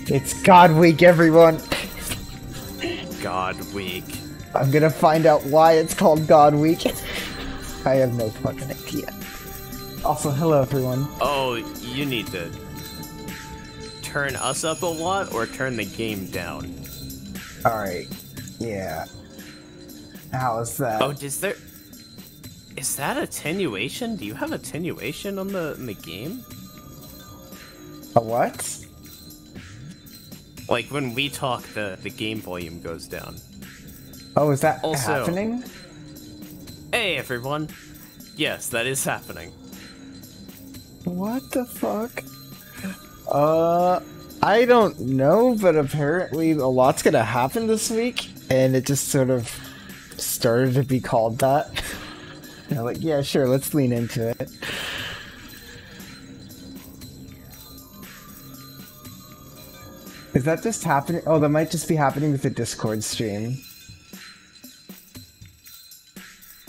It's God Week, everyone! God Week. I'm gonna find out why it's called God Week. I have no fucking idea. Also, hello everyone. Oh, you need to turn us up a lot or turn the game down. Alright. Yeah. How is that? Oh, is that attenuation? Do you have attenuation on the game? A what? Like when we talk, the game volume goes down. Oh, is that Also, happening? Hey everyone. Yes, that is happening. What the fuck? I don't know, but apparently a lot's gonna happen this week, and it just sort of started to be called that. And I'm like, yeah, sure, let's lean into it. Is that just happening? Oh, that might just be happening with the Discord stream.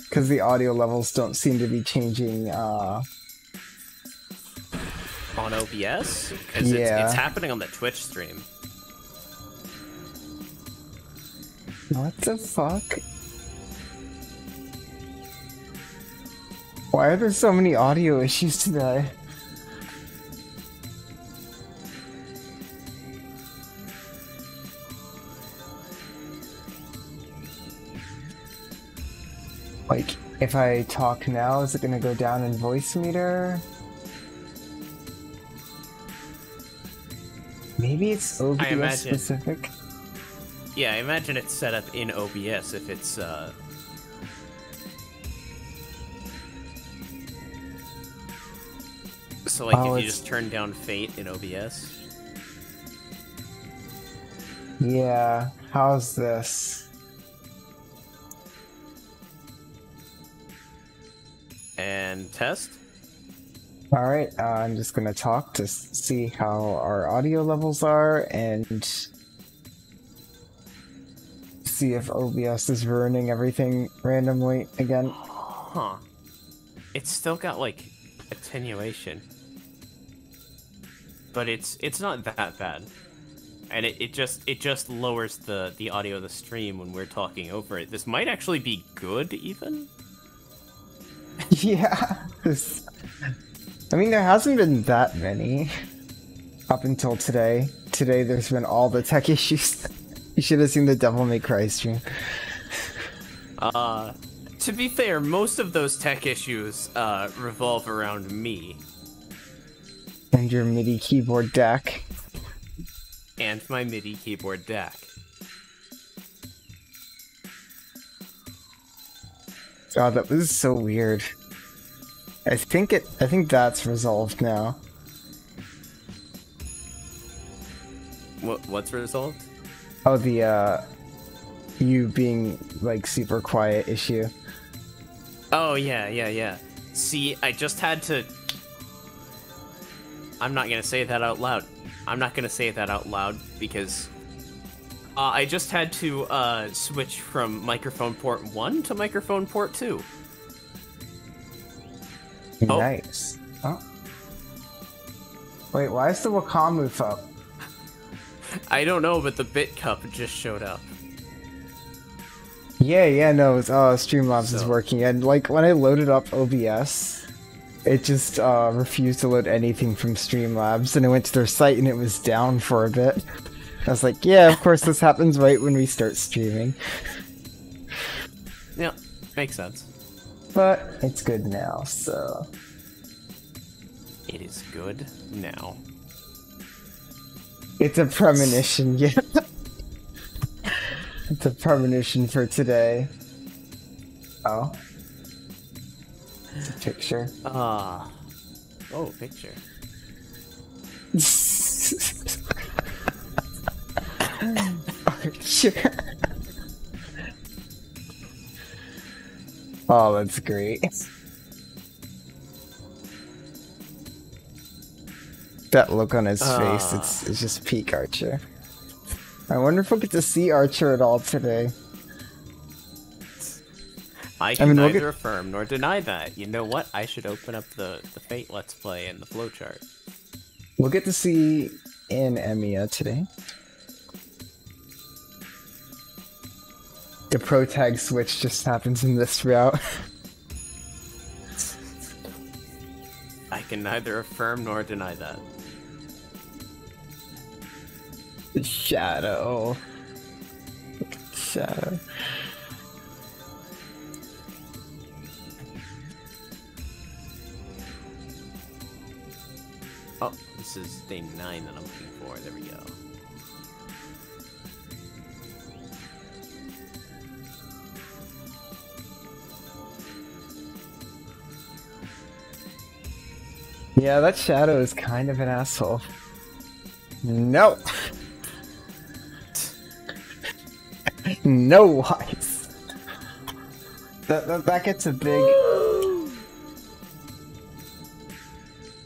Because the audio levels don't seem to be changing, On OBS? Because Yeah. it's happening on the Twitch stream. What the fuck? Why are there so many audio issues today? Like, if I talk now, is it gonna go down in voice meter? Maybe it's OBS imagine. specific? Yeah, I imagine it's set up in OBS if it's, So, like, Oh, if you it's- just turn down Fate in OBS. Yeah, how's this? And test? Alright, I'm just gonna talk to see how our audio levels are and see if OBS is ruining everything randomly again. Huh. It's still got, like, attenuation. But it's not that bad. And it just lowers the audio of the stream when we're talking over it. This might actually be good, even? Yeah, I mean, there hasn't been that many up until today. Today there's been all the tech issues. You should have seen the Devil May Cry stream. To be fair, most of those tech issues, revolve around me. And your MIDI keyboard deck. And my MIDI keyboard deck. God, that was so weird. I think that's resolved now. What's resolved? Oh, the you being like super quiet issue. Oh, yeah. See, I just had to... I'm not gonna say that out loud. I'm not gonna say that out loud because... I just had to, switch from microphone port 1 to microphone port 2. Oh. Nice. Oh. Wait, why is the Wakamu up? I don't know, but the Bit Cup just showed up. Yeah, no, Streamlabs is So- working, and like when I loaded up OBS, it just refused to load anything from Streamlabs, and I went to their site and it was down for a bit. I was like, yeah, of course this happens right when we start streaming. Yeah, makes sense. But it's good now, so... It is good now. It's a premonition, yeah. It's a premonition for today. Oh. It's a picture. Oh, picture. Sure. Oh, that's great. That look on his face, it's just peak Archer. I wonder if we'll get to see Archer at all today. I can mean, we'll neither get- affirm nor deny that. You know what? I should open up the Fate Let's Play and the flowchart. We'll get to see in Emiya today. The pro tag switch just happens in this route. I can neither affirm nor deny that. Shadow. Shadow. Oh, this is day 9 that I'm looking for. There we go. Yeah, that Shadow is kind of an asshole. No. No wise. That gets a big...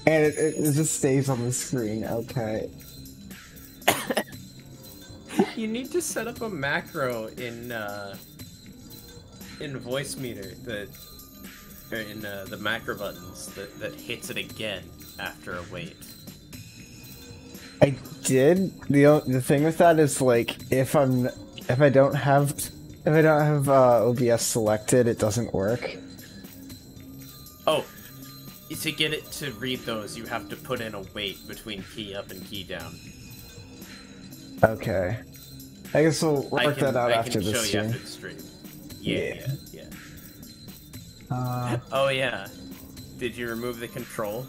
And it just stays on the screen, okay. You need to set up a macro in Voicemeeter that, or in the macro buttons that hits it again after a wait. I did. The thing with that is like if I don't have OBS selected, it doesn't work. Oh, to get it to read those, you have to put in a wait between key up and key down. Okay. I guess we'll work that out after the stream. I can show you stream. after the stream. Yeah. Uh, Oh yeah. Did you remove the control?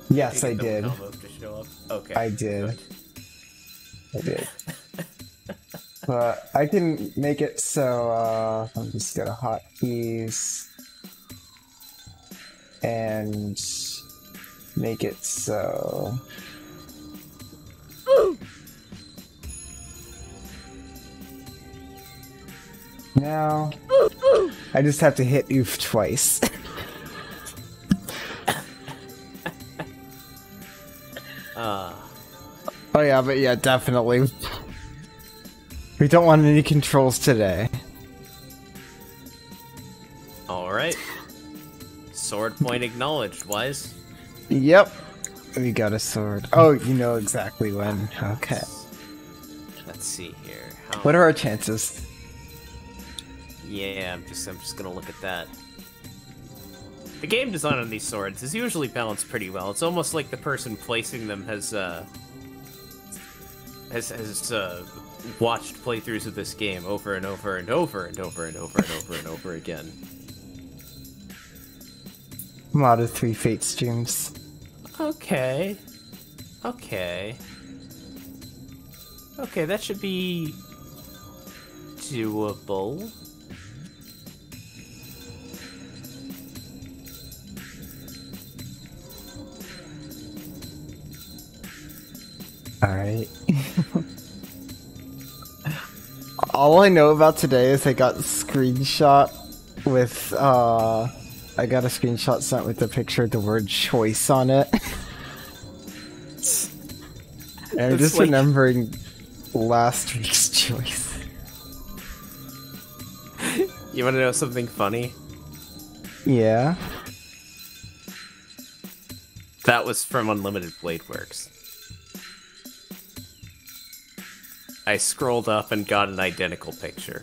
yes, to I get the did. envelope to show up? Okay. I did. Good. I did. But I can make it so I'm just gonna hotkeys and make it so. Now I just have to hit oof twice. Oh yeah, but yeah, definitely. We don't want any controls today. Alright. Sword point acknowledged, Wise. Yep. We got a sword. Oh, you know exactly when. Okay. Let's see here. What are our chances? Yeah, I'm just gonna look at that. The game design on these swords is usually balanced pretty well. It's almost like the person placing them has watched playthroughs of this game over and over and over and over and over and over and over again. A lot of 3 Fate streams. Okay, that should be doable. Alright. All I know about today is I got a screenshot with, I got a screenshot sent with a picture of the word choice on it. And I'm just like... remembering last week's choice. You want to know something funny? Yeah? That was from Unlimited Blade Works. I scrolled up and got an identical picture.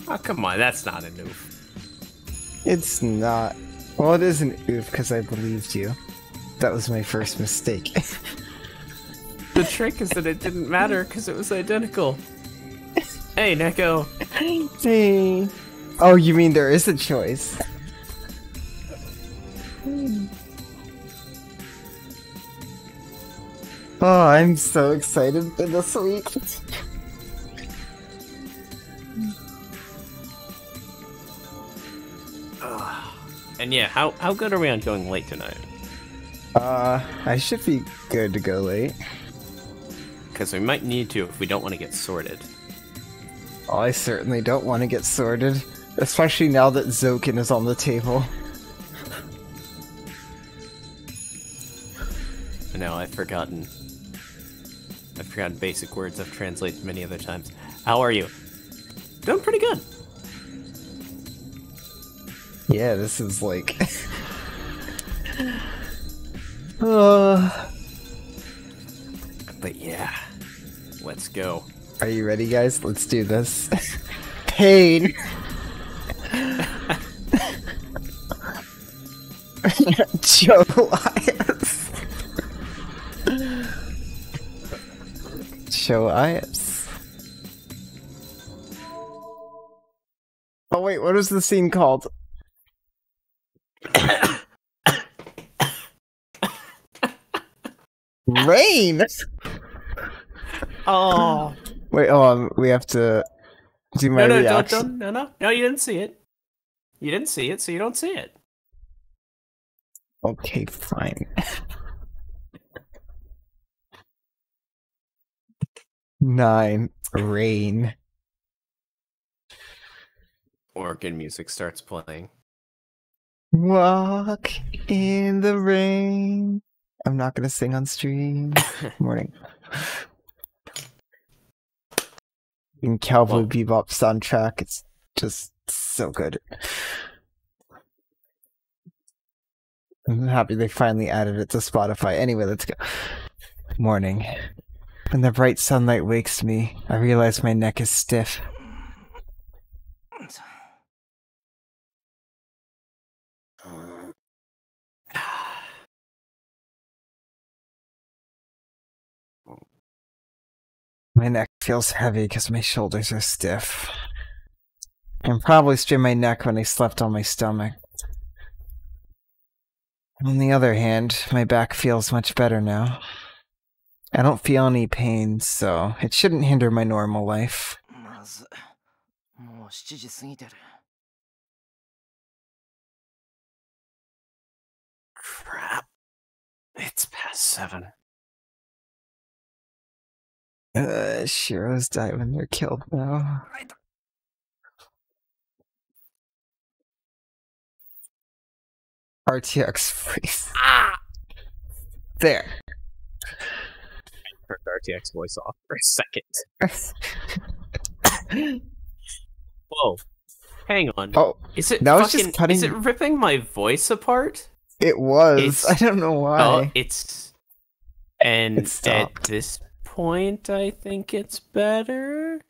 Oh, come on, that's not an oof. It's not. Well, it is an oof because I believed you. That was my first mistake. The trick is that it didn't matter because it was identical. Hey, Neko. Hey. Oh, you mean there is a choice? Oh, I'm so excited for this week. And yeah, how good are we on going late tonight? I should be good to go late. Because we might need to if we don't want to get sorted. Oh, I certainly don't want to get sorted. Especially now that Zokin is on the table. No, I've forgotten basic words I've translated many other times. How are you? Doing pretty good. Yeah, this is like... But yeah, let's go. Are you ready, guys? Let's do this. Pain! Joe Elias. Joe Elias. Oh wait, what is the scene called? Rain! Oh. Wait, we have to do my reaction. No, you didn't see it. You didn't see it, so you don't see it. Okay, fine. 9. Rain. Organ music starts playing. Walk in the rain. I'm not gonna sing on stream. Morning. In Cowboy Bebop soundtrack, it's just so good. I'm happy they finally added it to Spotify. Anyway, let's go. Morning. When the bright sunlight wakes me, I realize my neck is stiff. My neck feels heavy because my shoulders are stiff. I probably strained my neck when I slept on my stomach. On the other hand, my back feels much better now. I don't feel any pain, so it shouldn't hinder my normal life. Crap. It's past 7. Shiros die when they're killed now. RTX, please. Ah! There. Turned RTX voice off for a second. Whoa. Hang on. Oh, is it now fucking, it's just cutting... Is it ripping my voice apart? It was. I don't know why. Oh, it's... And at this point, I think it's better?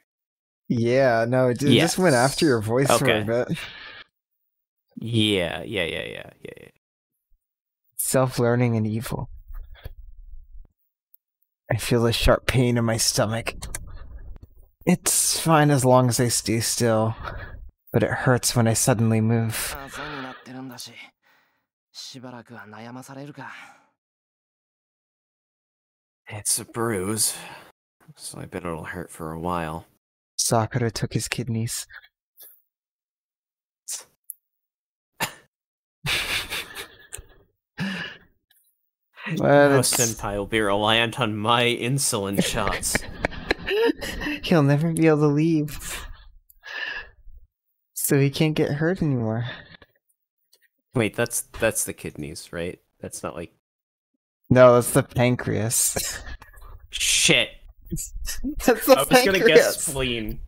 Yeah, no, it just went after your voice for a bit. Yeah. Self-learning and evil. I feel a sharp pain in my stomach. It's fine as long as I stay still, but it hurts when I suddenly move. It's a bruise, so I bet it'll hurt for a while. Sakura took his kidneys. Now Senpai will be reliant on my insulin shots. He'll never be able to leave. So he can't get hurt anymore. Wait, that's the kidneys, right? That's not like... No, that's the pancreas. Shit. That's the I was pancreas. gonna guess spleen.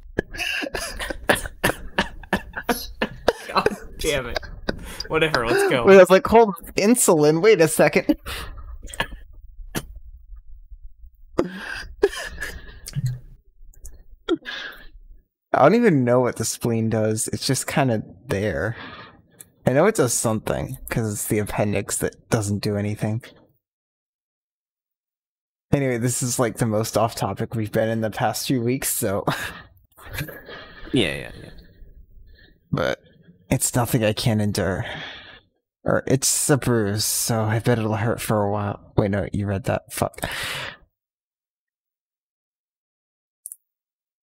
God damn it. Whatever, let's go. Wait, I was like, hold on, insulin, wait a second. I don't even know what the spleen does. It's just kind of there. I know it does something, because it's the appendix that doesn't do anything. Anyway, this is like the most off topic we've been in the past few weeks, so... Yeah. But it's nothing I can't endure. Or it's a bruise, so I bet it'll hurt for a while. Wait, no, you read that. Fuck.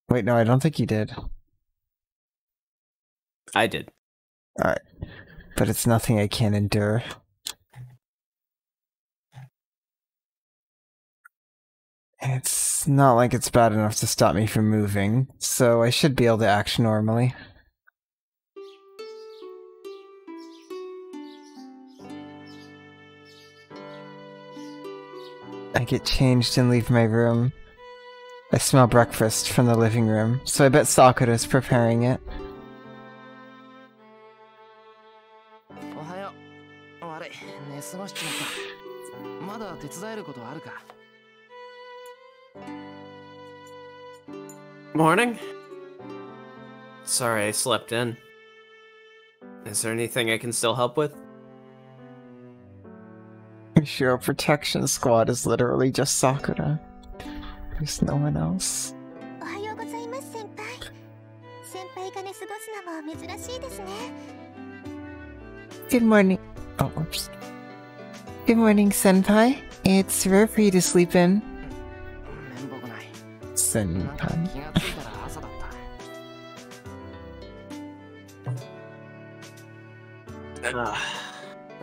Wait, no, I don't think you did. I did. Alright. But it's nothing I can't endure. It's not like it's bad enough to stop me from moving, so I should be able to act normally. I get changed and leave my room. I smell breakfast from the living room, so I bet Sakura's preparing it. Morning. Sorry I slept in. Is there anything I can still help with? Shiro Protection Squad is literally just Sakura. There's no one else. Good morning. Oh, oops. Good morning, Senpai. It's rare for you to sleep in. Senpai.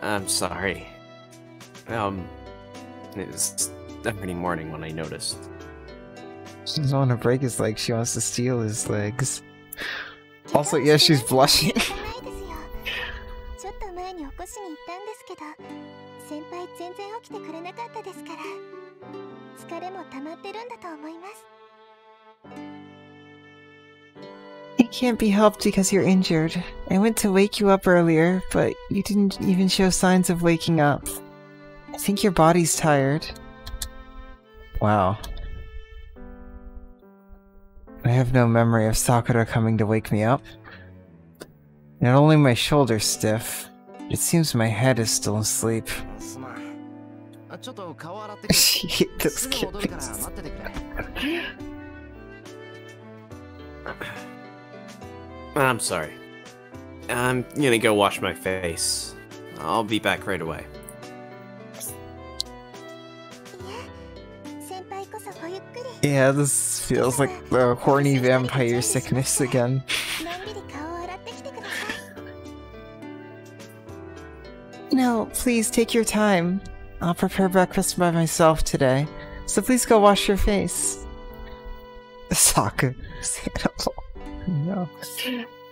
I'm sorry. It was a pretty morning when I noticed. She doesn't want to break his legs, she wants to steal his legs. Also, yeah, she's blushing. It can't be helped because you're injured. I went to wake you up earlier, but you didn't even show signs of waking up. I think your body's tired. Wow. I have no memory of Sakura coming to wake me up. Not only my shoulders stiff, it seems my head is still asleep. She hit those kids. I'm sorry. I'm gonna go wash my face. I'll be back right away. Yeah, this feels like the horny vampire sickness again. No, please take your time. I'll prepare breakfast by myself today, so please go wash your face. Sakura. No.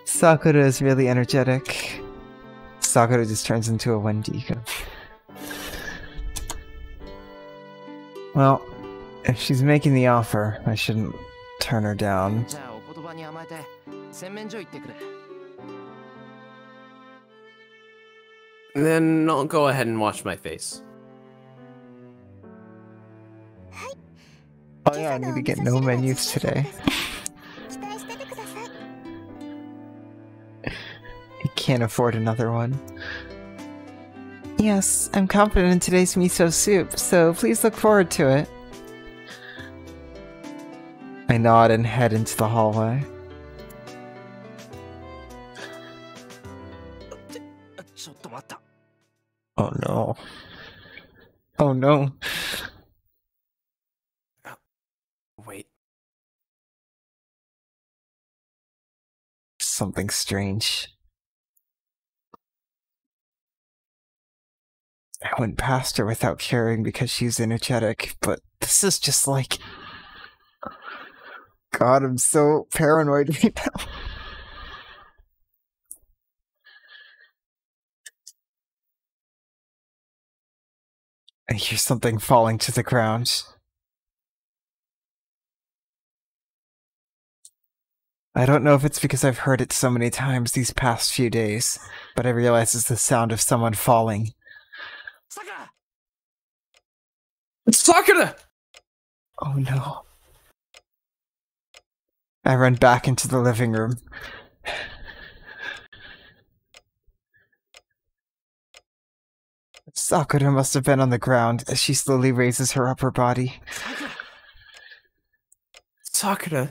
Sakura is really energetic. Sakura just turns into a Wendigo. Well, if she's making the offer, I shouldn't turn her down. Then I'll go ahead and wash my face. Oh yeah, I need to get no menus today. I can't afford another one. Yes, I'm confident in today's miso soup, so please look forward to it. I nod and head into the hallway. Oh no. Oh no. Wait. Something strange. I went past her without caring because she's energetic, but this is just like... God, I'm so paranoid right now. I hear something falling to the ground. I don't know if it's because I've heard it so many times these past few days, but I realize it's the sound of someone falling. Sakura! It's Sakura! Oh no. I run back into the living room. Sakura must have been on the ground as she slowly raises her upper body. Sakura!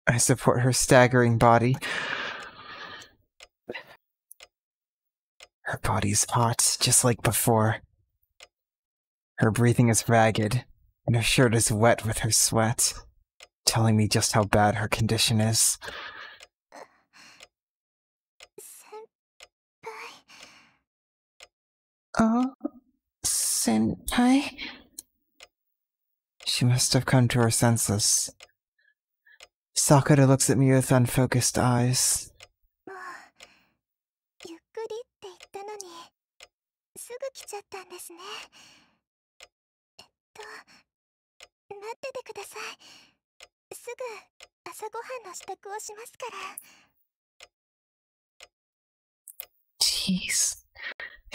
I support her staggering body. Her body's hot, just like before. Her breathing is ragged, and her shirt is wet with her sweat, telling me just how bad her condition is. Oh, Senpai? She must have come to her senses. Sakura looks at me with unfocused eyes. Jeez.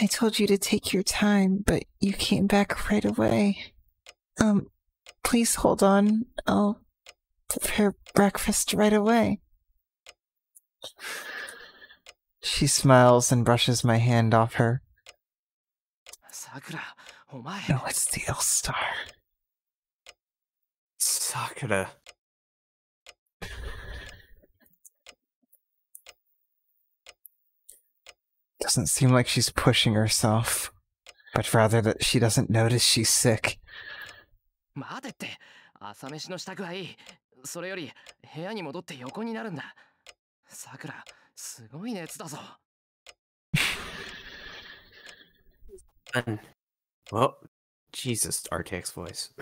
I told you to take your time, but you came back right away. Please hold on. I'll prepare breakfast right away. She smiles and brushes my hand off her. No, it's the L-Star. Sakura. Doesn't seem like she's pushing herself, but rather that she doesn't notice she's sick. 待てって、朝飯の支度はいい。それより部屋に戻って横になるんだ。さくら、すごい熱だぞ。Well, Jesus, RTX voice.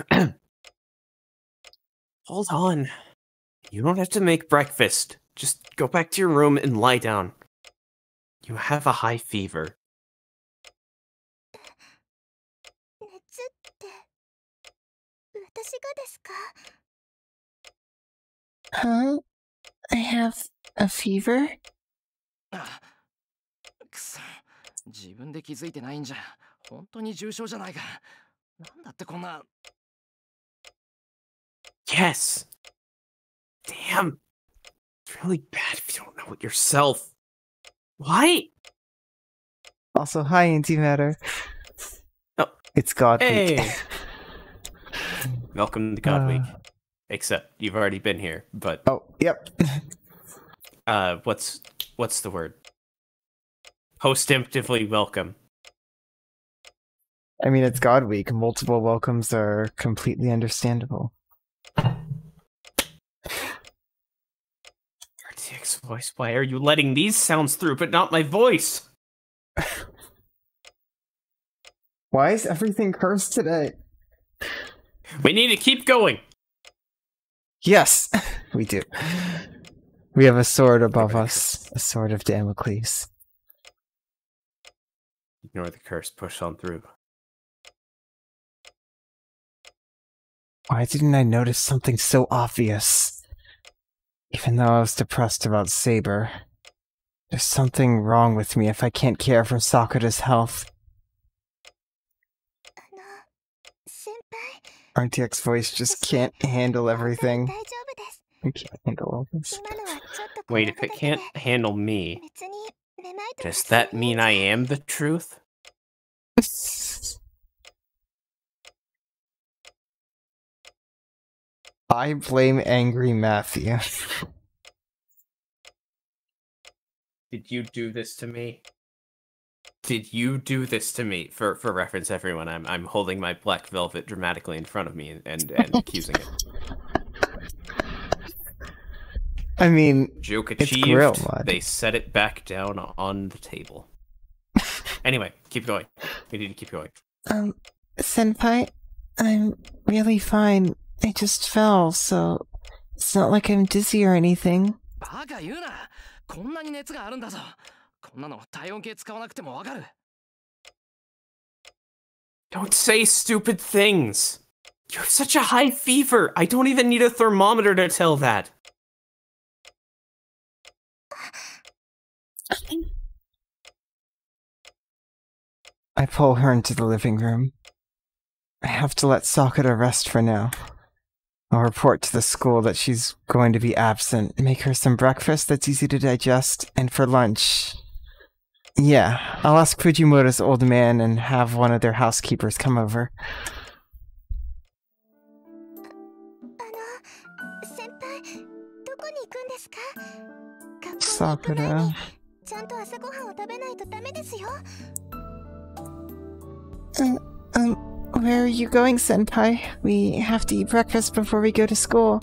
Hold on. You don't have to make breakfast. Just go back to your room and lie down. You have a high fever. Huh? I have a fever? くそ、自分で気づいてないんじゃ、本当に重症じゃないか。なんだってこんな。Yes. Damn. It's really bad if you don't know it yourself. Why? Also, hi, Antimatter. Oh. It's God Hey. Week. Welcome to God Week. Except you've already been here, but Oh, yep. What's the word? Postemptively welcome. I mean, it's God Week. Multiple welcomes are completely understandable. RTX voice, why are you letting these sounds through, but not my voice? Why is everything cursed today? We need to keep going. Yes, we do. We have a sword above us, a sword of Damocles. Ignore the curse, push on through. Why didn't I notice something so obvious? Even though I was depressed about Saber. There's something wrong with me if I can't care for Sakura's health. RTX voice just can't handle everything. I can't handle all this. Wait, if it can't handle me, does that mean I am the truth? I blame angry Matthew. Did you do this to me? Did you do this to me? For reference, everyone, I'm holding my black velvet dramatically in front of me and accusing it. I mean, Joke it's achieved. Grill Mod. They set it back down on the table. Anyway, keep going. We need to keep going. Senpai, I'm really fine. I just fell, so it's not like I'm dizzy or anything. バカ言うな。こんなに熱があるんだぞ。こんなの体温計使わなくてもわかる。Don't say stupid things. You have such a high fever. I don't even need a thermometer to tell that. I pull her into the living room. I have to let Sakura rest for now. I'll report to the school that she's going to be absent, make her some breakfast that's easy to digest, and for lunch... Yeah, I'll ask Fujimoto's old man and have one of their housekeepers come over. Sakura... Where are you going, Senpai? We have to eat breakfast before we go to school.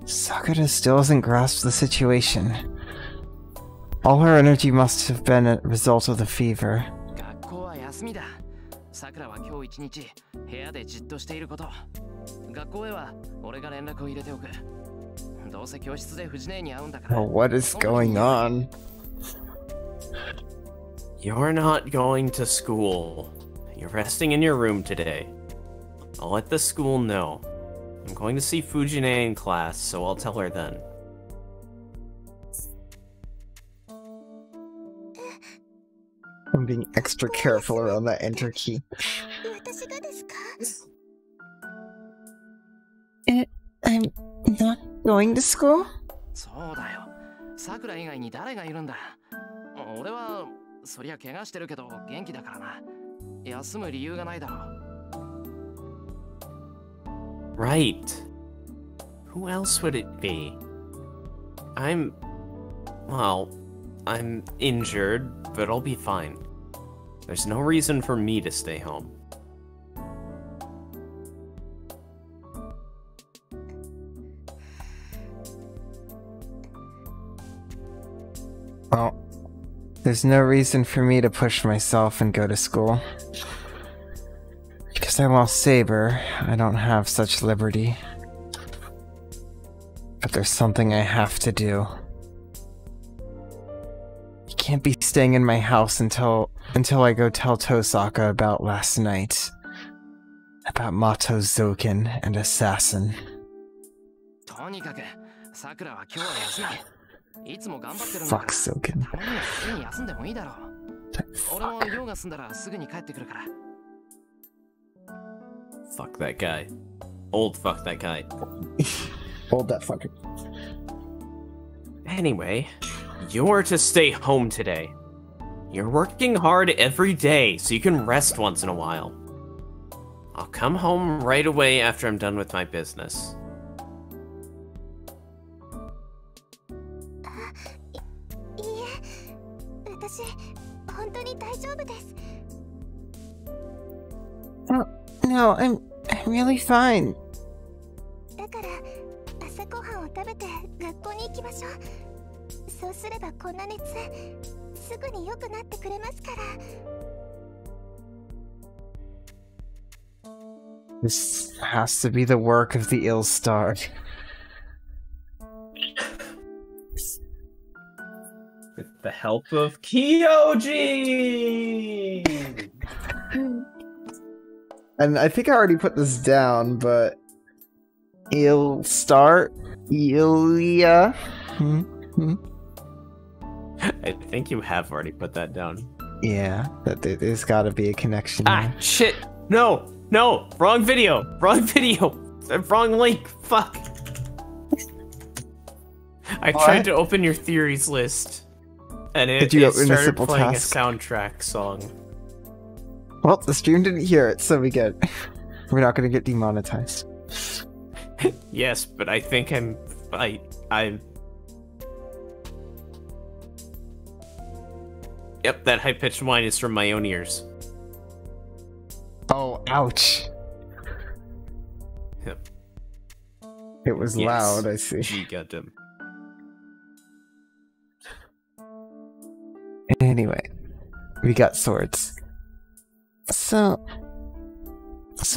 Sakura still hasn't grasped the situation. All her energy must have been a result of the fever. 学校は休みだ。さくらは今日一日部屋でじっとしていること。学校へは俺が連絡を入れておく。どうせ教室で藤姉に会うんだから。Oh, what is going on? You're not going to school. You're resting in your room today. I'll let the school know. I'm going to see Fujine in class, so I'll tell her then. I'm being extra careful around that enter key. 私がですか? I'm not going to school? そうだよ。さくら以外に誰がいるんだ。俺はそりゃ怪我してるけど元気だからな。休む理由がないだろう。Right. Who else would it be? I'm injured, but I'll be fine. There's no reason for me to stay home. Well, there's no reason for me to push myself and go to school. Because I lost Saber, I don't have such liberty. But there's something I have to do. I can't be staying in my house until I go tell Tosaka about last night. About Mato Zoken and Assassin. とにかく、さくらは今日は休み。いつも頑張ってるんだ Fuck から。 Zoken. たまには普通に休んでもいいだろう。俺も用が済んだらすぐに帰ってくるから。Fuck that guy. Old fuck that guy. Hold that fucker. Anyway, you're to stay home today. You're working hard every day, so you can rest once in a while. I'll come home right away after I'm done with my business. いいえ、私、本当に大丈夫です。No, I'm really fine. だから、朝ごはんを食べて学校に行きましょう。そうすればこんな熱、すぐに良くなってくれますから。This has to be the work of the ill-star. With the help of Kyoji! And I think I already put this down, but ill-star? Ilya? I think you have already put that down. Yeah, there's gotta be a connection Ah, there. shit! No! No! Wrong video! Wrong video! Wrong link! Fuck! I tried to open your theories list, and it open a started simple playing task? a soundtrack song. Well, the stream didn't hear it, so we get... We're not gonna get demonetized. Yes, but I think I'm... Yep, that high-pitched whine is from my own ears. Oh, ouch. Yep. It was Yes. loud, I see. Gee, goddamn. Anyway, we got swords. So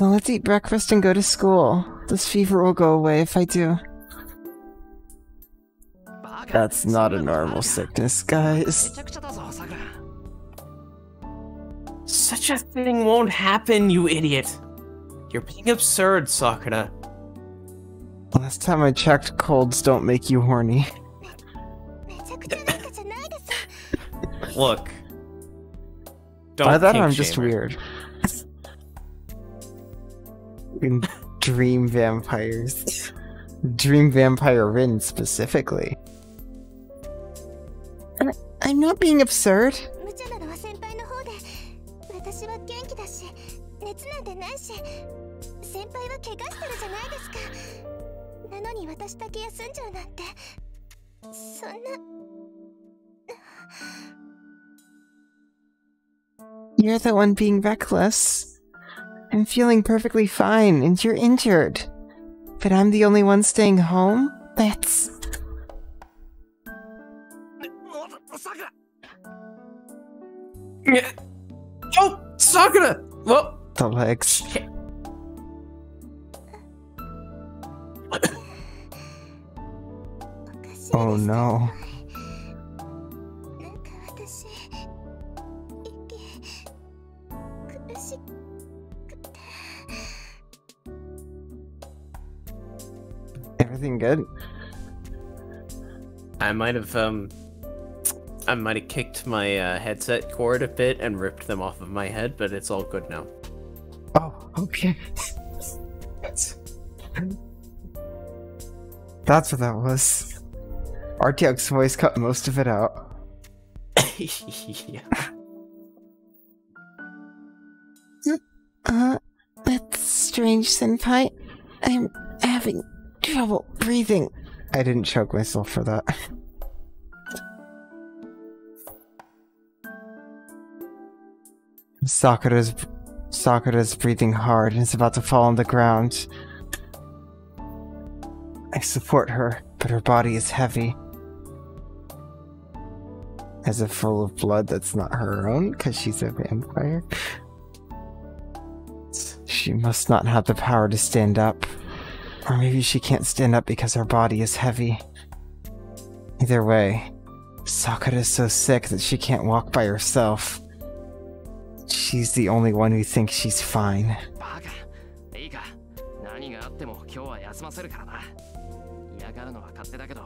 let's eat breakfast and go to school. This fever will go away if I do. That's not a normal sickness, guys. めちゃくちゃだぞ、さくら。 Such a thing won't happen, you idiot! You're being absurd, Sakura. Last time I checked, colds don't make you horny. めちゃくちゃなんかじゃないです。 Look. By Don't that, kink I'm just shame her. weird. In Dream Vampires. Dream Vampire Rin specifically. I'm not being absurd. 無茶なのは先輩の方で、私は元気だし、熱なんてないし、先輩は怪我してるじゃないですか。なのに私だけ休んじゃうなんて、そんな。You're the one being reckless. I'm feeling perfectly fine, and you're injured. But I'm the only one staying home? That's... さくら。 Oh! Sakura! Well, the legs. Oh no. Everything good? I might have I might have kicked my headset cord a bit and ripped them off of my head, but it's all good now. Oh, okay. That's what that was. RTX's voice cut most of it out. Yeah. That's strange, Senpai. I'm having trouble breathing. I didn't choke myself for that. Sakura's breathing hard and is about to fall on the ground. I support her, but her body is heavy. As if full of blood that's not her own, because she's a vampire. She must not have the power to stand up. Or maybe she can't stand up because her body is heavy. Either way, Sakura is so sick that she can't walk by herself. She's the only one who thinks she's fine. バカ。いいか。何があっても今日は休ませるからな。嫌がるのは勝手だけど、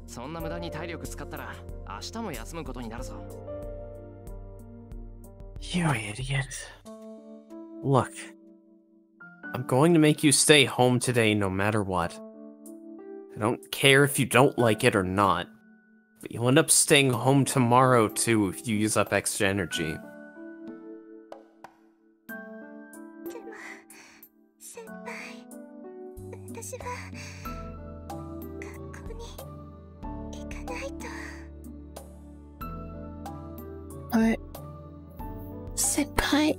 そんな無駄に体力使ったら明日も休むことになるぞ。You idiot. Look, I'm going to make you stay home today no matter what. I don't care if you don't like it or not, but you'll end up staying home tomorrow too if you use up extra energy. でも、先輩、私は学校に行かないと。But, Senpai,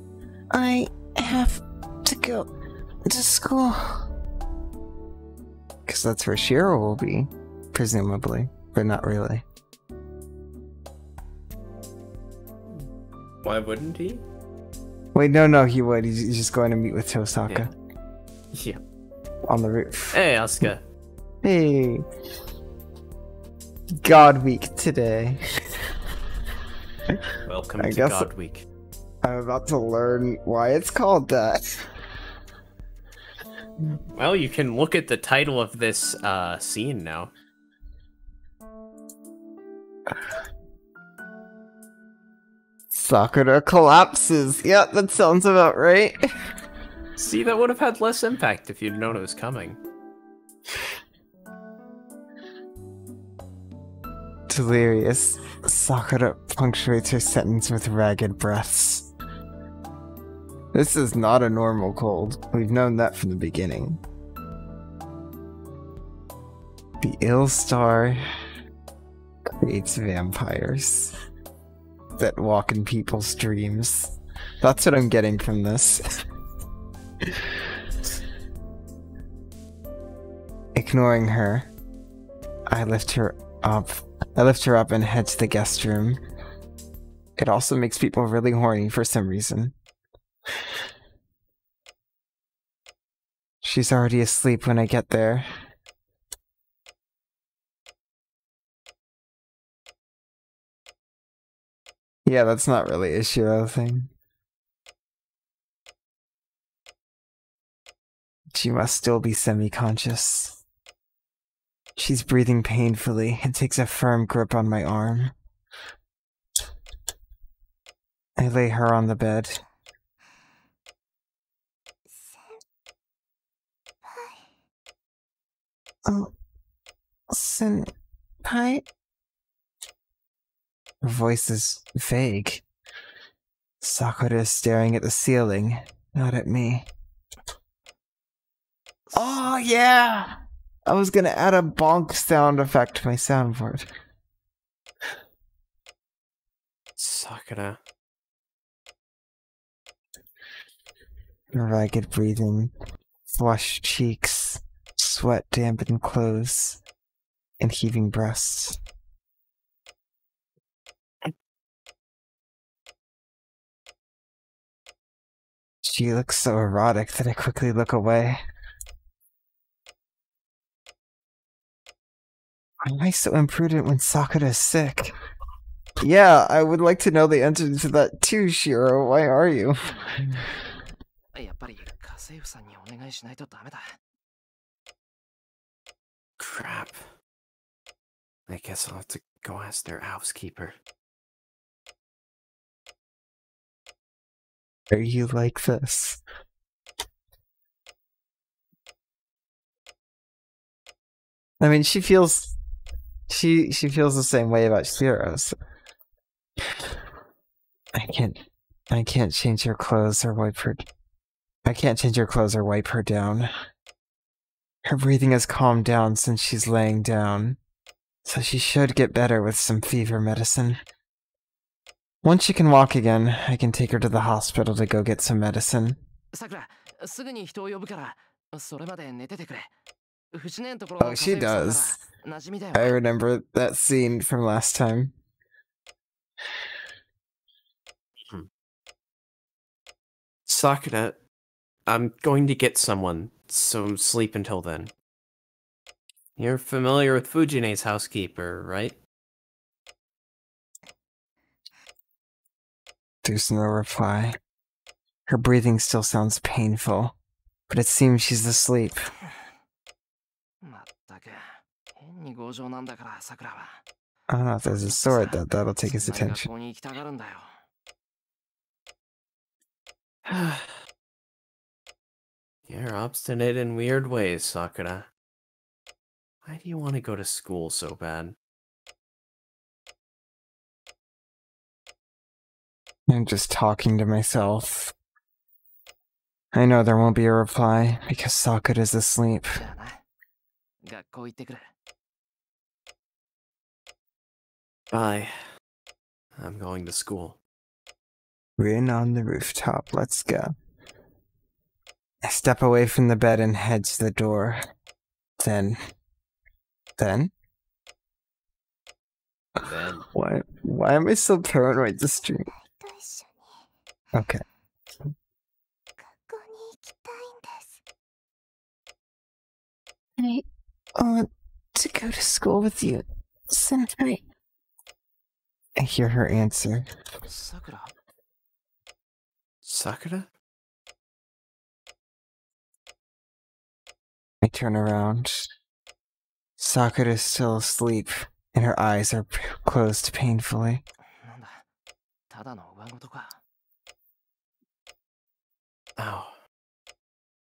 I have to go to school. Because that's where Shiro will be, presumably, but not really. Why wouldn't he? Wait, no, he would. He's just going to meet with Tosaka Yeah. on the roof. Hey, Asuka. Hey. God Week today. Welcome I to guess- God Week. I'm about to learn why it's called that. Well, you can look at the title of this scene now. Sakura collapses. Yeah, that sounds about right. See, that would have had less impact if you'd known it was coming. Delirious. Sakura punctuates her sentence with ragged breaths. This is not a normal cold. We've known that from the beginning. The ill star creates vampires that walk in people's dreams. That's what I'm getting from this. Ignoring her, I lift her up and head to the guest room. It also makes people really horny for some reason. She's already asleep when I get there. Yeah, that's not really a Shiro thing. She must still be semi-conscious. She's breathing painfully and takes a firm grip on my arm. I lay her on the bed. Oh, Senpai? Her voice is vague. Sakura is staring at the ceiling, not at me. Oh, yeah! I was gonna add a bonk sound effect to my soundboard. Sakura. Ragged breathing, flushed cheeks, sweat-dampened clothes, and heaving breasts. She looks so erotic that I quickly look away. Why am I so imprudent when Sakura is sick? Yeah, I would like to know the answer to that too, Shiro. Why are you? やっぱり家政婦さんにお願いしないとダメだ。Crap. I guess I'll have to go ask their housekeeper. Are you like this? I mean, she feels the same way about Shiro. So. I can't change her clothes or wipe her. I can't change her clothes or wipe her down. Her breathing has calmed down since she's laying down, so she should get better with some fever medicine. Once she can walk again, I can take her to the hospital to go get some medicine. Oh, she does. I remember that scene from last time. Sakura, I'm going to get someone, so sleep until then. You're familiar with Fujine's housekeeper, right? There's no reply. Her breathing still sounds painful, but it seems she's asleep. I don't know if there's a sword that'll take his attention. You're obstinate in weird ways, Sakura. Why do you want to go to school so bad? I'm just talking to myself. I know there won't be a reply because Sakura's asleep. Bye. I'm going to school. Rin on the rooftop, let's go. I step away from the bed and head to the door. Then? Why am I so paranoid this stream? Okay. I want to go to school with you, Senpai. I hear her answer. Sakura? I turn around. Sakura is still asleep, and her eyes are closed painfully. Oh.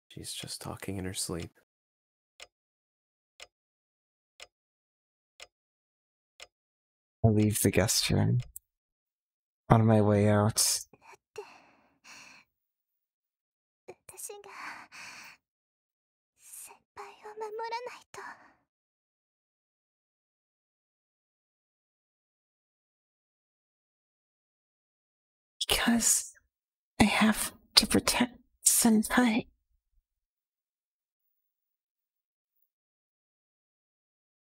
She's just talking in her sleep. I leave the guest room. On my way out. Because I have to protect Senpai.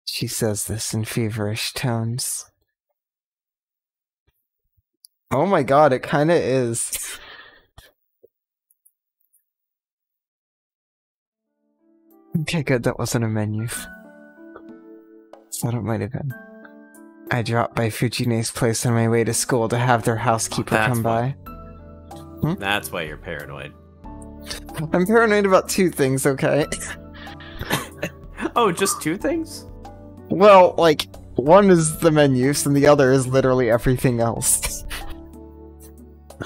She says this in feverish tones. Oh my god, it kinda is. Okay, good, that wasn't a menu. Thought it might have been. I dropped by Fujine's place on my way to school to have their housekeeper come by. That's why you're paranoid. I'm paranoid about two things, okay? Oh, just two things? Well, like, one is the menus and the other is literally everything else.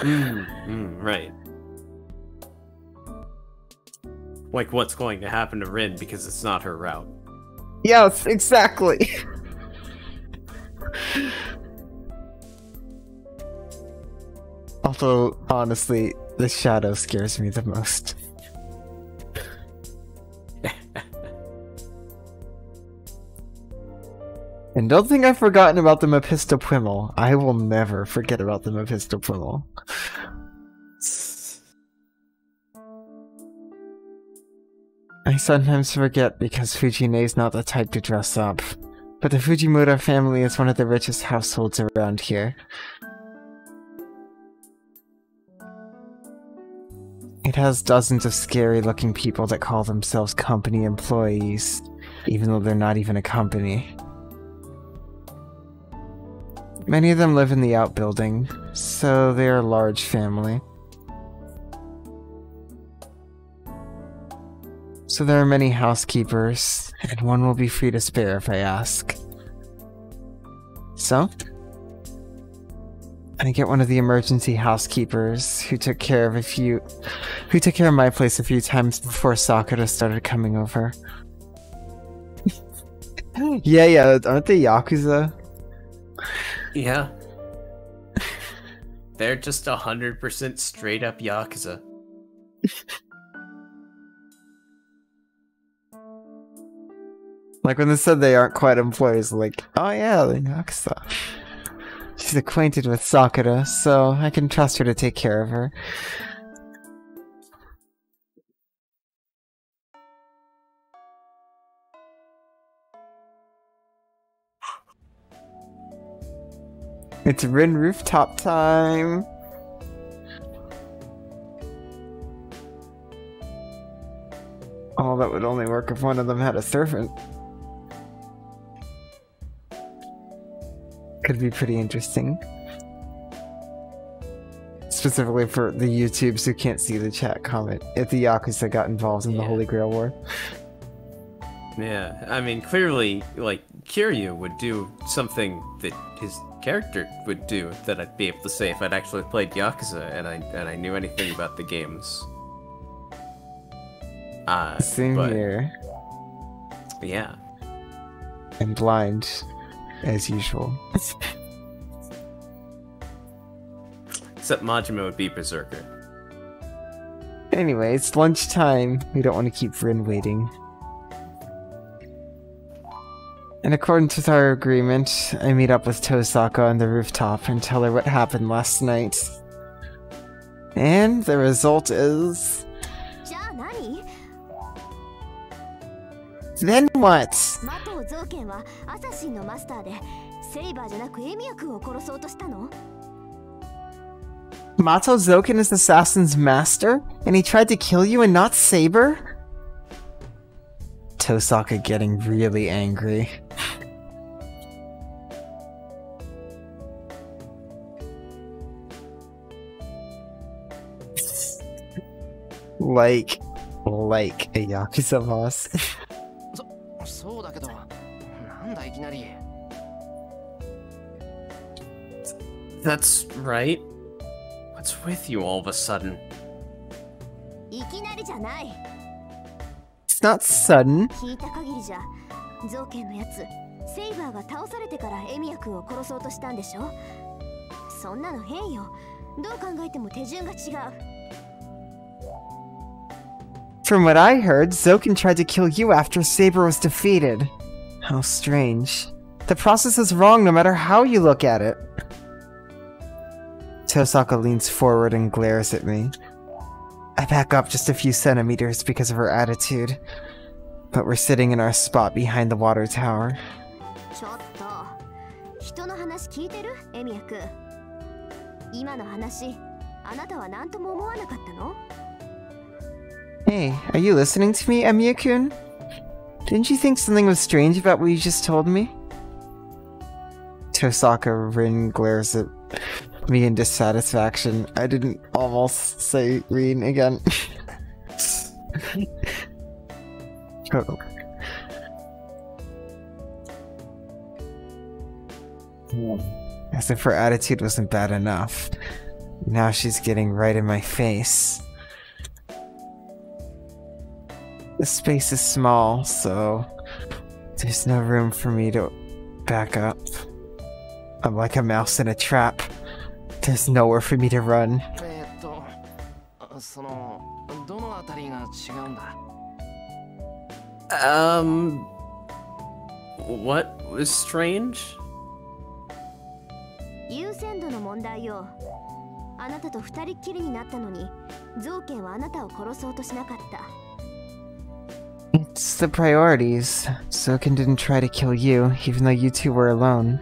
Right. Like what's going to happen to Rin because it's not her route. Yes, exactly. Although, honestly, the shadow scares me the most. And don't think I've forgotten about the Mephistophimel. I will never forget about the Mephistophimel. I sometimes forget because Fujine's not the type to dress up. But the Fujimura family is one of the richest households around here. It has dozens of scary-looking people that call themselves company employees, even though they're not even a company. Many of them live in the outbuilding, so they are a large family. So there are many housekeepers, and one will be free to spare if I ask. So? I get one of the emergency housekeepers who took care of my place a few times before Sakura started coming over. Yeah, aren't they Yakuza? Yeah. They're just 100% straight up Yakuza. Like when they said they aren't quite employees, like, oh yeah, they're Yakuza. She's acquainted with Sakura, so I can trust her to take care of her. It's Rin rooftop time! Oh, that would only work if one of them had a servant. Could be pretty interesting. Specifically for the YouTubes who can't see the chat comment, if the Yakuza got involved in the Holy Grail War. Yeah, I mean, clearly, like, Kiryu would do something that his character would do that I'd be able to say if I'd actually played Yakuza and I knew anything about the games. Same here. Yeah. I'm blind, as usual. Except Majima would be Berserker. Anyway, it's lunchtime. We don't want to keep Rin waiting. In accordance with our agreement, I meet up with Tosaka on the rooftop and tell her what happened last night. And the result is... Then what? Mato Zoken is the assassin's master? And he tried to kill you and not Saber? Tosaka getting really angry. like a Yakuza boss. That's right. What's with you all of a sudden? It's not sudden. From what I heard, Zoken tried to kill you after Saber was defeated. How strange. The process is wrong no matter how you look at it. Tosaka leans forward and glares at me. I back up just a few centimeters because of her attitude. But we're sitting in our spot behind the water tower. Hey, are you listening to me, Emiya-kun? Didn't you think something was strange about what you just told me? Tosaka Rin glares at me in dissatisfaction. I didn't almost say Rin again. Oh. As if her attitude wasn't bad enough. Now she's getting right in my face. The space is small, so there's no room for me to back up. I'm like a mouse in a trap. There's nowhere for me to run. What was strange? It's the priorities. Zoken didn't try to kill you, even though you two were alone.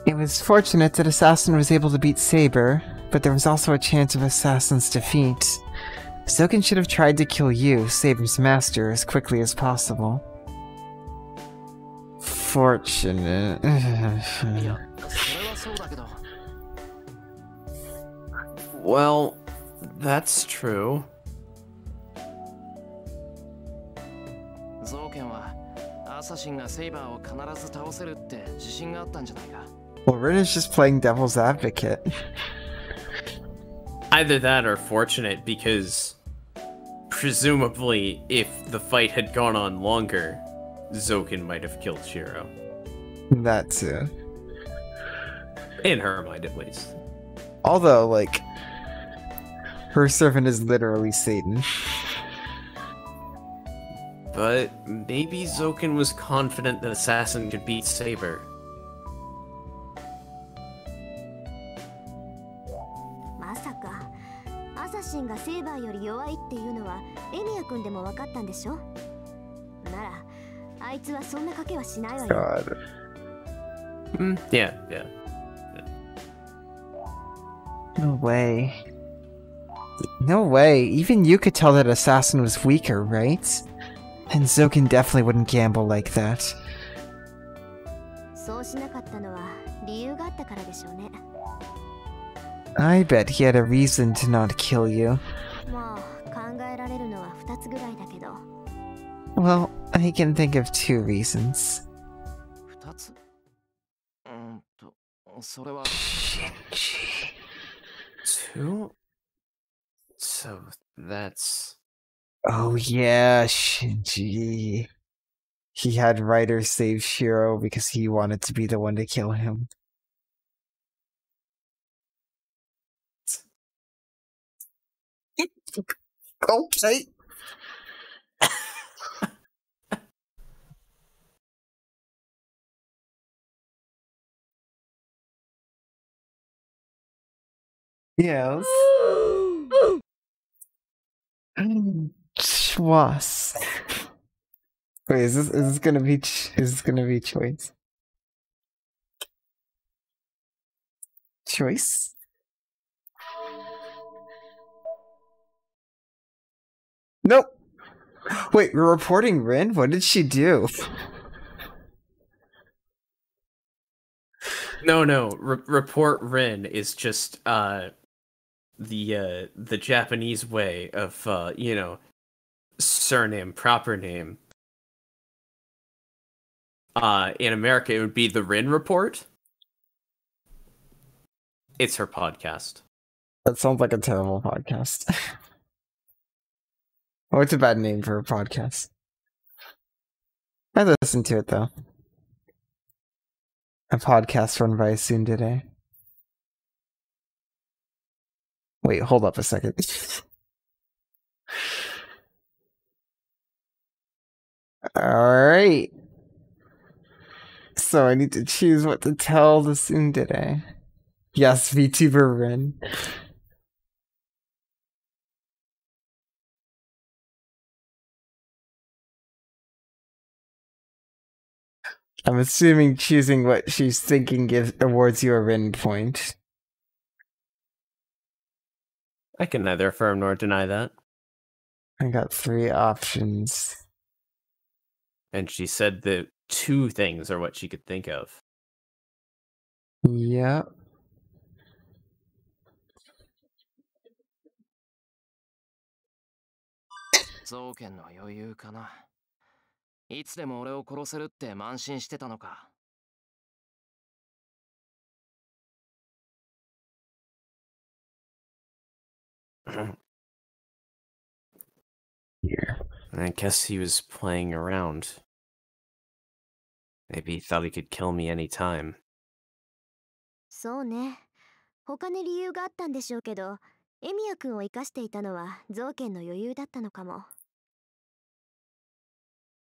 It was fortunate that Assassin was able to beat Saber, but there was also a chance of Assassin's defeat. Zoken should have tried to kill you, Saber's master, as quickly as possible. Fortunate. Well, That's true. ゾウケンはアサシンがセイバーを必ず倒せるって自信があったんじゃないか。 Well, Rin is just playing devil's advocate. Either that or fortunate, because presumably if the fight had gone on longer, Zoken might have killed Shiro. That too. In her mind, at least. Although, like, her servant is literally Satan. But maybe Zoken was confident that Assassin could beat Saber. まさかアサシンがセイバーより弱いっていうのはエミヤ君でも分かったんでしょ。ならあいつはそんな賭けはしないわよ。 God. Yeah, yeah. No way. No way. Even you could tell that Assassin was weaker, right? And Zoken definitely wouldn't gamble like that. そうしなかったのは理由があったからでしょうね。 I bet he had a reason to not kill you. まあ考えられるのは2つぐらいだけど。 Well, I can think of 2 reasons. 2つそれは Two? So that's... Oh yeah, Shinji. He had Ryder save Shiro because he wanted to be the one to kill him. Okay. Yes. Schwass. Wait, is this gonna be choice? Choice? Nope. Wait, we're reporting Rin? What did she do? No. Report Rin is just the Japanese way of you know, surname, proper name. In America it would be the Rin Report. It's her podcast. That sounds like a terrible podcast. Oh, it's a bad name for a podcast. I listened to it though. A podcast run by Tsundere. Wait, hold up a second. Alright. So I need to choose what to tell the Tsundere. Yes, VTuber Rin. I'm assuming choosing what she's thinking awards you a Rin point. I can neither affirm nor deny that. I got 3 options. And she said that 2 things are what she could think of. Yep. Zokenの余裕かな。いつでも俺を殺せるって慢心してたのか。Here. I guess he was playing around. Maybe he thought he could kill me anytime. そうね。他に理由があったんでしょうけど、エミヤ君を生かしていたのはゾウケンの余裕だったのかも。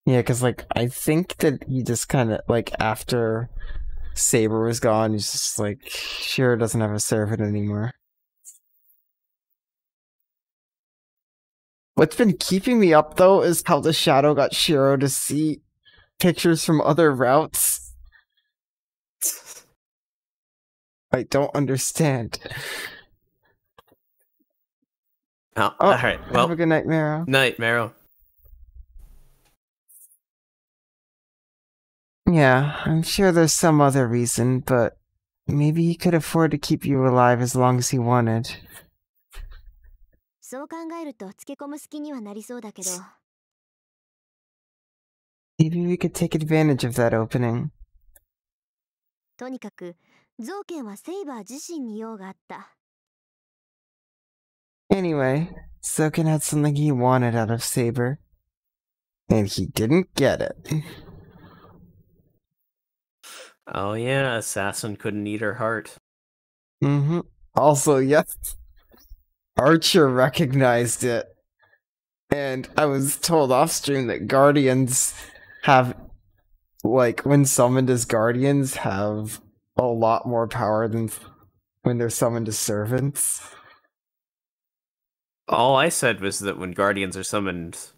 Yeah, because, like, I think that he just kind of, like, after Saber was gone, he's just like, Shiro doesn't have a servant anymore. What's been keeping me up, though, is how the Shadow got Shiro to see pictures from other routes. I don't understand. Oh, alright. Well, have a good night, Maro. Night, Maro. Yeah, I'm sure there's some other reason, but maybe he could afford to keep you alive as long as he wanted. そう考えるとつけ込む隙にはなりそうだけど。Maybe we could take advantage of that opening. とにかく造剣はセイバー自身に用があった。Anyway, Soken had something he wanted out of Saber. And he didn't get it. Oh yeah, Assassin couldn't eat her heart. Mm-hmm. Also, yes, Archer recognized it. And I was told off stream that Guardians have, like, when summoned as Guardians, have a lot more power than when they're summoned as servants. All I said was that when Guardians are summoned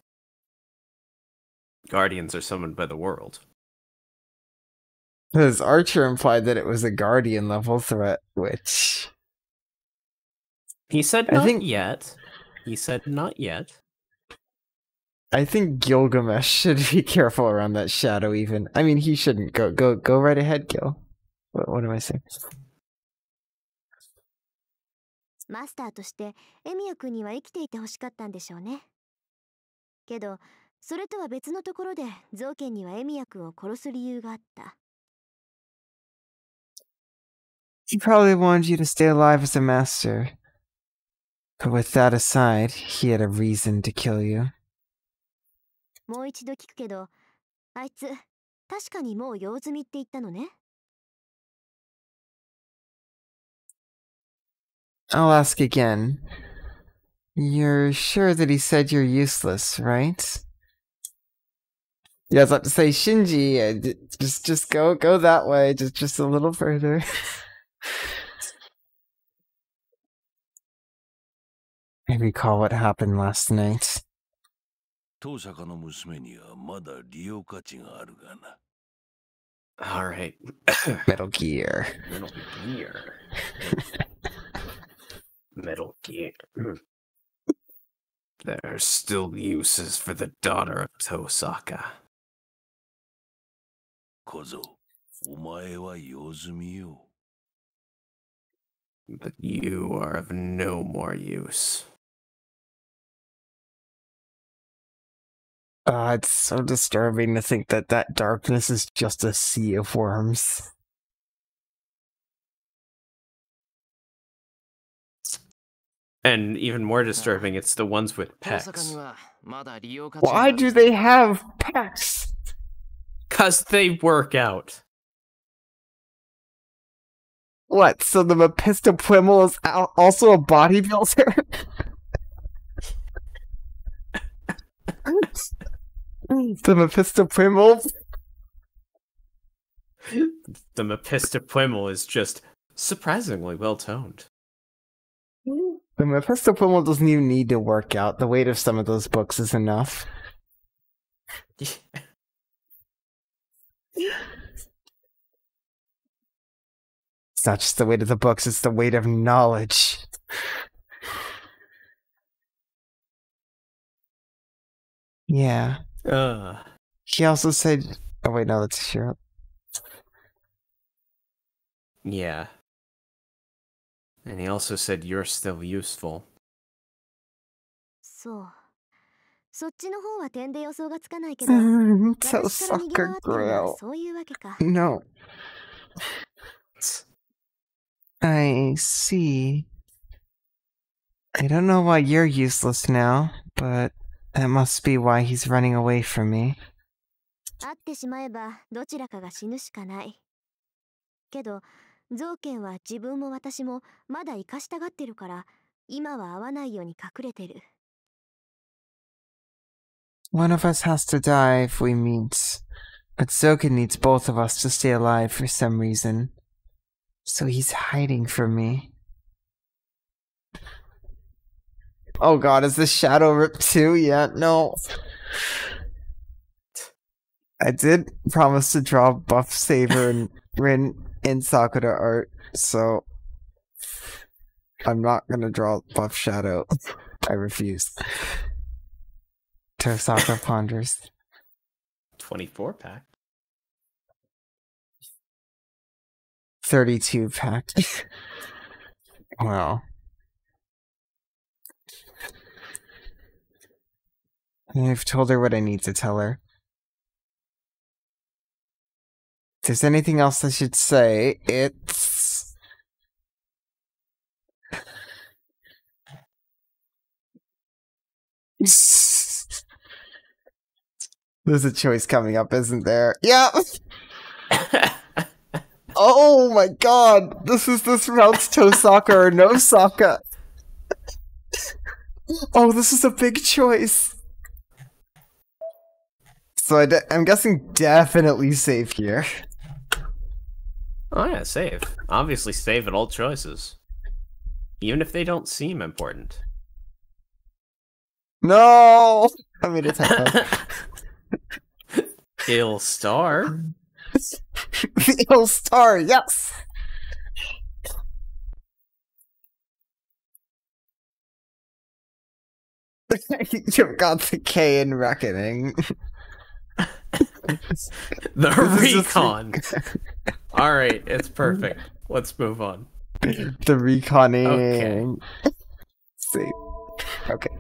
by the world. Because Archer implied that it was a Guardian level threat, which... He said not yet. He said not yet. I think Gilgamesh should be careful around that shadow even. I mean, he shouldn't. Go right ahead, Gil. What am I saying? マスターとしてエミヤ君には生きていてほしかったんでしょうね。けど、それとは別のところで造剣にはエミヤ君を殺す理由があった。He probably wanted you to stay alive as a master. But with that aside, he had a reason to kill you. もう一度聞くけど、あいつ、確かにもう用済みって言ったのね。I'll ask again. You're sure that he said you're useless, right? Yeah, I was about to say, Shinji, just go that way, just a little further. I recall what happened last night. 当坂の娘にはまだ利用価値があるがな。Alright. Metal Gear. Metal Gear. There's still uses for the daughter of Tosaka. 小僧、お前は用済みよ。But you are of no more use. It's so disturbing to think that that darkness is just a sea of worms. And even more disturbing, it's the ones with 大阪 pecs. にはまだ利用価値があ Why る。 do they have pecs? Cause they work out. What, so the Mephistophelimus is also a bodybuilder? The Mephistophelimus? The Mephistophelimus is just surprisingly well toned. The Mephistophelimus doesn't even need to work out. The weight of some of those books is enough. It's not just the weight of the books, it's the weight of knowledge. Yeah. He also said... Oh wait, no, that's Shiro. Yeah. And he also said you're still useful. そう。そっちの方は点で予想がつかないけど、 So 私から逃げ回 Soccer ってるのは Grill. そういうわけか。 No. I see. I don't know why you're useless now, but that must be why he's running away from me. 会ってしまえばどちらかが死ぬしかない。けど、造剣は自分も私もまだ生かしたがってるから、今は会わないように隠れてる。One of us has to die if we meet, but Zoken needs both of us to stay alive for some reason. So he's hiding from me. Oh god, is this Shadow Rip too? Yeah, no. I did promise to draw Buff Saber and Rin in Sakura art, so I'm not gonna draw Buff Shadow. I refuse. Tosaka ponders. 24 pack. 32 pack. Well. I've told her what I need to tell her. If there's anything else I should say, it's... There's a choice coming up, isn't there? Yeah! Oh my god! This rounds Tosaka or no Sokka! Oh, this is a big choice! So I'm guessing definitely save here. Oh yeah, save. Obviously save at all choices. Even if they don't seem important. No! I made a typo. Ill star? The ill star, yes! You've got the K in reckoning. The recon. Alright, it's perfect. Let's move on. The reconning. Okay. See. Okay.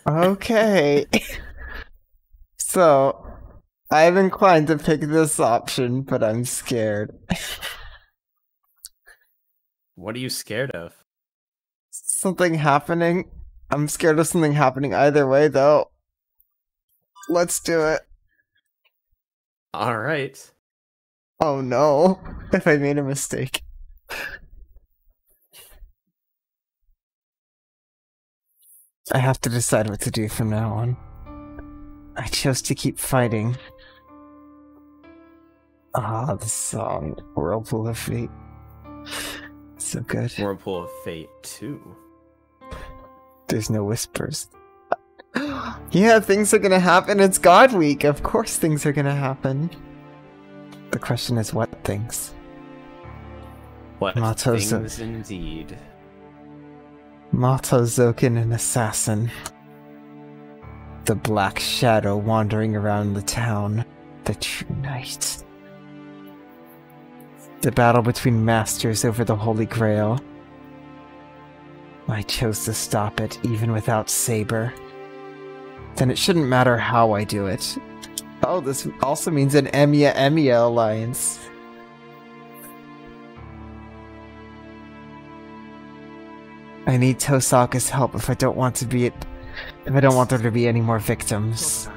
Okay. So, I'm inclined to pick this option, but I'm scared. What are you scared of? Something happening. I'm scared of something happening either way, though. Let's do it. Alright. Oh no. If I made a mistake. I have to decide what to do from now on. I chose to keep fighting. Ah, the song. Whirlpool of Fate. So good. Whirlpool of Fate 2. There's no whispers. Yeah, things are gonna happen. It's God Week. Of course things are gonna happen. The question is what things? What Matozo. things indeed. Matozoken, an assassin. The black shadow wandering around the town. The true night. The battle between masters over the Holy Grail. I chose to stop it, even without Saber. Then it shouldn't matter how I do it. Oh, this also means an Emiya alliance. I need Tosaka's help if I don't want there to be any more victims.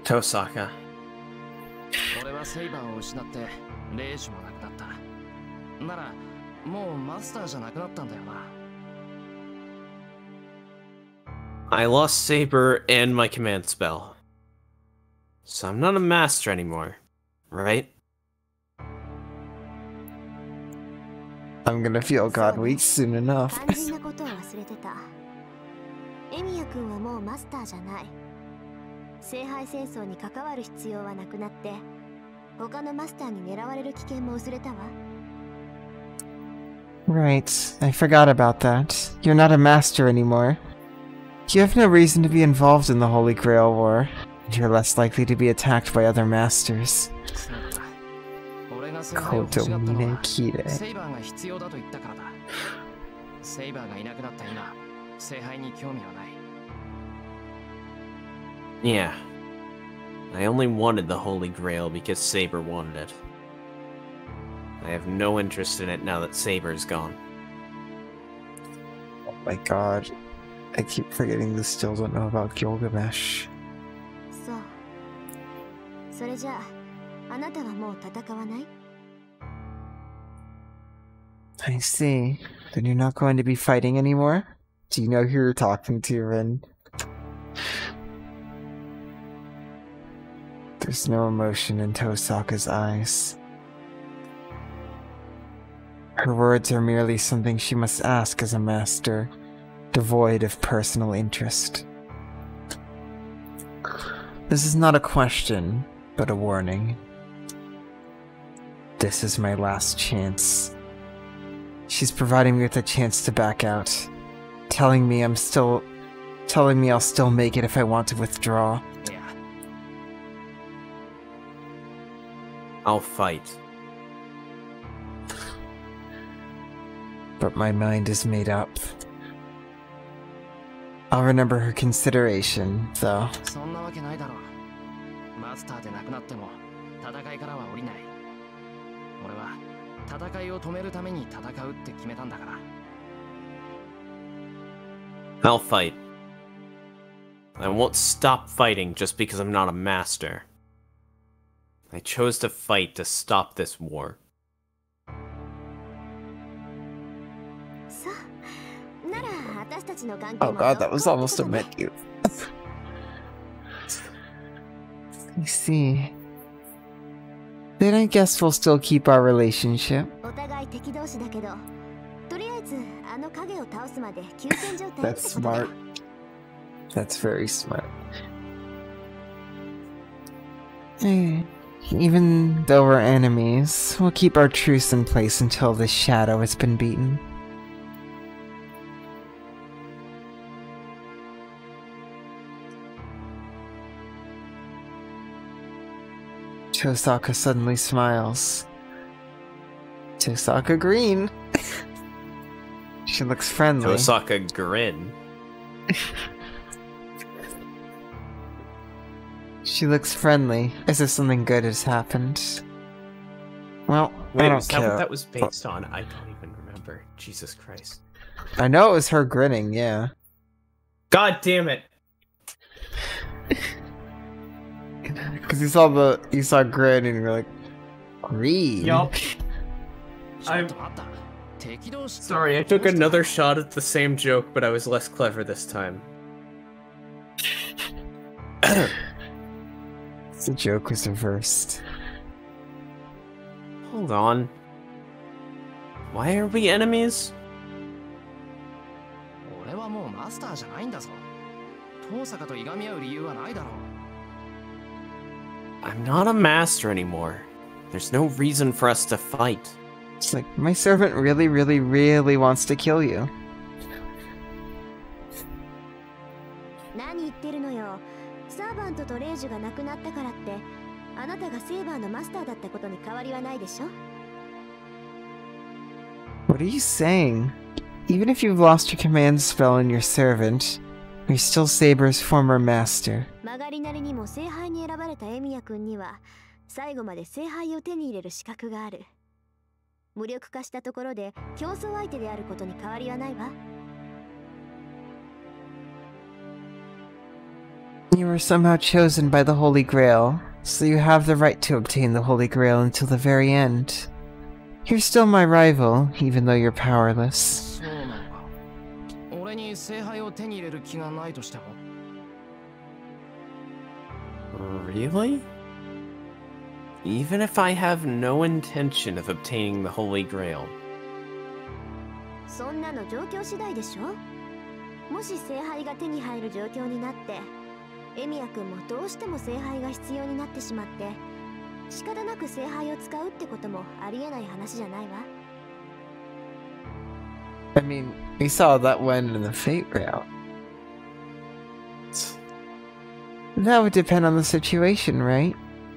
Tosaka. 俺はセイバーを失ってレイジもなくなった。ならもうマスターじゃなくなったんだよな。I lost Saber and my command spell. So I'm not a master anymore, right? I'm gonna feel God Week soon enough. 肝心なことを忘れてた。エミヤ君はもうマスターじゃない。聖杯戦争に関わる必要はなくなって、他のマスターに狙われる危険も薄れたわ。Right, I forgot about that. You're not a master anymore. You have no reason to be involved in the Holy Grail War. You're less likely to be attacked by other masters. 俺が聖杯を欲しがったのは Kotomine セイバーが必要だと言ったからだ。セイバーがいなくなった今、聖杯に興味はない。Yeah. I only wanted the Holy Grail because Saber wanted it. I have no interest in it now that Saber's gone. Oh my god. I keep forgetting they still don't know about Gilgamesh. そう。それじゃあ、あなたはもう戦わない？ I see. Then you're not going to be fighting anymore? Do you know who you're talking to, Rin? There's no emotion in Tosaka's eyes. Her words are merely something she must ask as a master, devoid of personal interest. This is not a question, but a warning. This is my last chance. She's providing me with a chance to back out, telling me I'll still make it if I want to withdraw. Yeah. I'll fight. but my mind is made up. I'll remember her consideration, though. そんなわけないだろう。マスターでなくなっても戦いからは降りない。俺は戦いを止めるために戦うって決めたんだから。I'll fight. I won't stop fighting just because I'm not a master. I chose to fight to stop this war. さあ、なら私たちの関係 Oh も god, that was 続行 almost って a ことで menu. I see. Then I guess we'll still keep our relationship. お互い敵同士だけど、とりあえずあの影を倒すまで休戦状態って That's ことだ smart. That's very smart. Even though we're enemies, we'll keep our truce in place until the shadow has been beaten. Tosaka suddenly smiles. Tosaka Green! She looks friendly. Tosaka grin. She looks friendly, as if something good has happened. Well, Wait, I don't was that care. what that was based on? I don't even remember. Jesus Christ. I know it was her grinning, yeah. God damn it! Because you saw grin and you're like, green. Yup. ちょっと待った。敵同士 Sorry, I took another shot at the same joke, but I was less clever this time. The joke was reversed. Hold on. Why are we enemies? 俺はもうマスターじゃないんだぞ。遠坂といがみ合う理由はないだろう。I'm not a master anymore. There's no reason for us to fight. It's like, my servant really, really, really wants to kill you. 何言ってるのよ。サーバントとレイジュが亡くなったからって、あなたがセーバーのマスターだったことに変わりはないでしょ。What are you saying? Even if you've lost your command spell and your servant, you're still Saber's former master. 曲がりなりにも聖杯に選ばれたエミヤ君には、最後まで聖杯を手に入れる資格がある。無力化したところで競争相手であることに変わりはないわ。You were somehow chosen by the Holy Grail, so you have the right to obtain the Holy Grail until the very end. You're still my rival, even though you're powerless. そうなのか。俺に聖杯を手に入れる気がないとしても。Really? Even if I have no intention of obtaining the Holy Grail. そんなの状況次第でしょ。もし聖杯が手に入る状況になって、エミヤ君もどうしても聖杯が必要になってしまって、仕方なく聖杯を使うってこともありえない話じゃないわ。I mean, we saw that one in the Fate route. That would depend on the situation, right?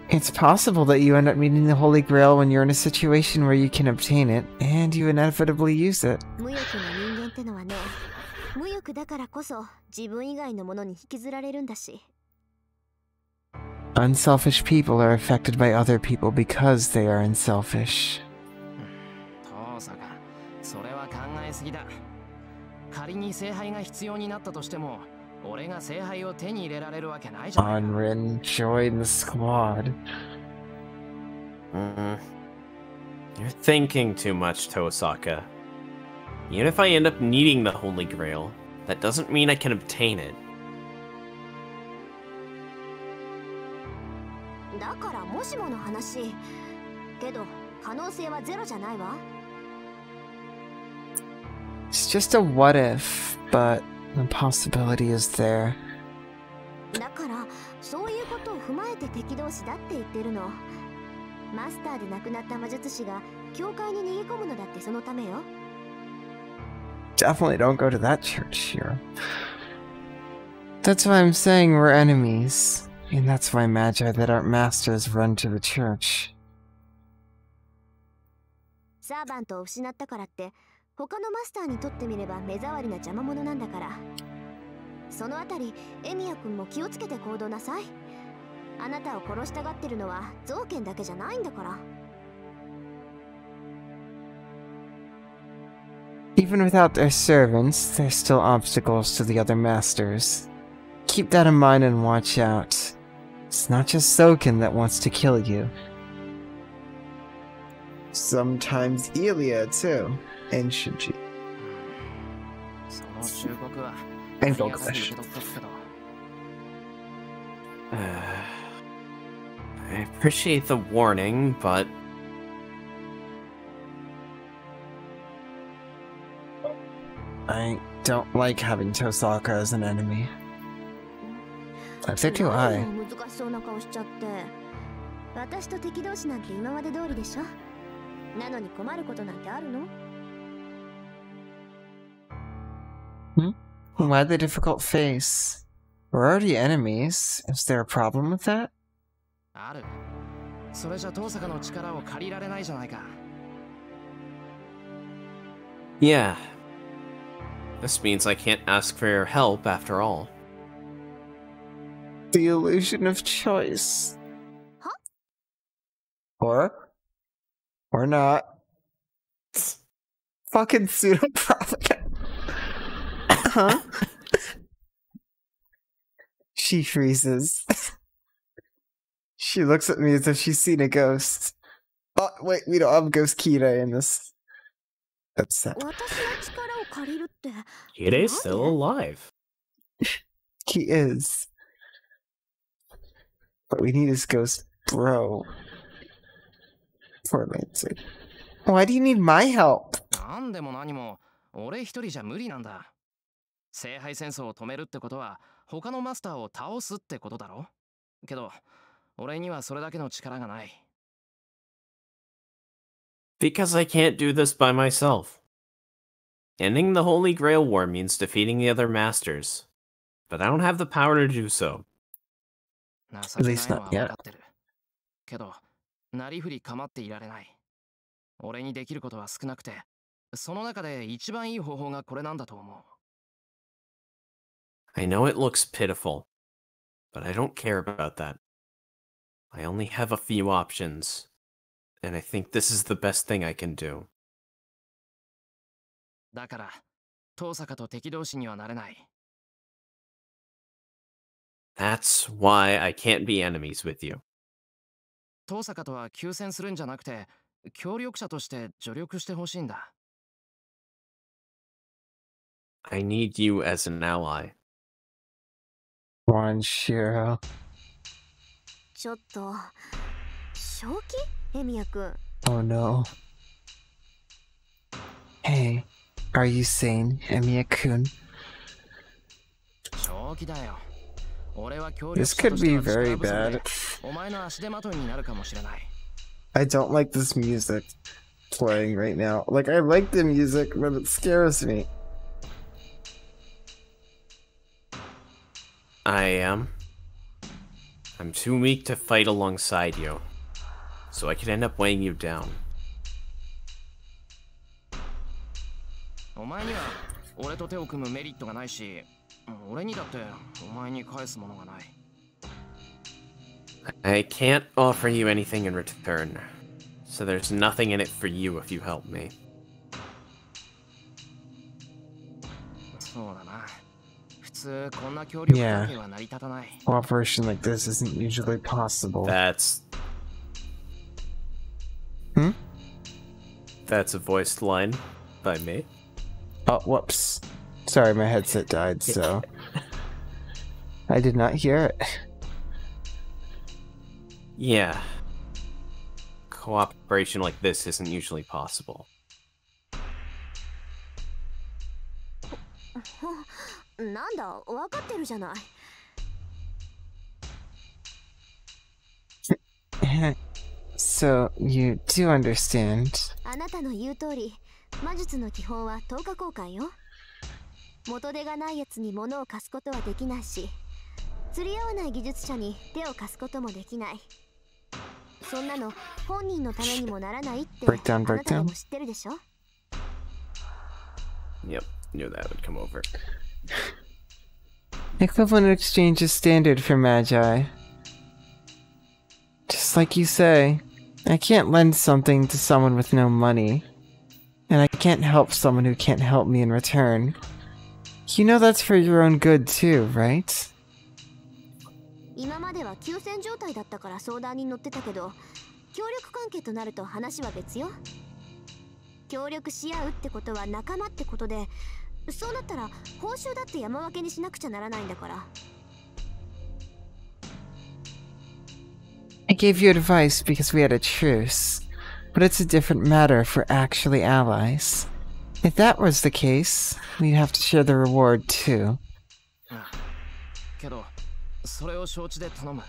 It's possible that you end up needing the Holy Grail when you're in a situation where you can obtain it, and you inevitably use it. 無欲な人間ってのはね、無欲だからこそ自分以外のものに引きずられるんだし。Unselfish people are affected by other people because they are unselfish. 遠坂、それは考えすぎだ。仮に聖杯が必要になったとしても、俺が聖杯を手に入れられるわけないじゃないか。Onrin, join the squad. You're thinking too much, Tosaka. Even if I end up needing the Holy Grail, that doesn't mean I can obtain it. だからもしもの話。けど可能性はゼロじゃないわ。It's just a what if, but the possibility is there. だからそういうことを踏まえて敵同士だって言ってるの。マスターで亡くなった魔術師が教会に逃げ込むのだってそのためよ。Definitely don't go to that church here. That's why I'm saying we're enemies. And that's why magi that aren't masters run to the church. サーバントを失ったからって他のマスターにとってみれば目障りな邪魔者なんだから。そのあたりエミヤ君も気をつけて行動なさい。あなたを殺したがってるのはゾウケンだけじゃないんだから。 Even without their servants, there's still obstacles to the other masters. Keep that in mind and watch out. It's not just Soken that wants to kill you. Sometimes Ilya too, and Shinji. その忠告は And 気安く Gilgamesh. 受け取っとくけど I appreciate the warning, but I don't like having Tosaka as an enemy. They're too 何 high. よ難しそうな顔しちゃって。私と敵同士なんて今まで通りでしょ。なのに困ることなんてあるの？ Why the difficult face? We're already enemies. Is there a problem with that? ある。それじゃ遠坂の力を借りられないじゃないか。 yeah. This means I can't ask for your help after all. The illusion of choice. Huh? Or not. Fucking pseudo-prophet. Huh? She freezes. She looks at me as if she's seen a ghost. Oh, wait, we don't have Ghost Kira in this. That's sad. 私の力を借りるって。 Kire's still alive. He is. But we need his ghost bro. Poor Lancer. Why do you need my help? なんでも何も俺一人じゃ無理なんだ。聖杯戦争を止めるってことは他のマスターを倒すってことだろ。けど俺にはそれだけの力がない。 Because I can't do this by myself. Ending the Holy Grail War means defeating the other masters, but I don't have the power to do so. 情けない least の not は yet. 分かってる。けどなりふり構っていられない。俺にできることは少なくて、その中で一番いい方法がこれなんだと思う。 I know it looks pitiful, but I don't care about that. I only have a few options, and I think this is the best thing I can do. だから遠坂と敵同士にはなれない。 That's why I can't be enemies with you. 遠坂とは休戦するんじゃなくて協力者として助力してほしいんだ。 I need you as an ally. One Shiro. ちょっと正気？エミヤ君。 Oh no. Hey, are you sane, Emiya-kun? 正気だよ。俺は協力 This 者と could して be は力 very 不足 bad. でお前の足手まといになるかもしれない。 I don't like this music playing right now. Like, I like the music, but it scares me. I'm too weak to fight alongside you, so I could end up weighing you down. お前には俺と手を組むメリットがないし、俺にだってお前に返すものがない。 I can't offer you anything in return, so there's nothing in it for you if you help me. そうだな。普通こんな協力 Yeah. 関係は成り立たない。 Cooperation like this isn't usually possible. That's... Hmm? That's a voiced line by me. Oh, whoops. Sorry, my headset died, so... I did not hear it. Yeah. Cooperation like this isn't usually possible. なんだ、分かってるじゃない。 So, you do understand. あなたの言う通り、魔術の基本は10日交換よ。元手がないやつに物を貸すことはできないし、釣り合わない技術者に手を貸すこともできない。そんなの本人のためにもならないってあ Break down, な break たで down. も知ってるでしょ。Yep, knew that would come over. Equivalent exchange is standard for Magi. Just like you say, I can't lend something to someone with no money. And I can't help someone who can't help me in return. You know that's for your own good too, right? 今までは休戦状態だったから相談に乗ってたけど、協力関係となると話は別よ。協力し合うってことは仲間ってことで、そうなったら報酬だって山分けにしなくちゃならないんだから。I gave you advice because we had a truce, but it's a different matter if we're actually allies. If that was the case, we'd have to share the reward too. けど、それを承知で頼む。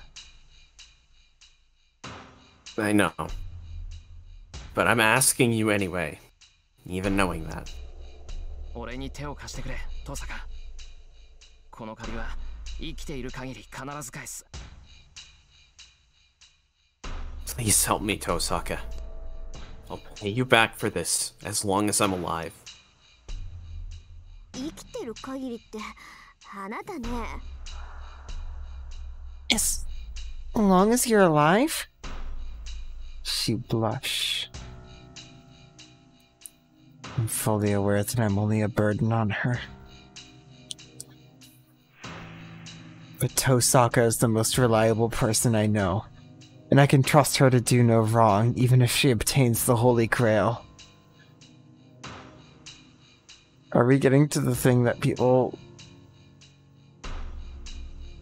I know. But I'm asking you anyway, even knowing that. 俺に手を貸してくれ、トサカ。この借りは生きている限り必ず返す。Please help me, Tosaka. I'll pay you back for this as long as I'm alive. 生きてる限りってあなたね。As long as you're alive? She blush. I'm fully aware that I'm only a burden on her. But Tosaka is the most reliable person I know, and I can trust her to do no wrong, even if she obtains the Holy Grail. Are we getting to the thing that people...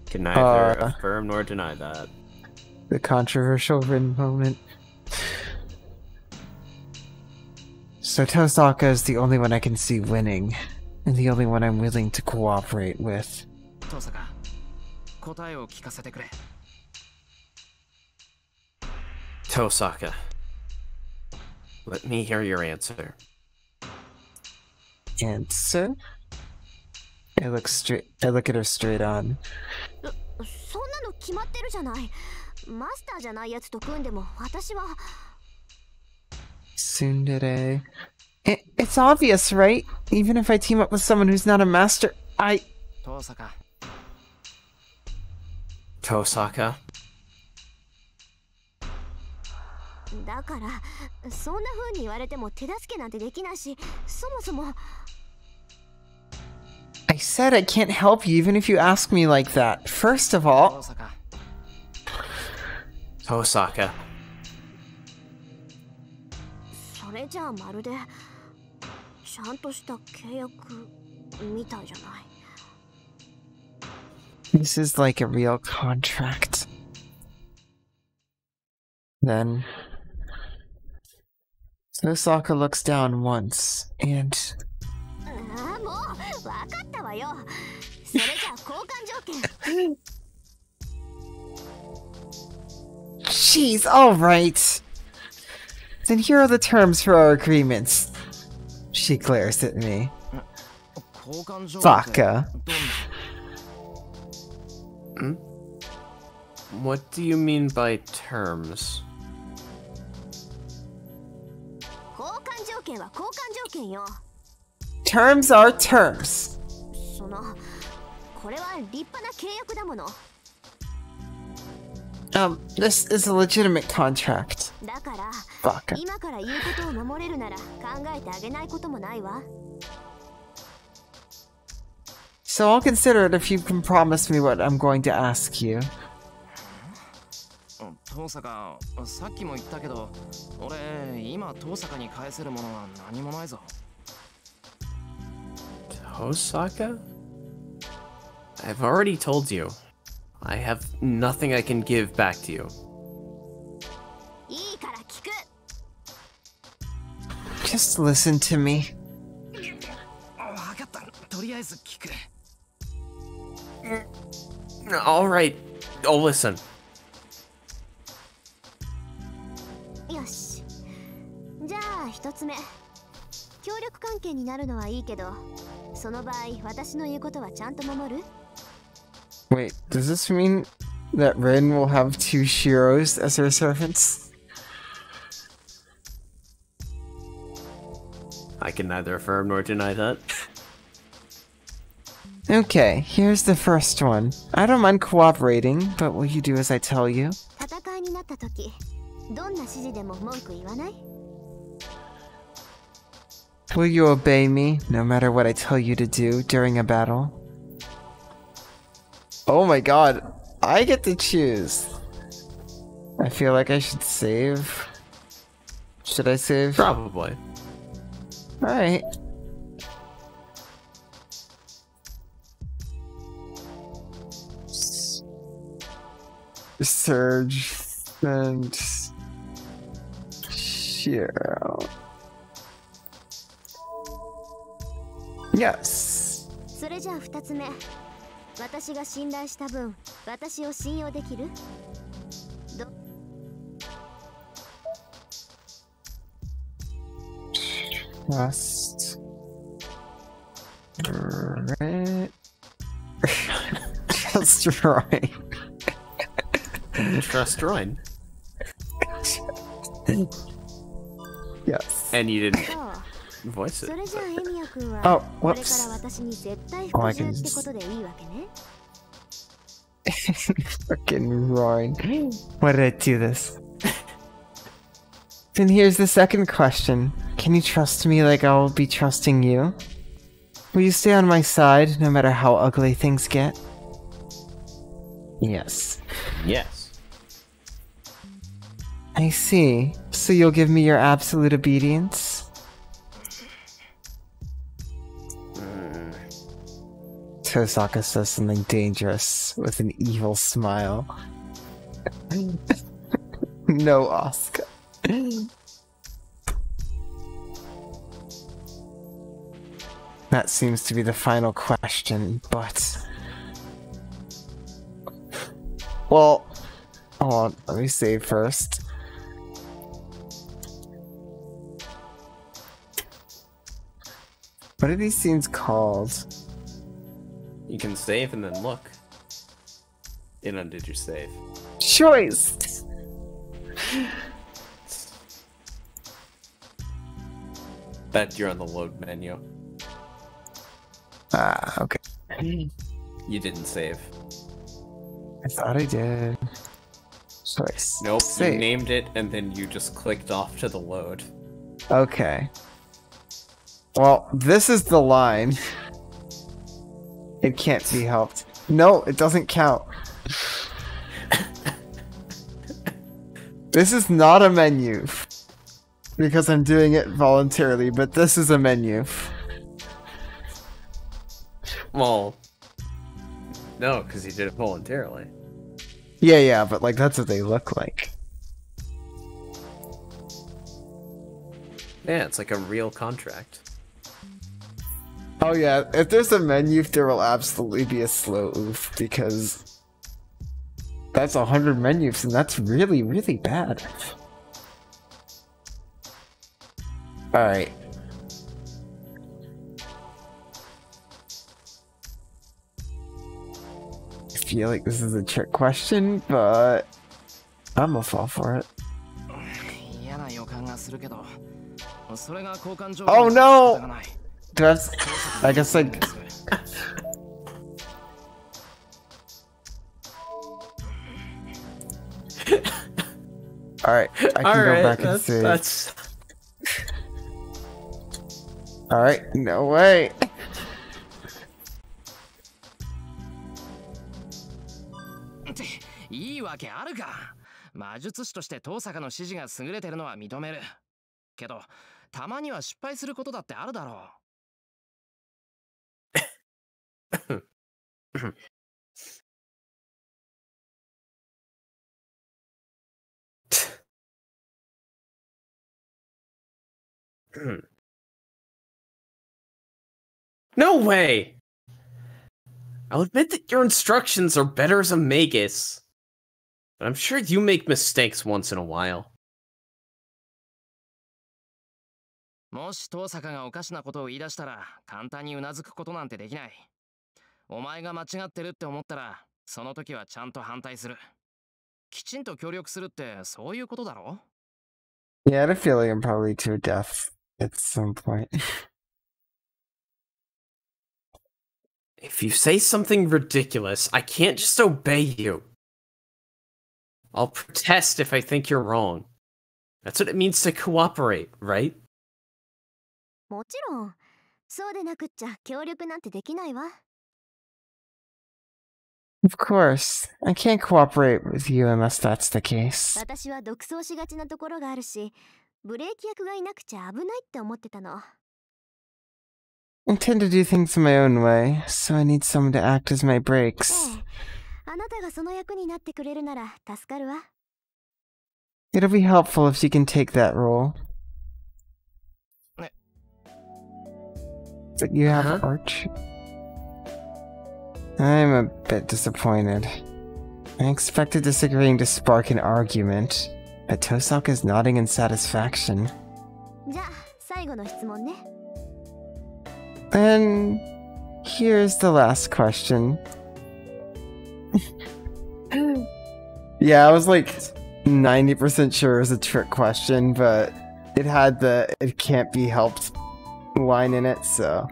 Can neither affirm nor deny that. The controversial Rin moment? So Tosaka is the only one I can see winning, and the only one I'm willing to cooperate with. Tosaka, 答えを聞かせてくれ。Tosaka, let me hear your answer. Answer? I look at her straight on. そんなの決まってるじゃない。マスターじゃないやつと組んでも私は。Tsundere. It's obvious, right? Even if I team up with someone who's not a master, Tosaka. Tosaka? だからそんな風に言われても手助けなんてできないし、そもそも。I said I can't help you even if you ask me like that. First of all... Tosaka. それじゃあまるでちゃんとした契約みたいじゃない。This is like a real contract. Then... Tosaka looks down once, and... ああ、もう分かったわよ。それじゃあ交換条件。Jeez, alright. Then here are the terms for our agreements. She glares at me. Saka. What do you mean by terms? 交換条件は交換条件よ。Terms are terms. これは立派な契約だもの。This is a legitimate contract. だから、 Baka. 今から言うことを守れるなら考えてあげないこともないわ。So I'll consider it if you can promise me what I'm going to ask you. 遠坂、さっきも言ったけど、俺今遠坂に返せるものは何もないぞ。Tosaka? I've already told you. I have nothing I can give back to you. いいから聞く。Just listen to me. わかった。とりあえず聞く。All right, I'll listen. よし。じゃあ一つ目。協力関係になるのはいいけど、その場合私の言うことはちゃんと守る？ Wait, does this mean that Rin will have two Shiros as her servants? I can neither affirm nor deny that. Okay, here's the first one. I don't mind cooperating, but will you do as I tell you? 戦いになった時、どんな指示でも文句言わない？ Will you obey me, no matter what I tell you to do during a battle? Oh my god, I get to choose. I feel like I should save. Should I save? Probably. Alright. Surge and Shiro. Yes. それじゃあ2つ目。私が信頼した分、私を信用できる？ Trust. Right. Trust right. Trust Roin. Yes. And you didn't voice そ it. れじゃあエミヤ君は Oh, これから whoops. 私に絶対 Oh, 服 I 従 can って just- ことでいいわけね。 Fucking roaring. Why did I do this? Then here's the second question. Can you trust me like I'll be trusting you? Will you stay on my side no matter how ugly things get? Yes. Yes. I see. So you'll give me your absolute obedience? Tosaka says something dangerous with an evil smile. No, Asuka. That seems to be the final question, but... Well, hold on, let me save first. What are these scenes called? You can save and then look. It undid your save. Choice! Bet you're on the load menu. Ah, okay. You didn't save. I thought I did. Choice. Nope, Save. you named it and then you just clicked off to the load. Okay. Well, this is the line. It can't be helped. No, it doesn't count. This is not a menu. Because I'm doing it voluntarily, but this is a menu. Well, no, because you did it voluntarily. Yeah, but like that's what they look like. Yeah, it's like a real contract. Oh yeah, if there's a menu, there will absolutely be a slow oof, because that's 100 menus, and that's really, really bad. Alright. I feel like this is a trick question, but I'm gonna fall for it. 嫌な予感がするけど、それが交換条 Oh 件 no! 仕方がない。 Do I have to- I guess like... Alright, I can go back and save. That's... Alright, no way. っていいわけあるか。魔術師として遠坂の指示が優れてるのは認める。けど、たまには失敗することだってあるだろう。No way! I'll admit that your instructions are better as a magus. But I'm sure you make mistakes once in a while. もし遠坂がおかしなことを言い出したら簡単にうなずくことなんてできない。お前が間違ってるって思ったらその時はちゃんと反対する。きちんと協力するってそういうことだろ？ Yeah, I had a feeling I'm probably too deaf at some point. If you say something ridiculous, I can't just obey you. I'll protest if I think you're wrong. That's what it means to cooperate, right? もちろん。そうでなくっちゃ協力なんてできないわ。Of course. I can't cooperate with you unless that's the case. 私は独走しがちなところがあるし、ブレーキ役がいなくちゃ危ないって思ってたの。I tend to do things my own way, so I need someone to act as my brakes. ええ。あなたがその役になってくれるなら助かるわ。It'll be helpful if you can take that role. But you have Arch? I'm a bit disappointed. I expected disagreeing to spark an argument, but Tosaka's nodding in satisfaction. じゃあ、最後の質問ね。And here's the last question. Yeah, I was like 90% sure it was a trick question, but it had the "it can't be helped" line in it, so.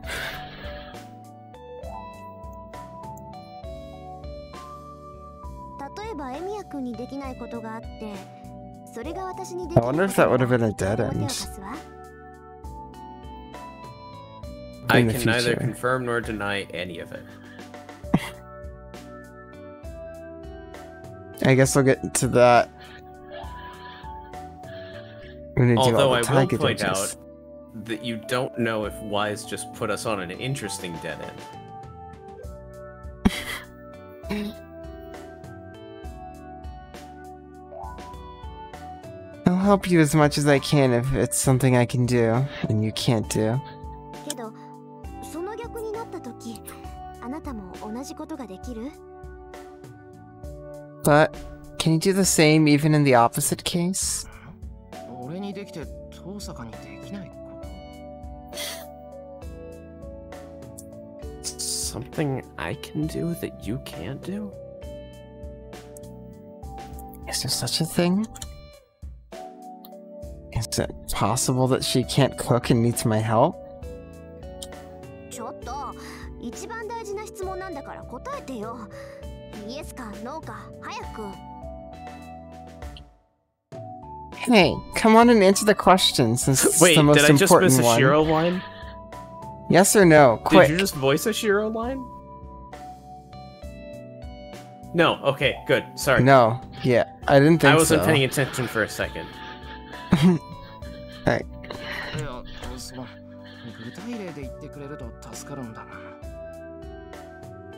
例えばエミヤ君にできないことがあって、それが私にでき I wonder if that would have been a dead end. I In the can neither future. confirm nor deny any of it. I guess we'll get to that. When we do Although all I the will tiger point dodges. out that you don't know if Wise just put us on an interesting dead end. I'll help you as much as I can if it's something I can do and you can't do. けど、その逆になった時、あなたも同じことができる？ But can you do the same even in the opposite case? 俺にできて遠坂にできないこと？ Something I can do that you can't do? Is there such a thing? Is it possible that she can't cook and needs my help? ちょっと、一番大事な質問なんだから答えてよ。イエスかノーか早く。Hey, come on and answer the question since it's Wait, the most did I just important miss a one. Shiro line? Yes or no? Quick. Did you just voice a Shiro line? No, okay, good. Sorry. No. Yeah, I didn't think I wasn't so. paying attention for a second. Alright. いや、その具体例で言ってくれると助かるんだな。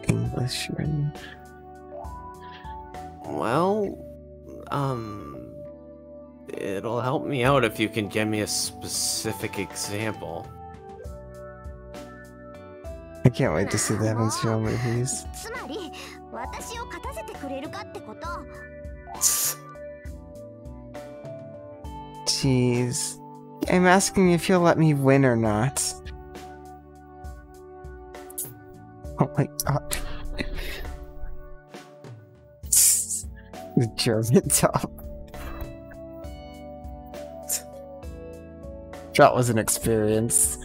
English written. Well, it'll help me out if you can give me a specific example. I can't wait to see the Heaven's Feel movies. つまり、私を勝たせてくれるかってこと。Jeez. I'm asking if you'll let me win or not. Oh my god. The German top. That was an experience.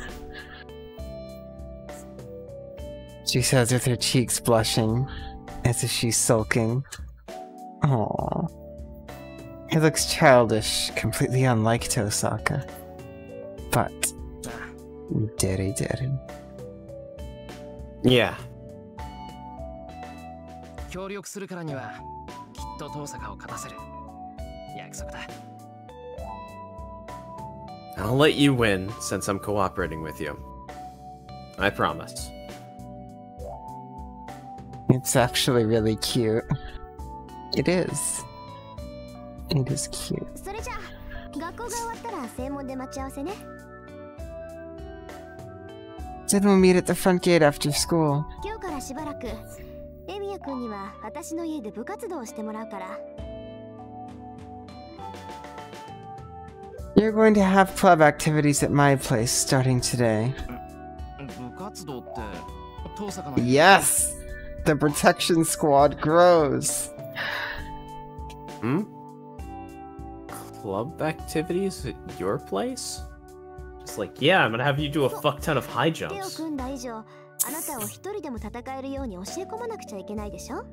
She says with her cheeks blushing, as if she's sulking. Aww. He looks childish, completely unlike Tosaka. But, diddy. Yeah. 協力するからにはきっと遠坂を勝たせる。約束だ。I'll let you win since I'm cooperating with you. I promise. It's actually really cute. It is. It is cute. それじゃあ、学校が終わったら正門で待ち合わせね。Then we'll meet at the front gate after school. 今日からしばらく、エミヤ君には私の家で部活動をしてもらうから。You're going to have club activities at my place starting today. 部活動って遠坂の。 Yes! The protection squad grows. Hmm? Club activities at your place? It's like, yeah, I'm gonna have you do a fuck ton of high 手を jumps. 組んだ以上、あなたを一人でも戦えるように教え込まなくちゃいけないでしょ。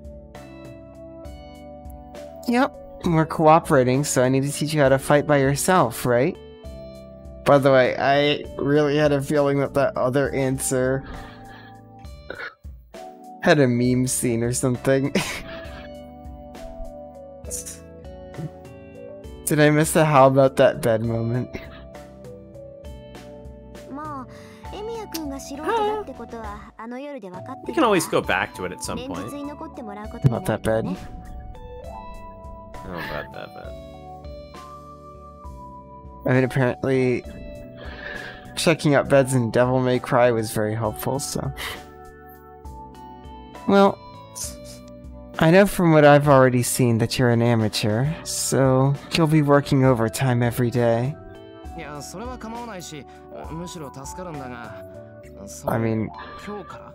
Yep, we're cooperating, so I need to teach you how to fight by yourself, right? By the way, I really had a feeling that that other answer had a meme scene or something. Did I miss the how about that bed moment? まあ、エミヤ君が素人だってことはあの夜で分かって We る can から always go back to it at some 連日 point. に残ってもらうことにな About る that けど bed. ね。 Oh, about that bed. I mean, apparently checking out beds in Devil May Cry was very helpful, so... Well, I know from what I've already seen that you're an amateur, so you'll be working overtime every day. いや、それは構わないし、むしろ助かるんだが。I mean... 今日から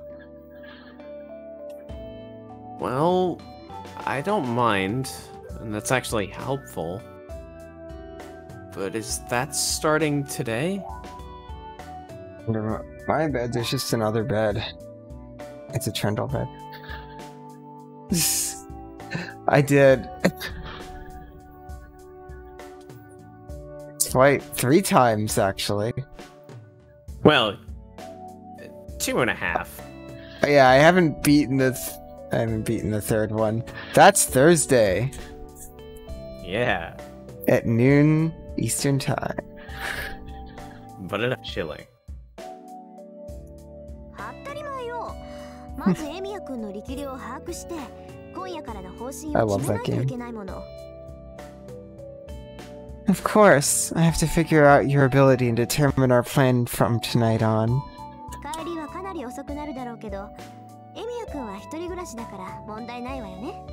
Well, I don't mind, and that's actually helpful. But is that starting today? My bed, there's just another bed. It's a Trundle bed. I did. Twice, 3 times actually. Well, 2.5. Yeah, I haven't beaten the third one. That's Thursday Yeah, at noon Eastern time. but enough chilling. 当たり前よ。まずエミヤ君の力量を把握して、今夜からの方針 I を love 決め that ないとい game. けないもの。 Of course, I have to figure out your ability and determine our plan from tonight on. 帰りはかなり遅くなるだろうけど、エミヤ君は一人暮らしだから問題ないわよね。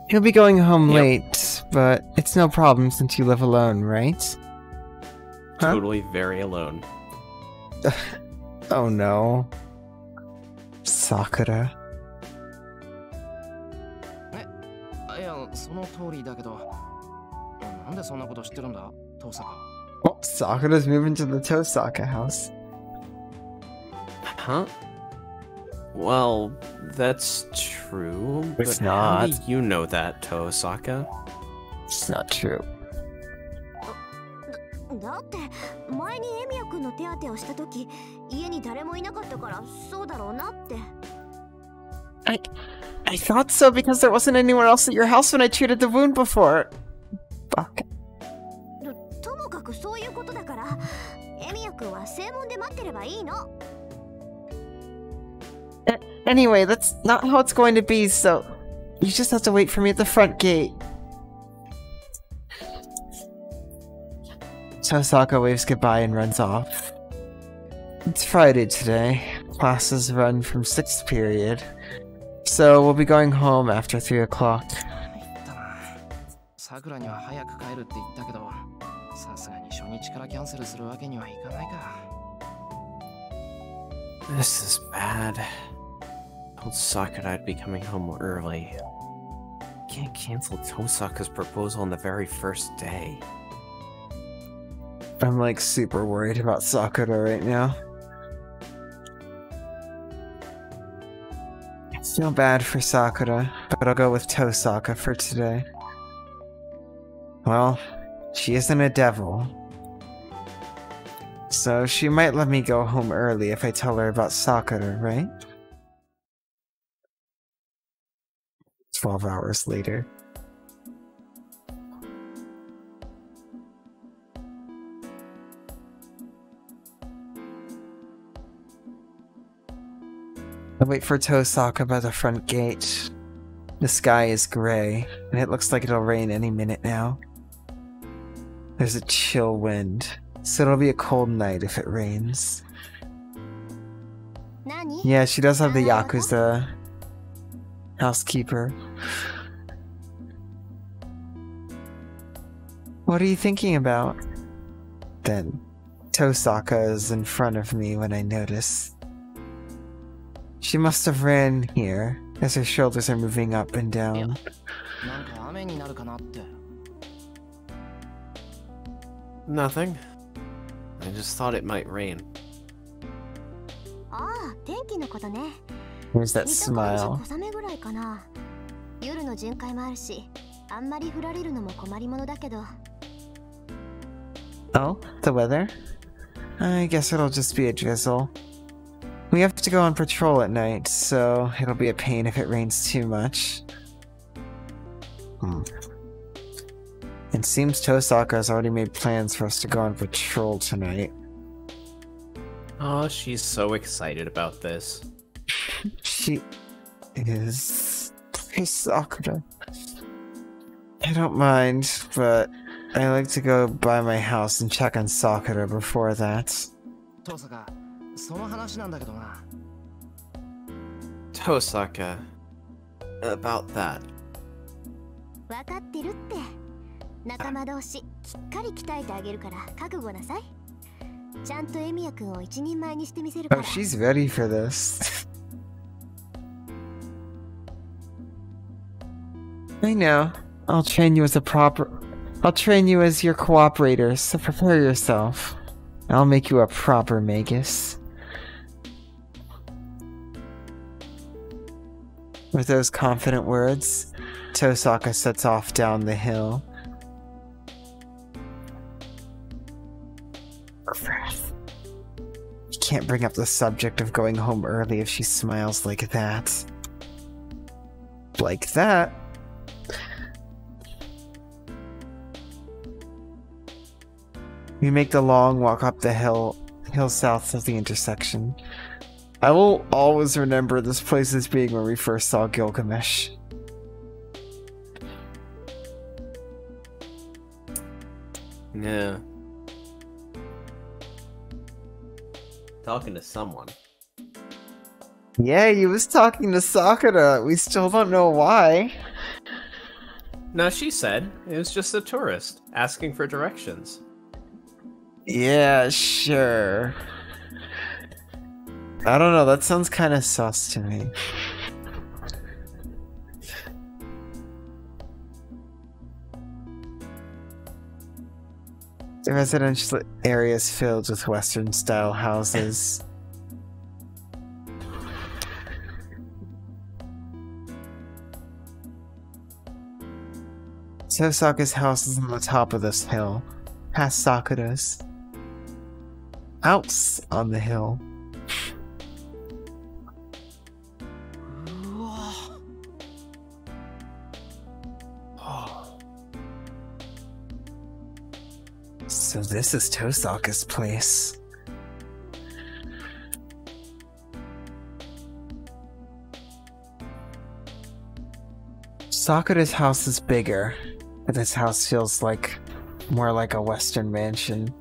You'll be going home Yep. late, but it's no problem since you live alone, right? Huh? Totally very alone. Oh no. Sakura. いや、その通りだけど。なんでそんなこと知ってるんだ、父さん。 Oh, Sakura's moving to the Tosaka house. Huh? Well, that's true. It's but how not. do you know that, Tosaka? It's not true. だって前にエミヤ君の手当てをした時、家に誰もいなかったからそうだろうなって。 I thought so because there wasn't anyone else at your house when I treated the wound before. Fuck. ともかくそういうことだから、エミヤ君は正門で待ってればいいの。 Anyway, that's not how it's going to be, so you just have to wait for me at the front gate. Tosaka waves goodbye and runs off. It's Friday today. Classes run from 6th period. So we'll be going home after 3 o'clock. 言ったな。さくらには早く帰るって言ったけど、さすがに初日からキャンセルするわけにはいかないか。This is bad. I told Sakura I'd be coming home early. Can't cancel Tosaka's proposal on the very first day. I'm like super worried about Sakura right now. I feel bad for Sakura, but I'll go with Tosaka for today. Well, she isn't a devil. So she might let me go home early if I tell her about Sakura, right? 12 hours later. I wait for Tosaka by the front gate. The sky is gray, and it looks like it'll rain any minute now. There's a chill wind, so it'll be a cold night if it rains. 何？ Yeah, she does have the Yakuza housekeeper. What are you thinking about? Then, Tosaka is in front of me when I notice. She must have ran here, as her shoulders are moving up and down. なんか雨になるかなって。 Nothing. I just thought it might rain. ああ、天気のことね。 Here's that 見た感じ smile. 小雨ぐらいかな。夜の巡回もあるし、あんまり降られるのも困りものだけど。 Oh, the weather? I guess it'll just be a drizzle. We have to go on patrol at night, so it'll be a pain if it rains too much. It seems Tosaka has already made plans for us to go on patrol tonight. Oh, she's so excited about this. She is... Hey, Sakura. I don't mind, but I like to go by my house and check on Sakura before that. 遠坂、その話なんだけどな。 Tosaka, about that. 分かってるって。仲間同士、きっかり鍛えてあげるから覚悟なさい。ちゃんとエミヤ君を一人前にしてみせるか Oh, ら。 she's ready for this. I know. I'll train you as your cooperator, so prepare yourself. I'll make you a proper magus. With those confident words, Tosaka sets off down the hill. You can't bring up the subject of going home early if she smiles like that. Like that. We make the long walk up the hill south of the intersection. I will always remember this place as being where we first saw Gilgamesh. Yeah. Talking to someone. Yeah, he was talking to Sakura. We still don't know why. No, she said it was just a tourist asking for directions. Yeah, sure. I don't know, that sounds kind of sus to me. The residential area is filled with Western-style houses. Tosaka's house is on the top of this hill, past Sakura's. Outs on the hill. So this is Tosaka's place. Sakura's house is bigger, but this house feels more like a Western mansion.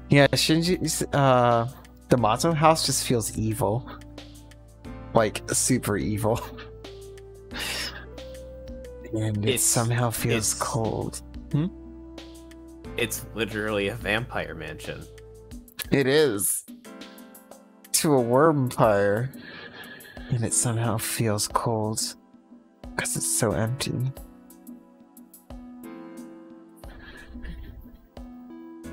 Yeah, Shinji's, the Mato house just feels evil. Like, super evil. And it somehow feels cold. It's literally a vampire mansion. It is. To a wormpire. And it somehow feels cold. Because it's so empty.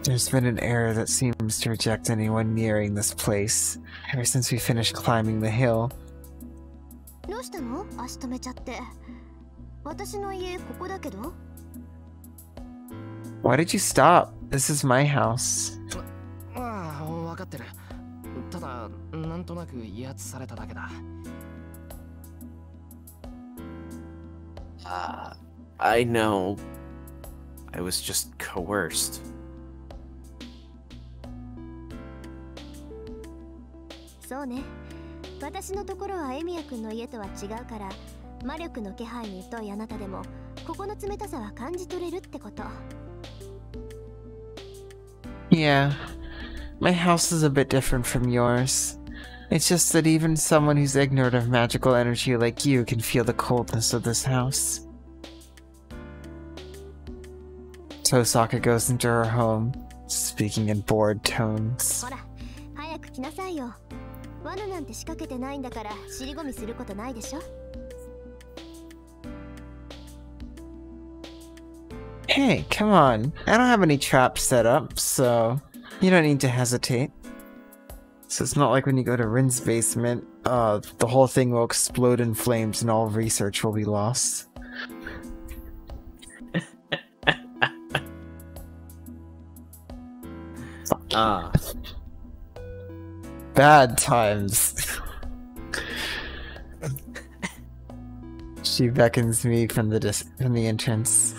There's been an air that seems to reject anyone nearing this place, ever since we finished climbing the hill. どうしたの？足止めちゃって。私の家ここだけど。Why did you stop? This is my house. ああ、分かってる。ただ、なんとなく威圧されただけだ。I know. I was just coerced. そうね。私のところはエミヤ君の家とは違うから、魔力の気配に疎いあなたでも、ここの冷たさは感じ取れるってこと。Yeah, my house is a bit different from yours. It's just that even someone who's ignorant of magical energy like you can feel the coldness of this house. Tosaka goes into her home, speaking in bored tones. ほら、早く来なさいよ。罠なんて仕掛けてないんだから、尻込みすることないでしょ。Hey, come on. I don't have any traps set up, so you don't need to hesitate. So it's not like when you go to Rin's basement, the whole thing will explode in flames and all research will be lost. Bad times. She beckons me from the entrance.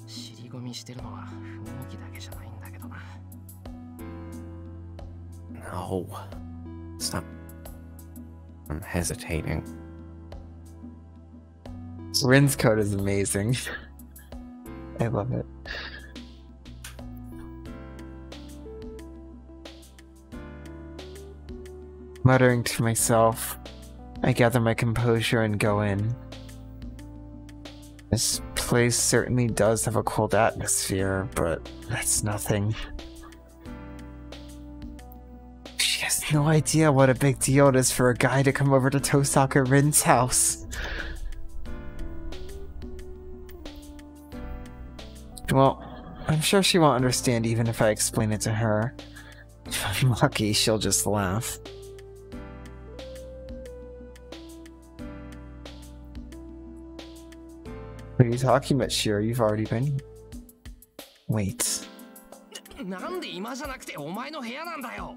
尻込みしてるのは雰囲気だけじゃないんだけどな。 No. Stop. I'm hesitating. Rin's coat is amazing. I love it. Muttering to myself, I gather my composure and go in. This place certainly does have a cold atmosphere, but that's nothing. She has no idea what a big deal it is for a guy to come over to Tosaka Rin's house. Well, I'm sure she won't understand even if I explain it to her. If I'm lucky, she'll just laugh. What are you talking about, Shiro? You've already been. Wait. なんで今じゃなくてお前の部屋なんだよ。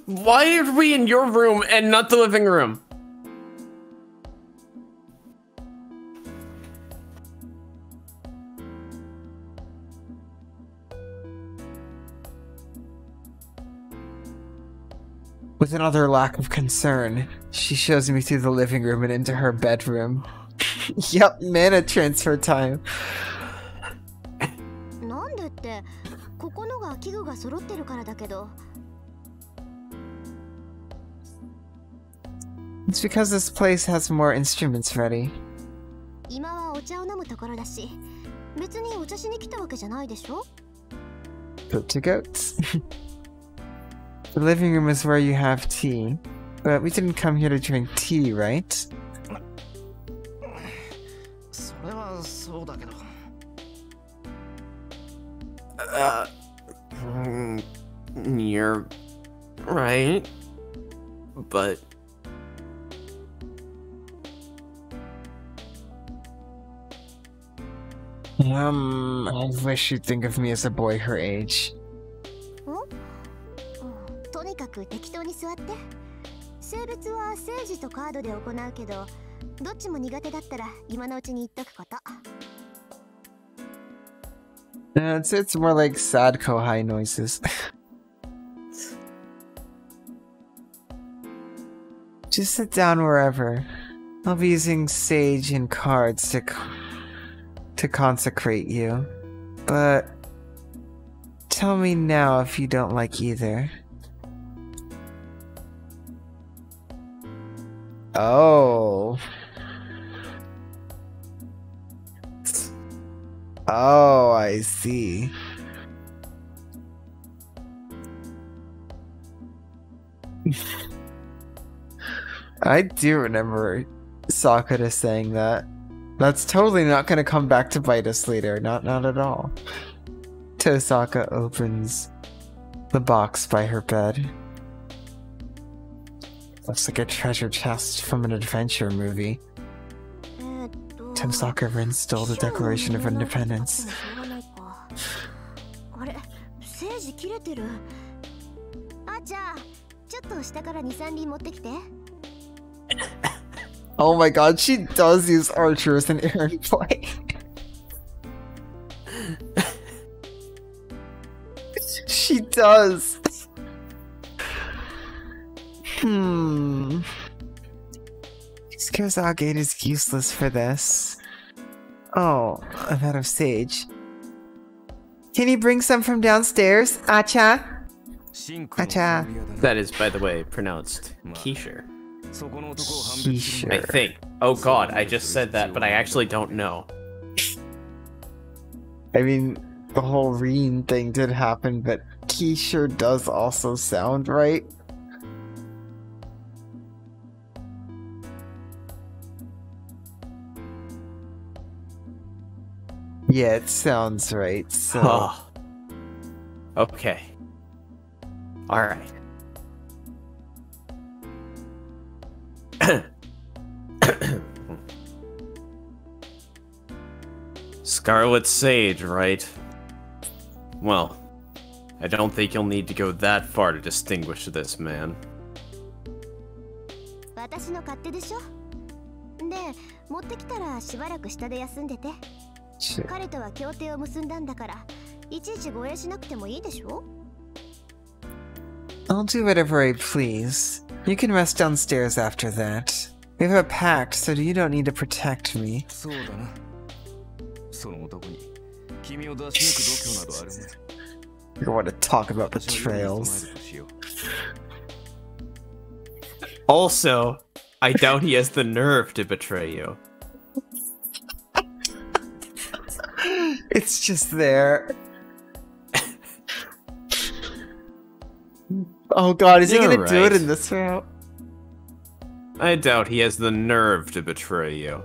Why are we in your room and not the living room? With another lack of concern, she shows me through the living room and into her bedroom. Yup, mana transfer time. なんでって、ここのが器具が揃ってるからだけど。It's because this place has more instruments ready. 今はお茶を飲むところだし、別にお茶しに来たわけじゃないでしょ。 Goat to goats. The living room is where you have tea, but we didn't come here to drink tea, right? それはそうだけど。You're right, but I wish you'd think of me as a boy her age. とにかく適当に座って。性別は政治とカードで行うけど、どっちも苦手だったら今のうちに言っとくこと。It's more like sad kohai noises. Just sit down wherever. I'll be using sage and cards to consecrate you. But tell me now if you don't like either. Oh. Oh, I see. I do remember Sakura saying that. That's totally not gonna come back to bite us later. Not at all. Tosaka opens the box by her bed. Looks like a treasure chest from an adventure movie. Tosaka Rin stole the Declaration of Independence. あれ、政治切れてる。あ、じゃあ、ちょっと下から2、3輪持ってきて。Oh my god, she does use Archer as an errand boy. She does. Excuse Gate is useless for this. Oh, I'm out of sage. Can you bring some from downstairs, Acha? Acha. that is, by the way, pronounced Keisher. Keisher. I think. Oh god, I just said that, but I actually don't know. I mean, the whole Reen thing did happen, but Keisher does also sound right. Yeah, it sounds right, so... Oh. Okay. Alright. Scarlet Sage, right? Well, I don't think you'll need to go that far to distinguish this man. 私の勝手でしょ。で、持ってきたらしばらく下で休んでて。Shit. 彼とは協定を結んだんだから、いちいち護衛しなくてもいいでしょ。I'll do whatever I please. You can rest downstairs after that. We have a pact, so you don't need to protect me. そうだな。その男に君を出し抜く度胸などあるね。You want to talk about betrayals. Also, I doubt he has the nerve to betray you. It's just there. Oh god, is he You're gonna do it right. in this route? I doubt he has the nerve to betray you.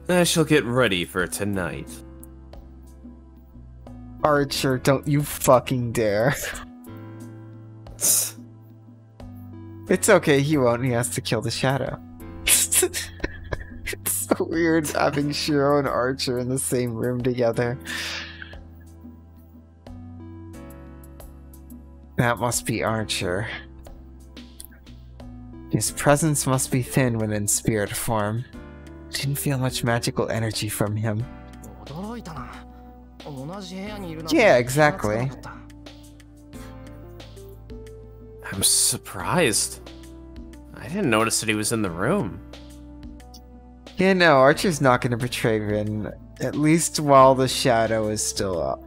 I shall get ready for tonight. Archer, don't you fucking dare. It's okay, he won't. He has to kill the shadow. It's so weird having Shiro and Archer in the same room together. That must be Archer. His presence must be thin when in spirit form. Didn't feel much magical energy from him. 驚いたな。同じ部屋にいるなんて Yeah, exactly. 気がつかなかった。 I'm surprised. I didn't notice that he was in the room. Yeah, no, Archer's not gonna betray Rin, at least while the shadow is still up.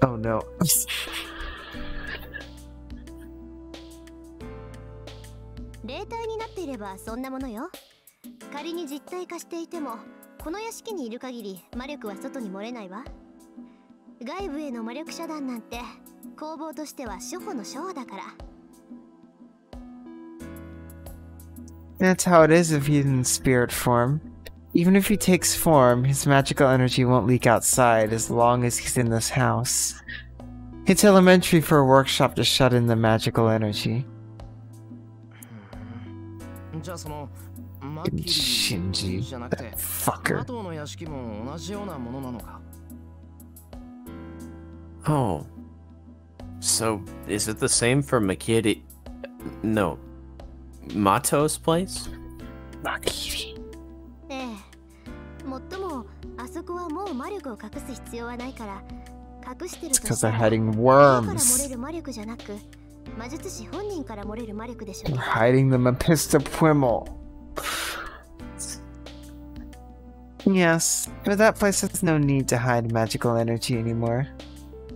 Oh no. 霊体になっていればそんなものよ。仮に実体化していても、この屋敷にいる限り魔力は外に漏れないわ。外部への魔力遮断なんて攻防としては初歩の初歩だから。That's how it is if he's in spirit form. Even if he takes form, his magical energy won't leak outside as long as he's in this house. It's elementary for a workshop to shut in the magical energy. じゃあそのマッキリ Shinji, じゃなく that て fucker. 加藤の屋敷も同じようなものなのか。 Oh. So, is it the same for Makiri? No. Mato's place? Makiri. ええ。もっともあそこはもう魔力を隠す必要はないから、隠してる It's と because した they're ら hiding 家から漏 worms. れる魔力じゃなく、魔術師本人から漏れる魔力でしょう They're けど。 hiding the Mephistophimel. Yes, but that place has no need to hide magical energy anymore.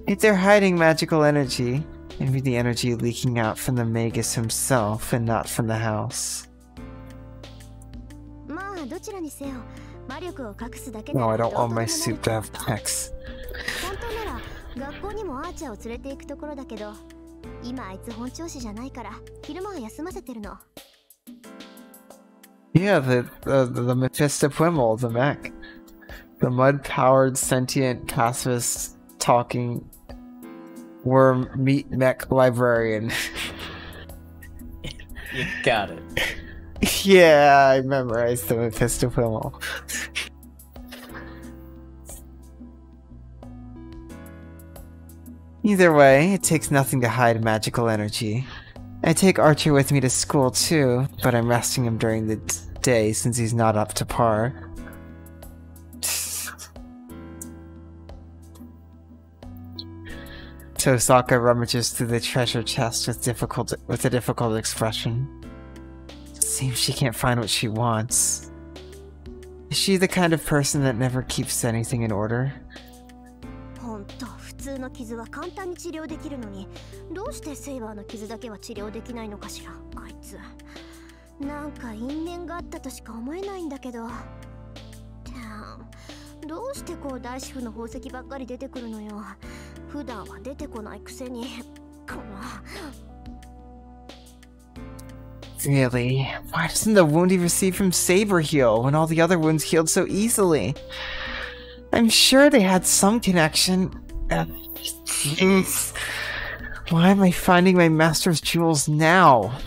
If they're hiding magical energy, maybe the energy leaking out from the Magus himself and not from the house. まあどちらにせよ魔力を隠すだけな No, I ら don't どう want と my でもなる soup と to 思 have った。 pecs. 本当なら学校にもアーチャーを連れて行くところだけど、今あいつ本調子じゃないから昼間は休ませてるの。Yeah, the Mephistophimel, the mech. The mud-powered, sentient, pacifist, talking worm meat mech librarian. You got it. Yeah, I memorized the Mephistophimel. Either way, it takes nothing to hide magical energy. I take Archer with me to school too, but I'm resting him during the day since he's not up to par. Tosaka rummages through the treasure chest with a difficult expression. Seems she can't find what she wants. Is she the kind of person that never keeps anything in order? ほんと普通の傷は簡単に治療できるのに、どうしてセイバーの傷だけは治療できないのかしら、あいつ。なんか因縁があったとしか思えないんだけど。どうしてこう大師傅の宝石ばっかり出てくるのよ。普段は出てこないくせに。この Really? Why doesn't the wound he received from Saber heal when all the other wounds healed so easily? I'm sure they had some connection. Jeez. Why am I finding my master's jewels now?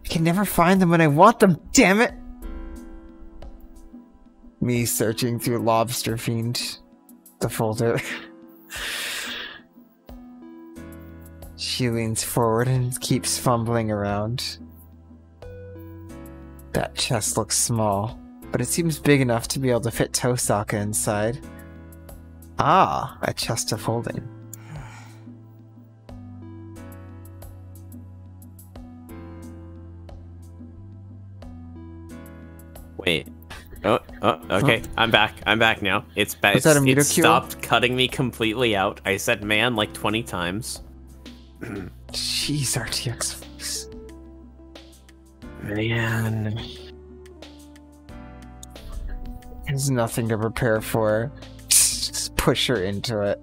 I can never find them when I want them, damn it! Me searching through Lobster Fiend, the folder. She leans forward and keeps fumbling around. That chest looks small, but it seems big enough to be able to fit Tosaka inside. Ah, a chest of holding. Wait. Oh, okay. Huh? I'm back now. It's back. Was that a It Mutokyo? stopped cutting me completely out. I said man like 20 times. Jeez, RTX face. Man. There's nothing to prepare for. Just push her into it.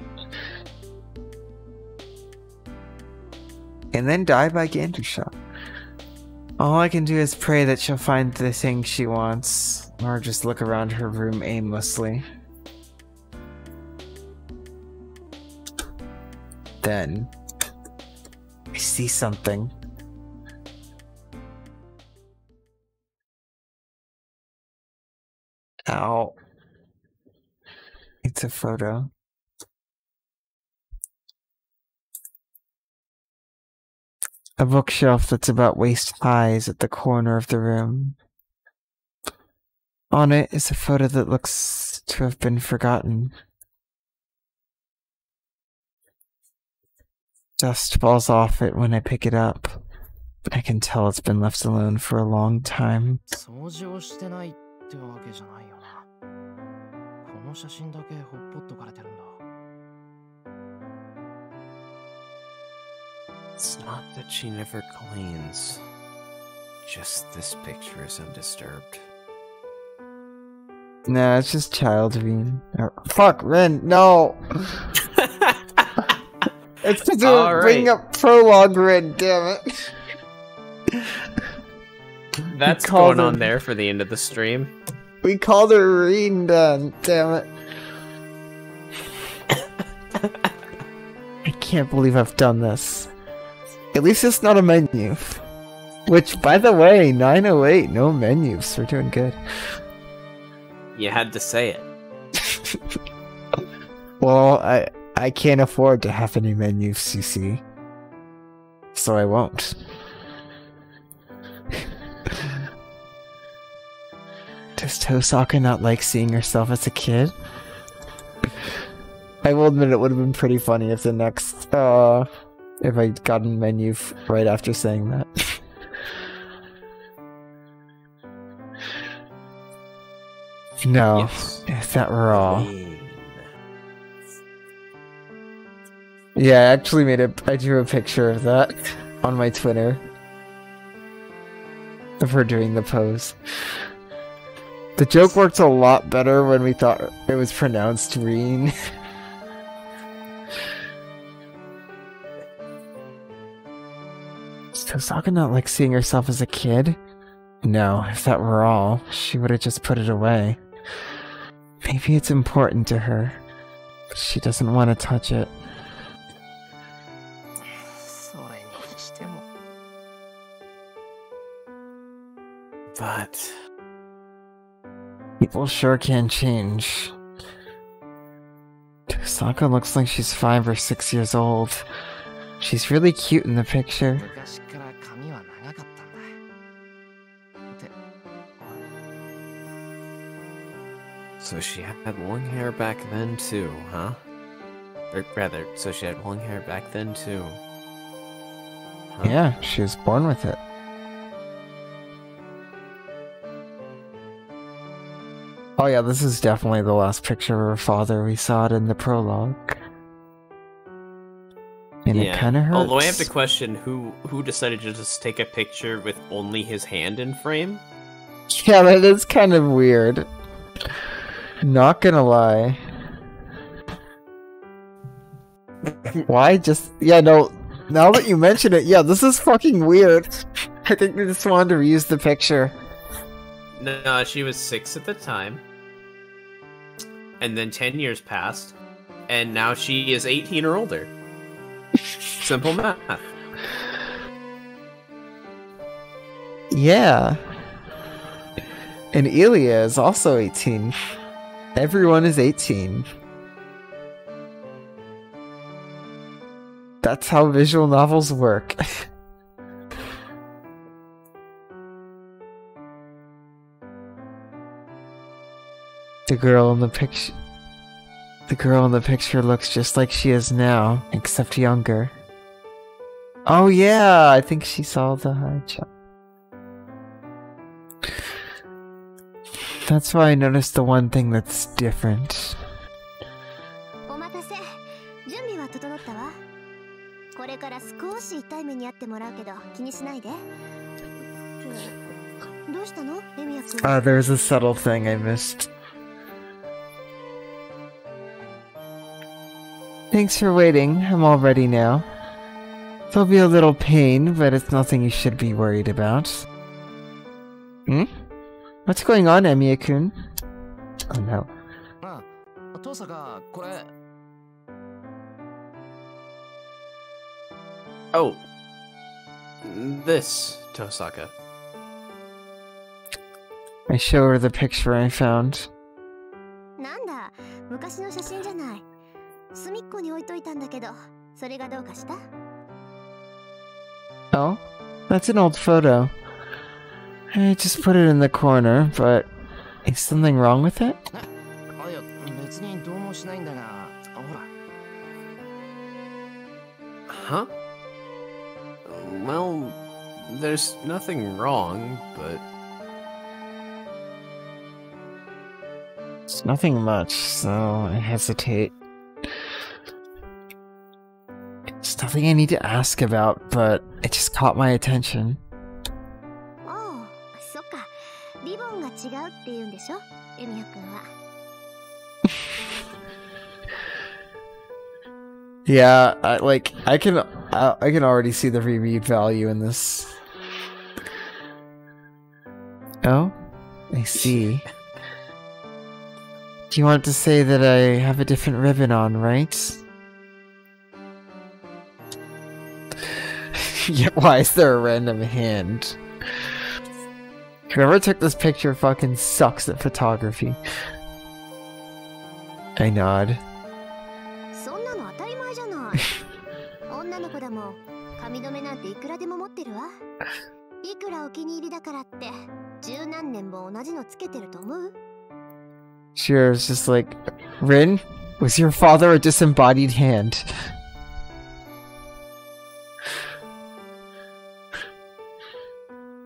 And then die by Gandusha. All I can do is pray that she'll find the thing she wants, or just look around her room aimlessly. Then, I see something. Ow. It's a photo. A bookshelf that's about waist high is at the corner of the room. On it is a photo that looks to have been forgotten. Dust falls off it when I pick it up. I can tell it's been left alone for a long time. 掃除をしてないってわけじゃないよな。この写真だけほっぽっとかれてるんだ。 It's not that she never cleans. Just this picture is undisturbed. Nah, it's just child Ren. Fuck, Ren, no! It's because we're bringing up prologue, Ren, damn it. That's going on there for the end of the stream. We called her Ren, then, damn it. I can't believe I've done this. At least it's not a menu. Which, by the way, 908, no menus. We're doing good. You had to say it. Well, I can't afford to have any menus, you see. So I won't. Does Tosaka not like seeing herself as a kid? I will admit it would have been pretty funny if the next, if I got a menu right after saying that. No, Yes. if that were all. Yeah, I actually I drew a picture of that on my Twitter. Of her doing the pose. The joke worked a lot better when we thought it was pronounced Reen. Does Tosaka not like seeing herself as a kid? No, if that were all, she would have just put it away. Maybe it's important to her, but she doesn't want to touch it. それにしても。 But People sure can change. Tosaka looks like she's 5 or 6 years old. She's really cute in the picture. 昔から髪は長かったんだ。って、 so she had long hair back then too, huh? Or rather, so she had long hair back then too. Huh? Yeah, she was born with it. Oh yeah, this is definitely the last picture of her father. We saw it in the prologue. And it kind of hurts. Although I have to question who decided to just take a picture with only his hand in frame. Yeah, that is kind of weird. Not gonna lie. Why just... Yeah, no, now that you mention it, yeah, this is fucking weird. I think they just wanted to reuse the picture. No, she was 6 at the time. And then 10 years passed. And now she is 18 or older. Simple math. Yeah. And Elia is also 18. Everyone is 18. That's how visual novels work. The girl in the picture looks just like she is now, except younger. Oh yeah, I think she saw the high jump. That's why I noticed the one thing that's different. お待たせ。準備は整ったわ。これから少し痛い目にあってもらうけど気にしないで。どうしたの、レミヤ君？ There's a subtle thing I missed. Thanks for waiting. I'm all ready now. There'll be a little pain, but it's nothing you should be worried about. Hmm? What's going on, Emiya-kun? Oh no. Tosaka, これ。Oh. This, Tosaka. I show her the picture I found. なんだ、昔の写真じゃない。隅っこに置いといたんだけど、それがどうかした？ Oh? That's an old photo. I just put it in the corner, but is something wrong with it? あ、いや、別にどうもしないんだが、ほら。Huh? Well, there's nothing wrong, but... It's nothing much, so I hesitate. It's nothing I need to ask about, but it just caught my attention. おう、そっか。リボンが違うって言うんでしょ、エミヤ君は。Yeah, I can already see the reread value in this. Oh, I see. Do you want to say that I have a different ribbon on, right? Yeah, why is there a random hand? Whoever took this picture fucking sucks at photography. I nod. そんなの当たり前じゃない。女の子だもん。髪留めなんていくらでも持ってるわ。いくらお気に入りだからって十何年も同じのつけてると思う？ Sure, it's just like, Rin, was your father a disembodied hand?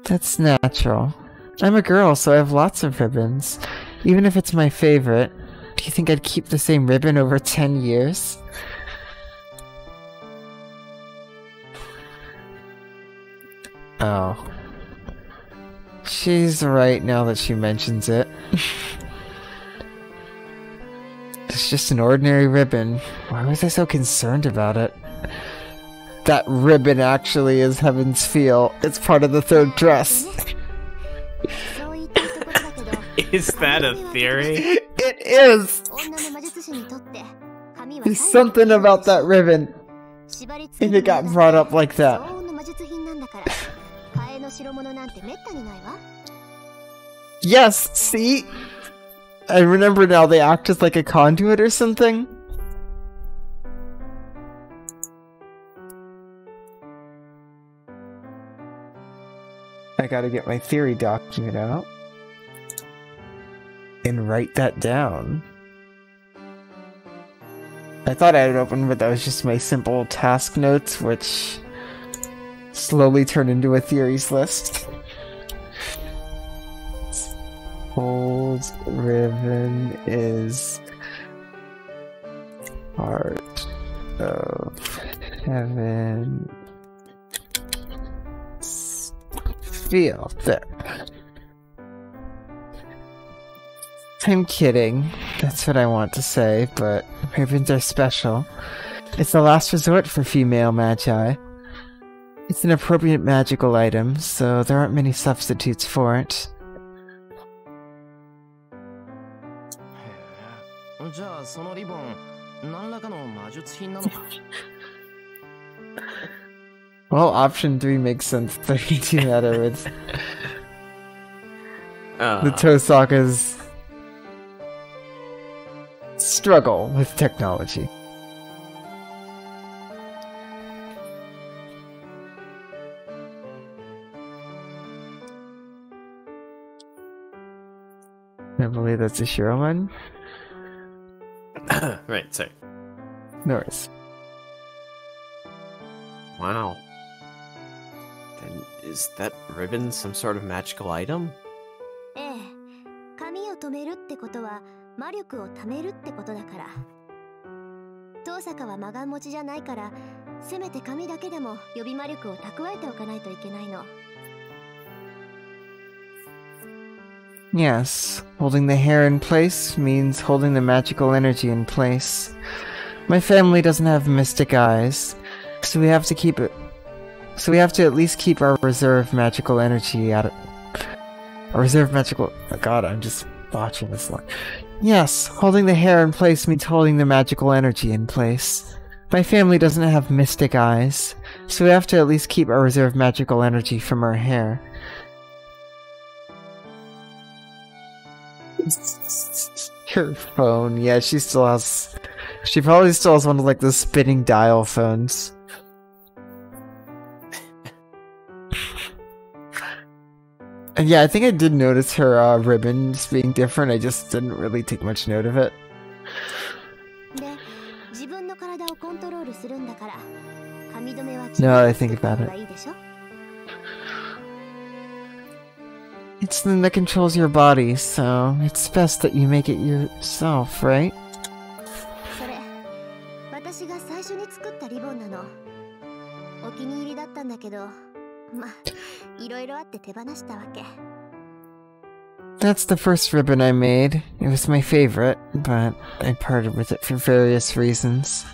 That's natural. I'm a girl, so I have lots of ribbons. Even if it's my favorite, do you think I'd keep the same ribbon over 10 years? Oh. She's right now that she mentions it. It's just an ordinary ribbon. Why was I so concerned about it? That ribbon actually is Heaven's Feel. It's part of the third dress. Is that a theory? It is! There's something about that ribbon. And it got brought up like that. Yes, see? I remember now they act as like a conduit or something. I gotta get my theory document out. And write that down. I thought I had it open, but that was just my simple task notes, which slowly turned into a theories list. Old ribbon is part of heaven. Feel there. I'm kidding. That's what I want to say, but ribbons are special. It's the last resort for female magi. It's an appropriate magical item, so there aren't many substitutes for it. じゃあそのリボン何らかの魔術品なのか Well, option 3 makes sense. 32 meta with the Tosaka's struggle with technology. I believe that's a Shiro one. Right, sorry. No worries. Wow. Then is that ribbon some sort of magical item? ええ、髪を止めるってことは魔力を貯めるってことだから。遠坂は魔眼持ちじゃないから、せめて髪だけでも予備魔力を蓄えておかないといけないの。Yes, holding the hair in place means holding the magical energy in place. My family doesn't have mystic eyes, so we have to keep it. So we have to at least keep our reserve magical energy out of. Our reserve magical. Oh God, I'm just botching this one. Yes, holding the hair in place means holding the magical energy in place. My family doesn't have mystic eyes, so we have to at least keep our reserve magical energy from our hair. Her phone, yeah, she still has. She probably still has one of like the spinning dial phones. And yeah, I think I did notice her ribbons being different. I just didn't really take much note of it. で、自分の体をコントロールするんだから、髪留めは No, I think about it. いいでしょ? It's the thing that controls your body, so it's best that you make it yourself, right? それ、私が最初に作ったリボンなの。お気に入りだったんだけど、ま、いろいろあって手放したわけ。That's the first ribbon I made. It was my favorite, but I parted with it for various reasons.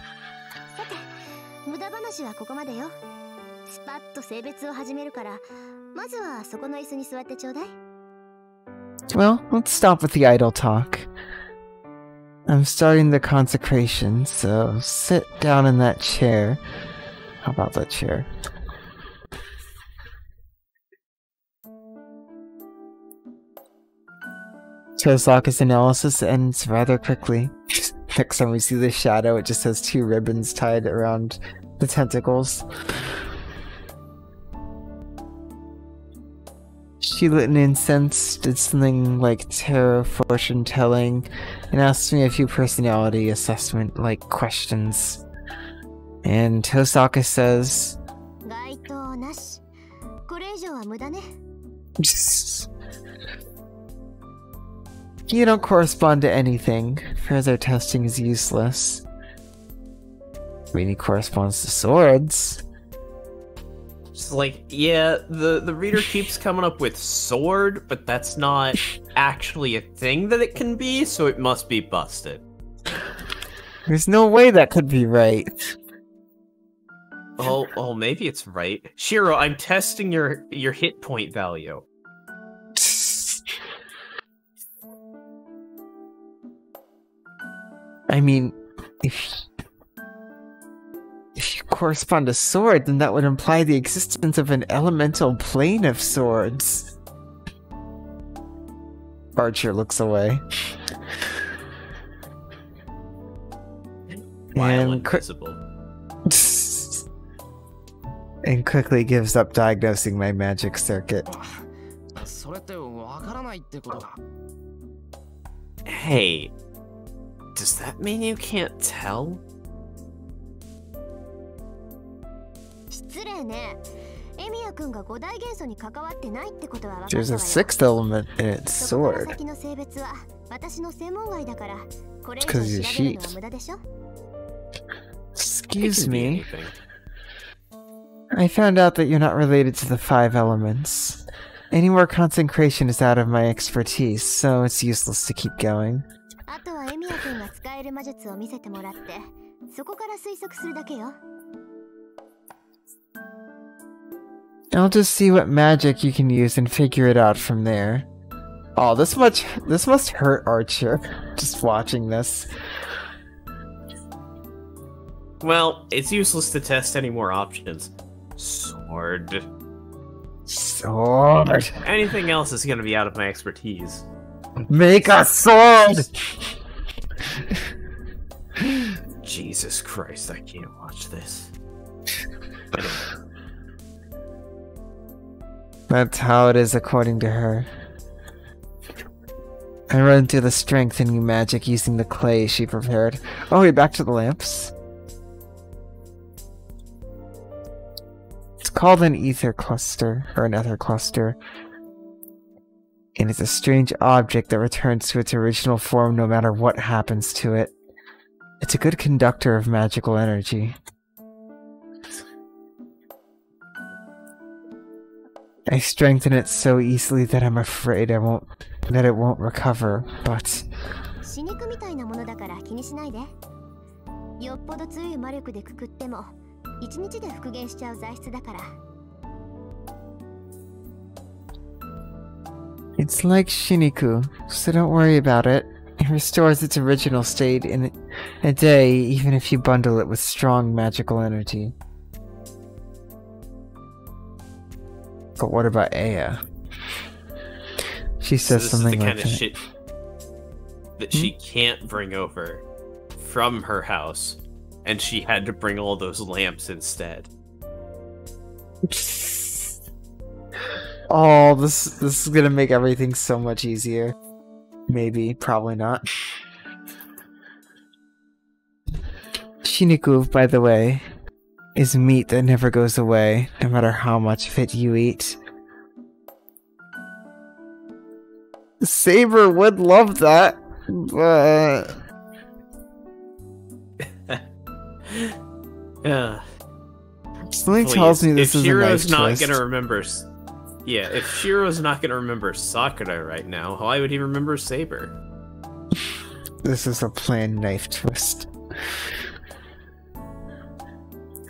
さて、無駄話はここまでよ。スパッと性別を始めるから、まずはそこの椅子に座ってちょうだい。Well, let's stop with the idle talk. I'm starting the consecration, so sit down in that chair. How about that chair? Tosaka's analysis ends rather quickly. Next time we see the shadow, it just has 2 ribbons tied around the tentacles. She lit an incense, did something like tarot fortune telling, and asked me a few personality assessment-like questions. And Tosaka says, 該当なし。これ以上は無駄ね。You don't correspond to anything. Further testing is useless. I mean, he corresponds to swords. It's like, yeah, the reader keeps coming up with sword, but that's not actually a thing that it can be, so it must be busted. There's no way that could be right. Oh, maybe it's right. Shiro, I'm testing your hit point value. I mean, if you correspond to sword, then that would imply the existence of an elemental plane of swords. Archer looks away. While And invisible. and quickly gives up diagnosing my magic circuit. それってわからないってことか。 Hey, does that mean you can't tell? 失礼ね。エミヤ君が五大元素に関わってないってことは分かったわ There's よ。 a 6th element in its そこから sword. 先の性別は私の専門外だから、これ以 It's 'cause 上 you're 調べるの sheep. は無駄でしょ。 Excuse It can be me. anything. I found out that you're not related to the 5 elements. Any more consecration is out of my expertise, so it's useless to keep going. あとはエミヤ君が使える魔術を見せてもらって、そこから推測するだけよ。I'll just see what magic you can use and figure it out from there. Oh, this must hurt Archer, just watching this. Well, it's useless to test any more options. Sword. Anything else is gonna be out of my expertise. Make a sword! Jesus Christ, I can't watch this. That's how it is according to her. I run through the strengthening magic using the clay she prepared. Oh, wait, back to the lamps. It's called an ether cluster, or an ether cluster. And it's a strange object that returns to its original form no matter what happens to it. It's a good conductor of magical energy. I strengthen it so easily that I'm afraid it won't recover, but... 死肉みたいなものだから気にしないで。よっぽど強い魔力でくくっても、1日で復元しちゃう材質だから。It's like Shiniku, so don't worry about it. It restores its original state in a day, even if you bundle it with strong magical energy. But what about Aya? She says something like that. This is the kind of shit that she can't bring over from her house, and she had to bring all those lamps instead. Oh, this is gonna make everything so much easier. Maybe, probably not. Shiniku, by the way, is meat that never goes away, no matter how much of it you eat. Saber would love that, but... Something tells me this is a nice twist. Gonna remember... Yeah, if Shiro's not gonna remember Sakura right now, why would he remember Saber? This is a planned knife twist.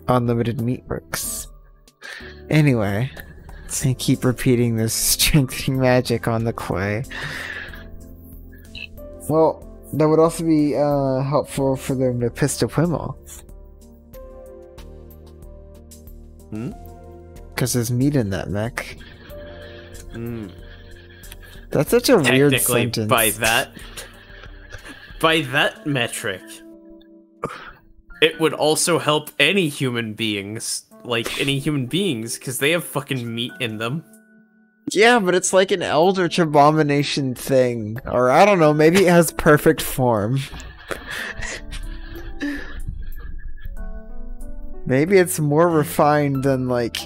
Unlimited meat works. Anyway, I keep repeating this strengthening magic on the clay. Well, that would also be helpful for the Mephistophemo. Hmm? Because there's meat in that mech. That's such a weird sentence. By that metric, it would also help any human beings, because they have fucking meat in them. Yeah, but it's like an Eldritch Abomination thing. Or I don't know, maybe it has perfect form. Maybe it's more refined than, like...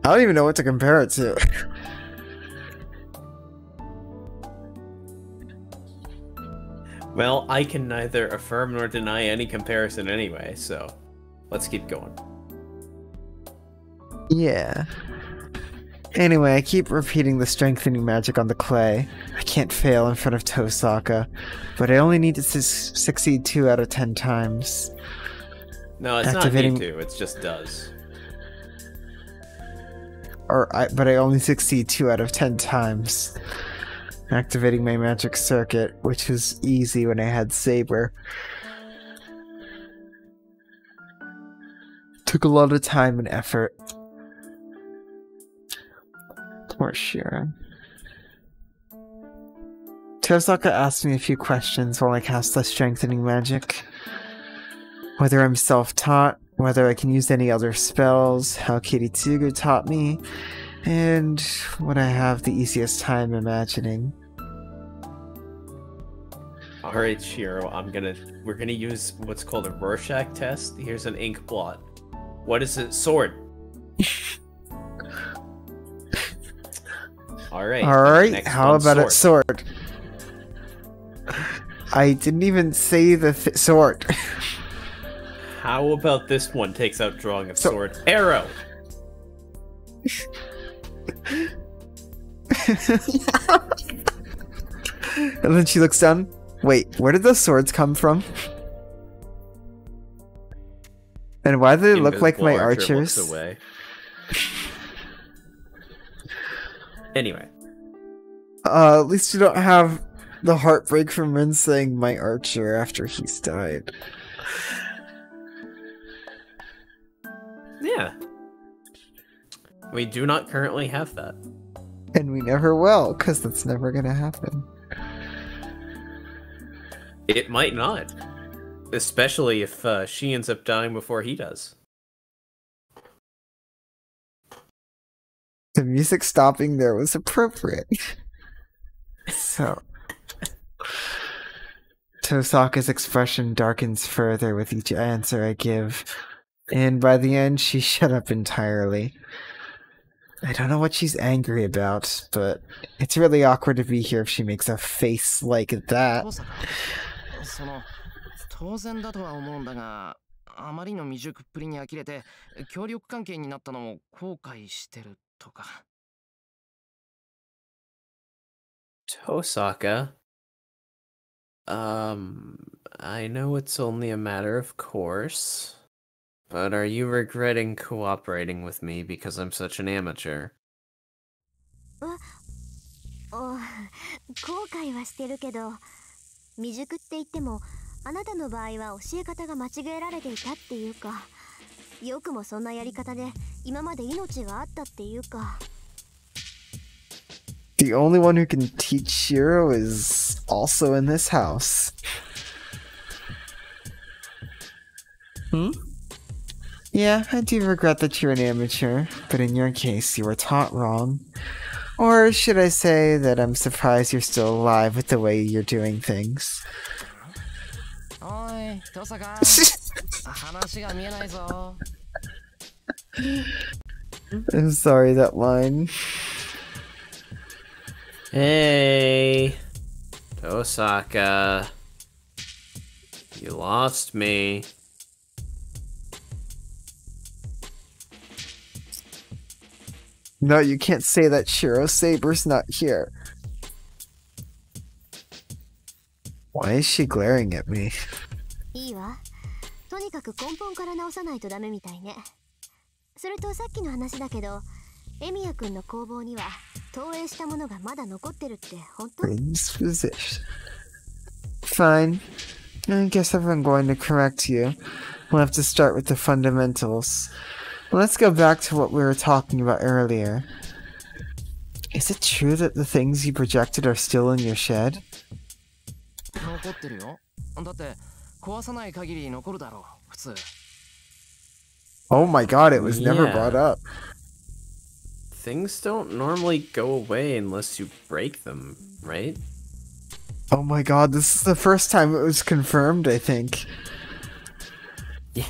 I don't even know what to compare it to. Well, I can neither affirm nor deny any comparison anyway, so let's keep going. Yeah. Anyway, I keep repeating the strengthening magic on the clay. I can't fail in front of Tosaka, but I only need to succeed 2 out of 10 times. No, it's not need to, it just does. But I only succeed 2 out of 10 times. Activating my magic circuit, which was easy when I had Saber. Took a lot of time and effort. Poor Shira. Tosaka asked me a few questions while I cast the strengthening magic. Whether I'm self-taught, whether I can use any other spells, how Kiritsugu taught me, and what I have the easiest time imagining. Alright, Shiro, we're gonna use what's called a Rorschach test. Here's an ink blot. What is it? Sword. Alright, how about it? Sword. I didn't even say the sword. How about this one takes out drawing of sword? Arrow! And then she looks down. Wait, where did those swords come from? And why do they look like Invisible my Archer archers? looks away. Anyway. At least you don't have the heartbreak from Rin saying my archer after he's died. Yeah. We do not currently have that. And we never will, because that's never gonna happen. It might not. Especially if she ends up dying before he does. The music stopping there was appropriate. So, Tosaka's expression darkens further with each answer I give, and by the end, she shut up entirely. I don't know what she's angry about, but it's really awkward to be here if she makes a face like that. その当然だとは思うんだが、あまりの未熟っぷりに呆れて協力関係になったのも後悔してるとか。Tosaka. I know it's only a matter of course, but are you regretting cooperating with me because I'm such an amateur? 後悔はしてるけど、未熟って言ってもあなたの場合は教え方が間違えられていたっていうか、よくもそんなやり方で今まで命があったっていうか。The only one who can teach Shiro is also in this house. Yeah, I do regret that you're an amateur, but in your case, you were taught wrong. Or should I say that I'm surprised you're still alive with the way you're doing things. おい、トサカ。話が見えないぞ。I'm sorry, that line. Hey, Tosaka. You lost me. No, you can't say that, Shiro. Saber's not here. Why is she glaring at me? いいわ。とにかく根本から直さないとダメみたいね。それとさっきの話だけど、エミヤくんの工房には投影したものがまだ残ってるって本当？ Exposition. Fine. I guess if I'm going to correct you, we'll have to start with the fundamentals. Let's go back to what we were talking about earlier. Is it true that the things you projected are still in your shed? 残ってるよ。だって壊さない限り残るだろう、普通。Oh my god, it was never Yeah. brought up. Things don't normally go away unless you break them, right? Oh my god, this is the first time it was confirmed, I think. Yeah.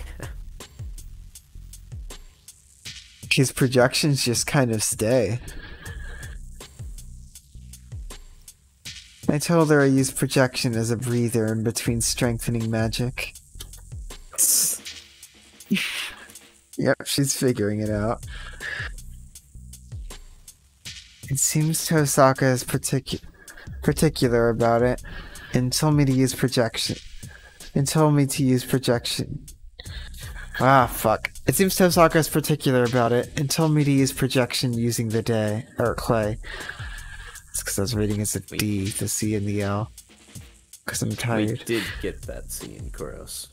His projections just kind of stay. I told her I use projection as a breather in between strengthening magic. Yep, she's figuring it out. It seems Tosaka is particular about it and told me to use projection. Ah, fuck. It seems Tosaka is particular about it and told me to use projection using the day, or clay. It's because I was reading as a D, the C, and the L. Because I'm We tired. did get that scene in Kuros.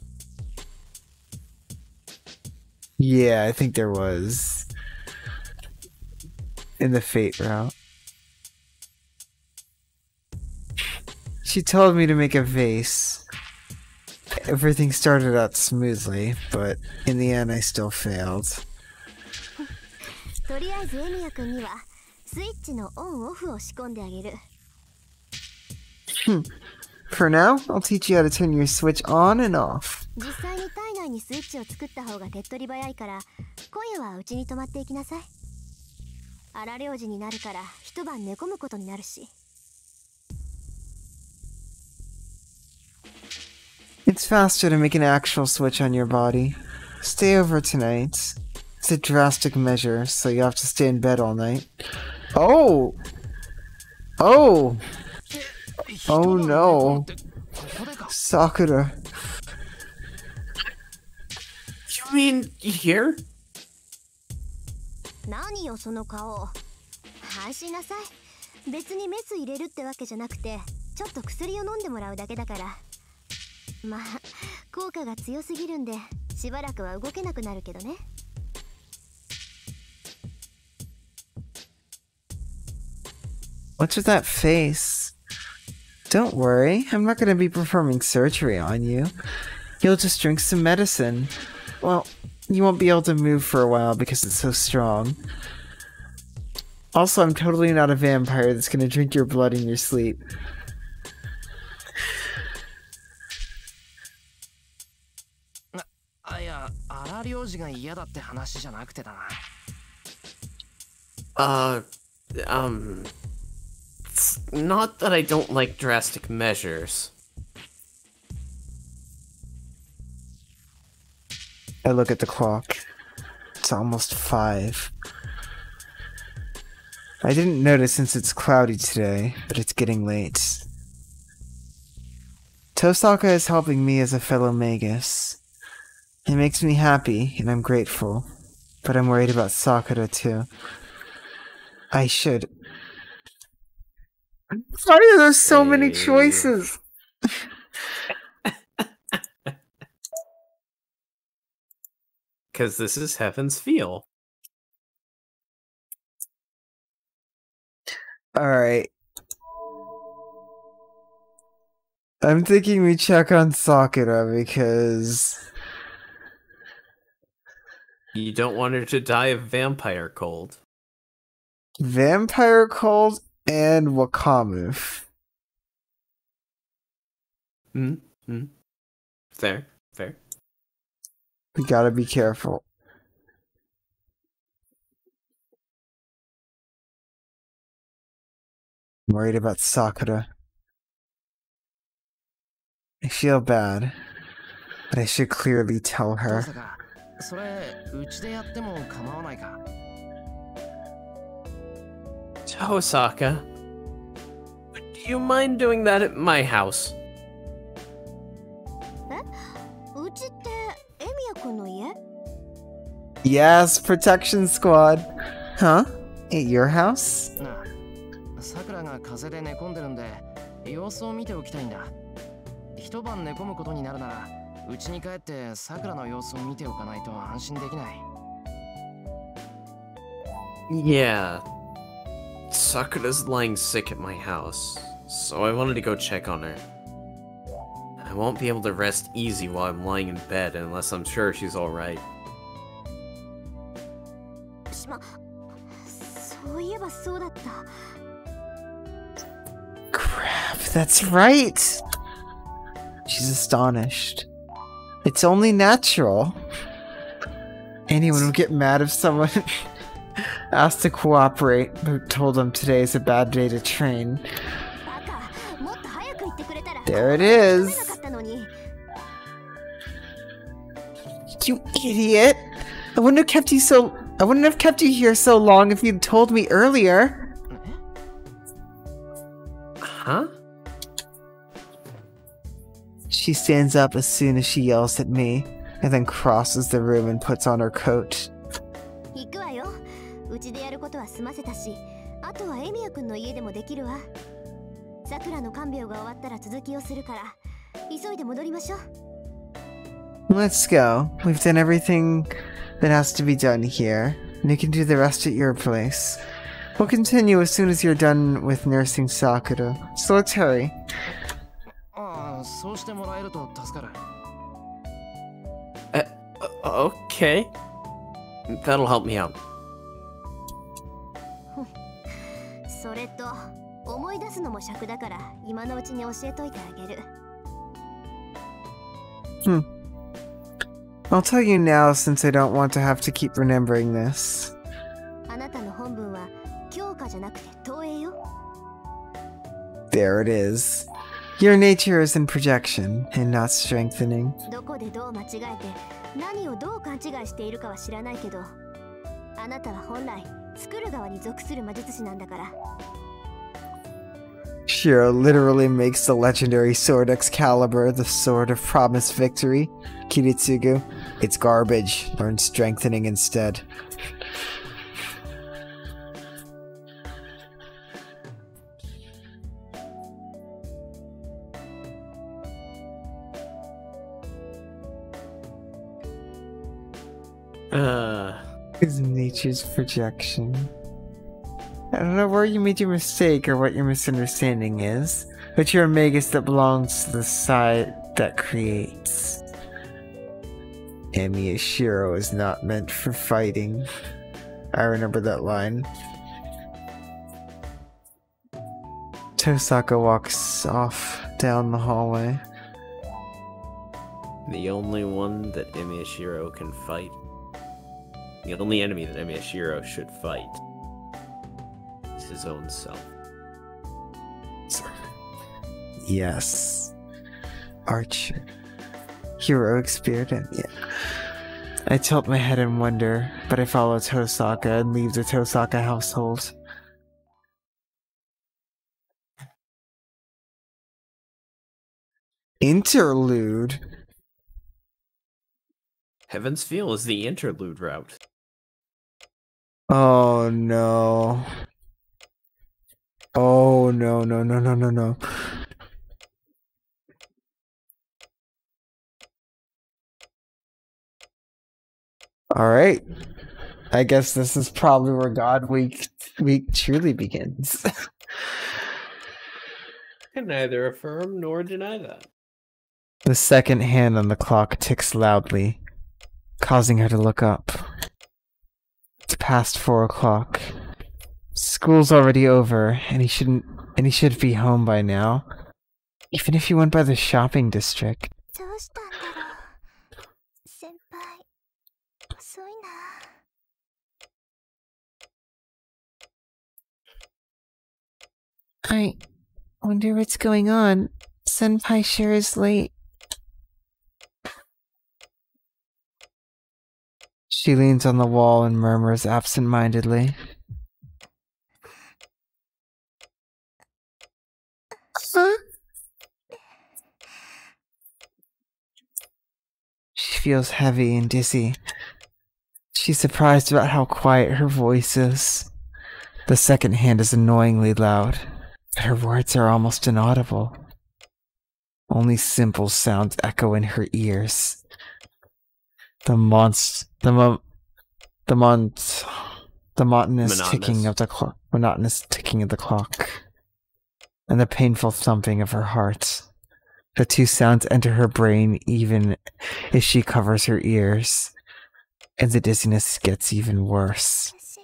Yeah, I think there was. In the Fate route. She told me to make a vase. Everything started out smoothly, but in the end I still failed. とりあえずエミヤくんにはスイッチのオンオフを仕込んであげる。For now, I'll teach you how to turn your switch on and off. 実際に体内にスイッチを作った方が手っ取り早いから、今夜はうちに泊まっていきなさい。荒療治になるから一晩寝込むことになるし。It's faster to make an actual switch on your body. Stay over tonight. It's a drastic measure, so you have to stay in bed all night. Oh! Oh! Oh no. Sakura. I mean, here? 何よその顔。安心なさい。別にメス入れるってわけじゃなくて、ちょっと薬を飲んでもらうだけだから。まあ、効果が強すぎるんで、しばらくは動けなくなるけどね。What's with that face? Don't worry, I'm not gonna be performing surgery on you. You'll just drink some medicine. Well, you won't be able to move for a while because it's so strong. Also, I'm totally not a vampire that's gonna drink your blood in your sleep. It's not that I don't like drastic measures. I look at the clock. It's almost 5. I didn't notice since it's cloudy today, but it's getting late. Tosaka is helping me as a fellow Magus. It makes me happy, and I'm grateful. But I'm worried about Sakura, too. Why are there so many choices? Because this is Heaven's Feel. Alright. I'm thinking we check on Sakura because... You don't want her to die of vampire cold. Vampire cold and Wakamu. Fair. We gotta be careful. I'm worried about Sakura. I feel bad, but I should clearly tell her. Tosaka, do you mind doing that at my house? うちってエミヤ君の家？ Yes, protection squad. Huh? At your house? さくらが風邪で寝込んでるんで様子を見ておきたいんだ。一晩寝込むことになるならうちに帰ってさくらの様子を見ておかないと安心できない。Yeah. Sakura's lying sick at my house, so I wanted to go check on her. I won't be able to rest easy while I'm lying in bed unless I'm sure she's alright. そういえばそうだった。 Crap, that's right! She's astonished. It's only natural. Anyone would get mad if someone asked to cooperate, but told them today is a bad day to train. There it is! You idiot! I wouldn't have kept you here so long if you'd told me earlier. Huh? She stands up as soon as she yells at me, and then crosses the room and puts on her coat. 行くわよ。うちでやることは済ませたし、あとはエミヤ君の家でもできるわ。さくらの看病が終わったら続きをするから、急いで戻りましょう。Let's go. We've done everything that has to be done here, and you can do the rest at your place. We'll continue as soon as you're done with nursing Sakura. So let's hurry. そうしてもらえると助かる。Okay. That'll help me out. それと、思い出すのも尺だから、今のうちに教えといてあげる。I'll tell you now since I don't want to have to keep remembering this. あなたの本文は強化じゃなくて投影よ。 There it is. Your nature is in projection and not strengthening. どこでどう間違えて何をどう勘違いしているかは知らないけど、あなたは本来作る側に属する魔術師なんだから。Shiro literally makes the legendary sword Excalibur the sword of promised victory, Kiritsugu. It's garbage. Learn strengthening instead. Is nature's projection. I don't know where you made your mistake or what your misunderstanding is, but you're a magus that belongs to the side that creates. Amiyashiro is not meant for fighting. I remember that line. Tosaka walks off down the hallway. The only one that Amiyashiro can fight. The only enemy that Amiyashiro should fight is his own self. Yes. Archer. Heroic spirit, yeah. I tilt my head in wonder, but I follow Tosaka and leave the Tosaka household. Interlude? Heaven's Feel is the interlude route. Oh no. Oh no, no, no, no, no, no. Alright. I guess this is probably where God Week truly begins. Can neither affirm nor deny that. The second hand on the clock ticks loudly, causing her to look up. It's past 4 o'clock. School's already over, and he should be home by now. Even if he went by the shopping district. どうしたんだろう。先輩、遅いな。I wonder what's going on. Senpai sure is late. She leans on the wall and murmurs absent-mindedly. Huh? She feels heavy and dizzy. She's surprised about how quiet her voice is. The second hand is annoyingly loud, but her words are almost inaudible. Only simple sounds echo in her ears. The monotonous ticking of the clock, and the painful thumping of her heart. The two sounds enter her brain even as she covers her ears, and the dizziness gets even worse. おかしいな。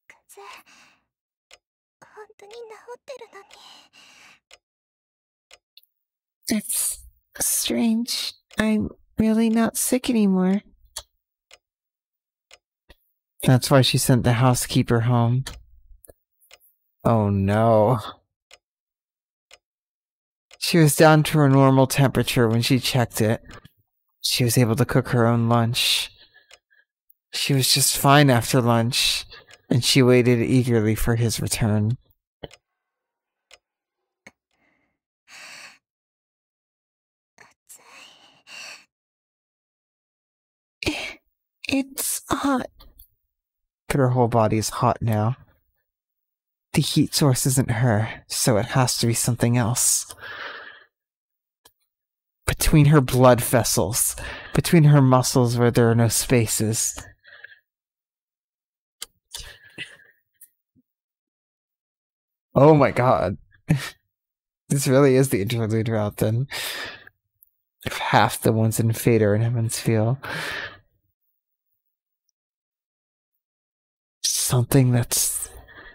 風邪、本当に治ってるのに。It's strange. I'm really not sick anymore. That's why she sent the housekeeper home. Oh no. She was down to her normal temperature when she checked it. She was able to cook her own lunch. She was just fine after lunch, and she waited eagerly for his return. It's hot. But her whole body is hot now. The heat source isn't her, so it has to be something else. Between her blood vessels, between her muscles where there are no spaces. Oh my god. This really is the interlude route then. If half the ones in Fate are in Heaven's Feel. Something that's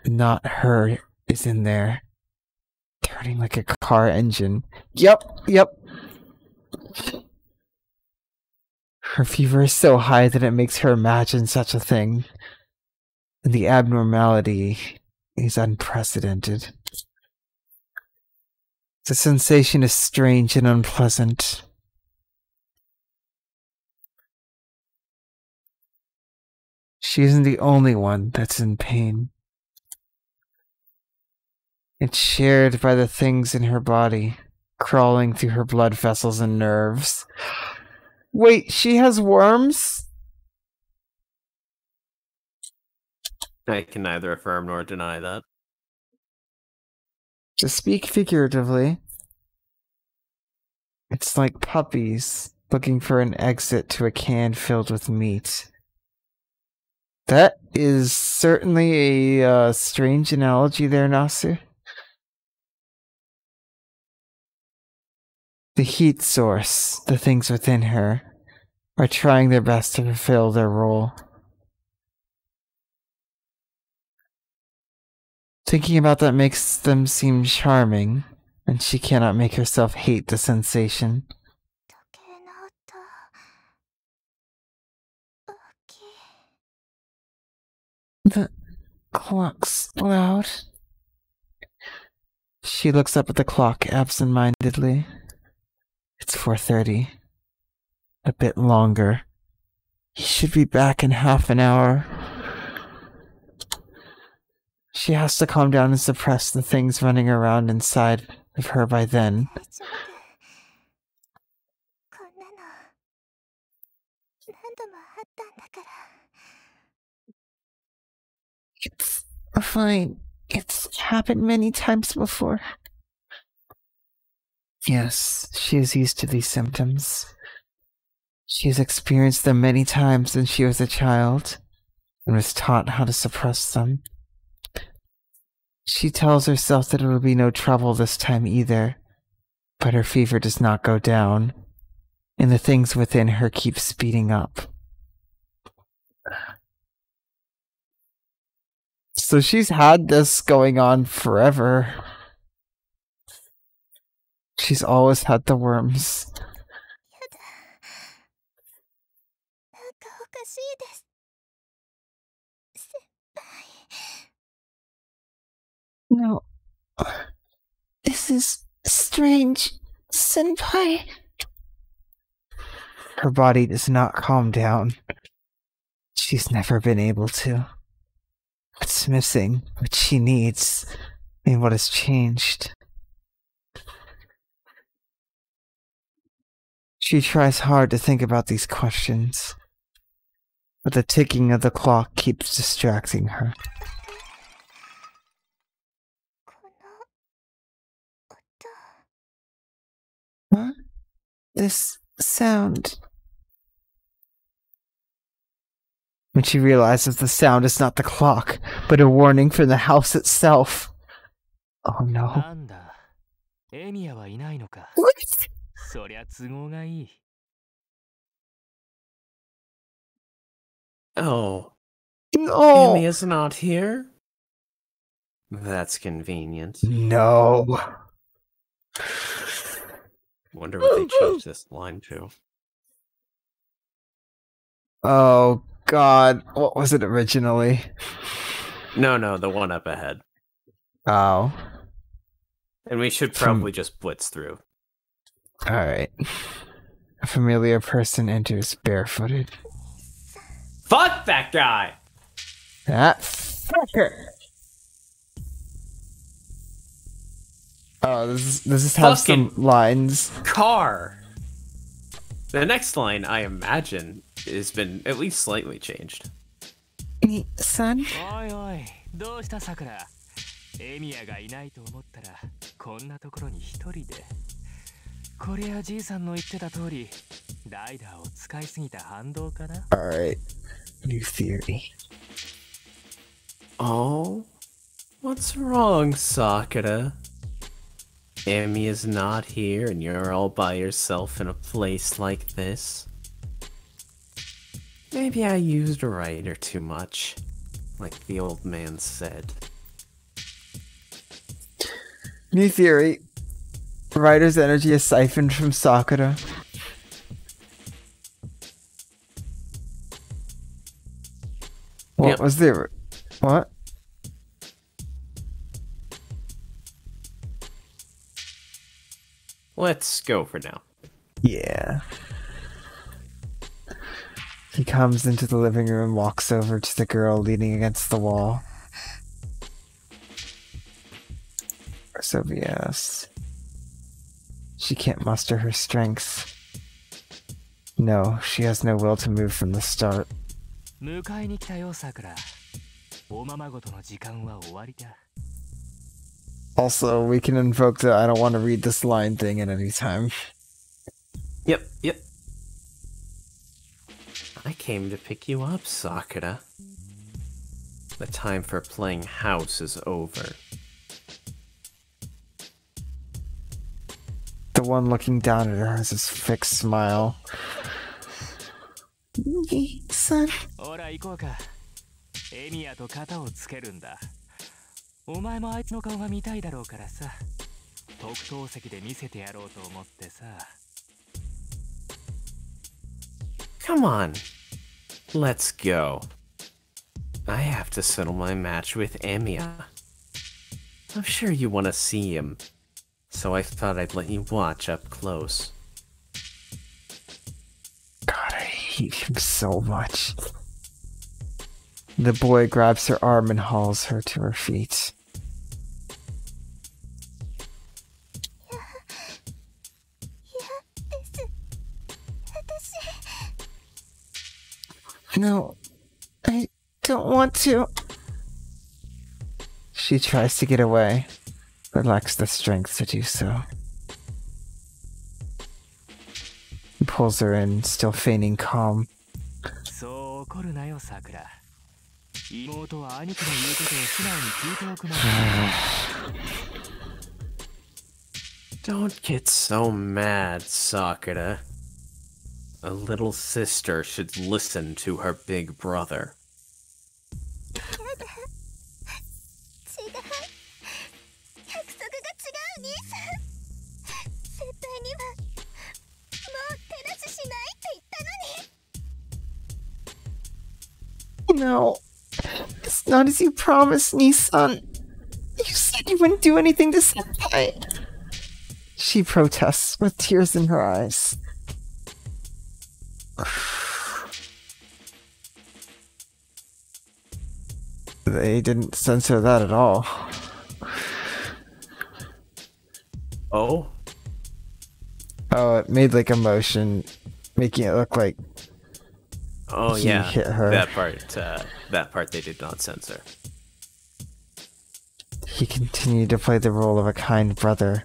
not her is in there. Turning like a car engine. Yep. Her fever is so high that it makes her imagine such a thing. And the abnormality is unprecedented. The sensation is strange and unpleasant. She isn't the only one that's in pain. It's shared by the things in her body, crawling through her blood vessels and nerves. Wait, she has worms? I can neither affirm nor deny that. To speak figuratively, it's like puppies looking for an exit to a can filled with meat. That is certainly a strange analogy there, Nasu. The heat source, the things within her, are trying their best to fulfill their role. Thinking about that makes them seem charming, and she cannot make herself hate the sensation. 時計の音大きい The clock's loud. She looks up at the clock absent-mindedly. It's 4:30. A bit longer. He should be back in half an hour. She has to calm down and suppress the things running around inside of her by then. 大丈夫こんなの何度もあったんだから It's fine. It's happened many times before. Yes, she is used to these symptoms. She has experienced them many times since she was a child, and was taught how to suppress them. She tells herself that it will be no trouble this time either, but her fever does not go down, and the things within her keep speeding up. So she's had this going on forever. She's always had the worms. なんかおかしいです先輩 No. This is strange, Senpai. Her body does not calm down. She's never been able to. What's missing, what she needs, and what has changed. She tries hard to think about these questions, but the ticking of the clock keeps distracting her. この音 Huh? This sound. When she realizes the sound is not the clock, but a warning from the house itself. Oh no. なんだ、エミヤはいないのか。 What? そりゃ都合がいい。 Oh, No! Amia's not here? That's convenient. No. Wonder what they changed this line to. Oh god, what was it originally? No, the one up ahead. Oh. And we should probably just blitz through. Alright. A familiar person enters barefooted. Fuck that guy! That fucker! Oh, this is have some lines. Car! The next line, I imagine, has been at least slightly changed. Son? おいおい、どうしたさくら。エミヤがいないと思ったら、こんなところに一人で。こりゃじいさんの言ってた通り、ライダーを使いすぎた反動かな。Alright. New theory. Oh? What's wrong, Sakura? Amy is not here and you're all by yourself in a place like this? Maybe I used a writer too much, like the old man said. New theory. Writer's energy is siphoned from Sakura. What Yep. was there? What? Let's go for now. Yeah. He comes into the living room and walks over to the girl leaning against the wall. So yes. She can't muster her strength. No, she has no will to move from the start. 迎えに来たよ、さくら。おままごとの時間は終わりだ。 Also, we can invoke the I don't want to read this line thing at any time. Yep. I came to pick you up, Sakura. The time for playing house is over. The one looking down at her has this fixed smile. Son. ほら行こうか。エミヤと肩をつけるんだ。お前もあいつの顔が見たいだろうからさ。特等席で見せてやろうと思ってさ。 Come on. Let's go. I have to settle my match with Emiya. I'm sure you want to see him, so I thought I'd let you watch up close. God, I hate him so much. The boy grabs her arm and hauls her to her feet. No, I don't want to. She tries to get away, but lacks the strength to do so. He pulls her in, still feigning calm. そう怒るなよ、さくら。妹は兄貴の言うことを素直に聞いておくまで。 Don't get so mad, Sakura. A little sister should listen to her big brother. 違う。約束が違う、兄さん。先輩にはもう手出ししないって言ったのに。 No, it's not as you promised, Nissan. You said you wouldn't do anything to Senpai. She protests with tears in her eyes. They didn't censor that at all. Oh? Oh, it made like a motion, making it look like Oh he yeah, hit her. that part they did not censor. He continued to play the role of a kind brother,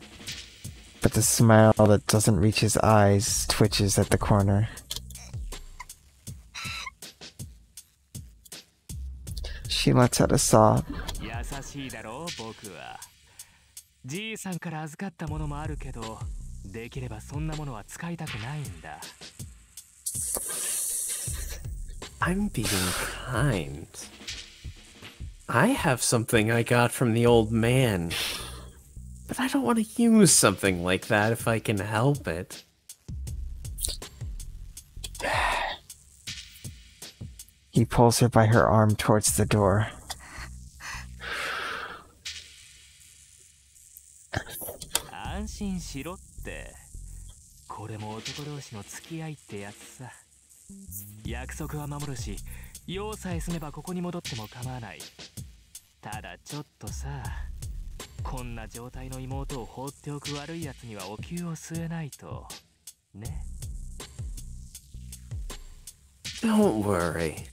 but the smile that doesn't reach his eyes twitches at the corner. She lets out a sob. 優しいだろう、僕は。じいさんから預かったものもあるけど、できればそんなものは使いたくないんだ。 I'm being kind. I have something I got from the old man. But I don't want to use something like that if I can help it. He pulls her by her arm towards the door. 安心しろって。これも男同士の付き合いってやつさ。約束は守るし、用さえ済めばここに戻っても構わない。ただちょっとさ、こんな状態の妹を放っておく悪いやつにはお灸を据えないと。ね。 Don't worry.